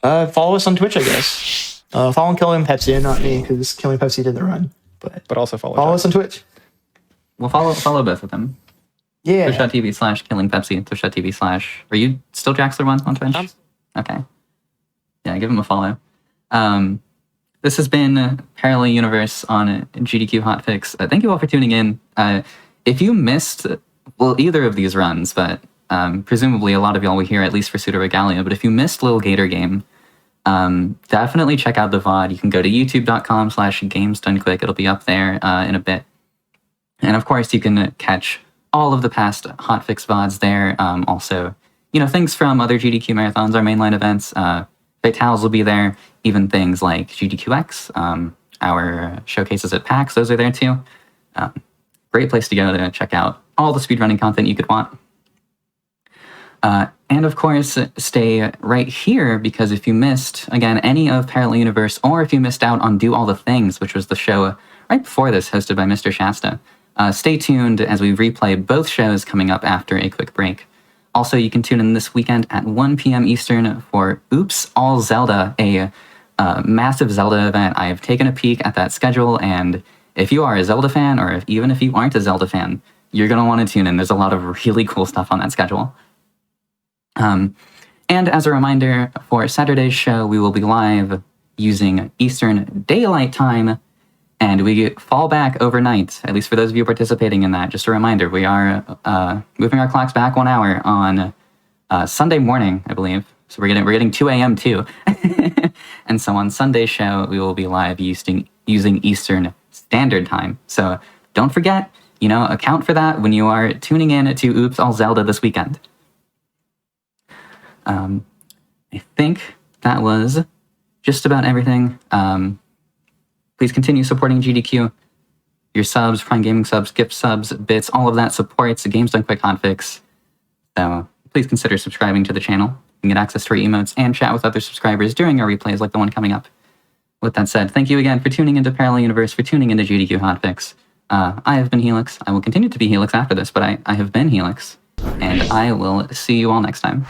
Follow us on Twitch, I guess. Follow Killing Pepsi, not me, because Killing Pepsi did the run. But But also follow us on Twitch. We'll follow both of them. Yeah. Twitch.tv/killingpepsi, Twitch.tv/ Are you still Jaxler1 on Twitch? Okay. Yeah, give him a follow. This has been Parallel Universe on GDQ Hotfix. Thank you all for tuning in. If you missed, either of these runs, but presumably a lot of y'all were here at least for Pseudoregalia, but if you missed Lil Gator Game, definitely check out the VOD. You can go to youtube.com/gamesdonequick. It'll be up there in a bit. And of course, you can catch all of the past Hotfix VODs there. Also, things from other GDQ marathons, our mainline events. Fatales will be there. Even things like GDQX, our showcases at PAX, those are there too. Great place to go to check out all the speedrunning content you could want. And of course, stay right here, because if you missed, again, any of Parallel Universe, or if you missed out on Do All the Things, which was the show right before this, hosted by Mr. Shasta, stay tuned as we replay both shows coming up after a quick break. Also, you can tune in this weekend at 1 p.m. Eastern for Oops All Zelda, a massive Zelda event. I have taken a peek at that schedule, and if you are a Zelda fan, or even if you aren't a Zelda fan, you're going to want to tune in. There's a lot of really cool stuff on that schedule. And as a reminder, for Saturday's show, we will be live using Eastern Daylight Time, and we fall back overnight, at least for those of you participating in that. Just a reminder, we are moving our clocks back 1 hour on Sunday morning, I believe. So we're getting 2 a.m. too. And so on Sunday's show, we will be live using Eastern Standard Time. So don't forget, account for that when you are tuning in to Oops All Zelda this weekend. I think that was just about everything. Please continue supporting GDQ. Your subs, Prime Gaming subs, gift subs, bits, all of that supports Games Done Quick Hotfix. So please consider subscribing to the channel. You can get access to our emotes and chat with other subscribers during our replays like the one coming up. With that said, thank you again for tuning into Parallel Universe, for tuning into GDQ Hotfix. I have been Helix. I will continue to be Helix after this, but I have been Helix. And I will see you all next time.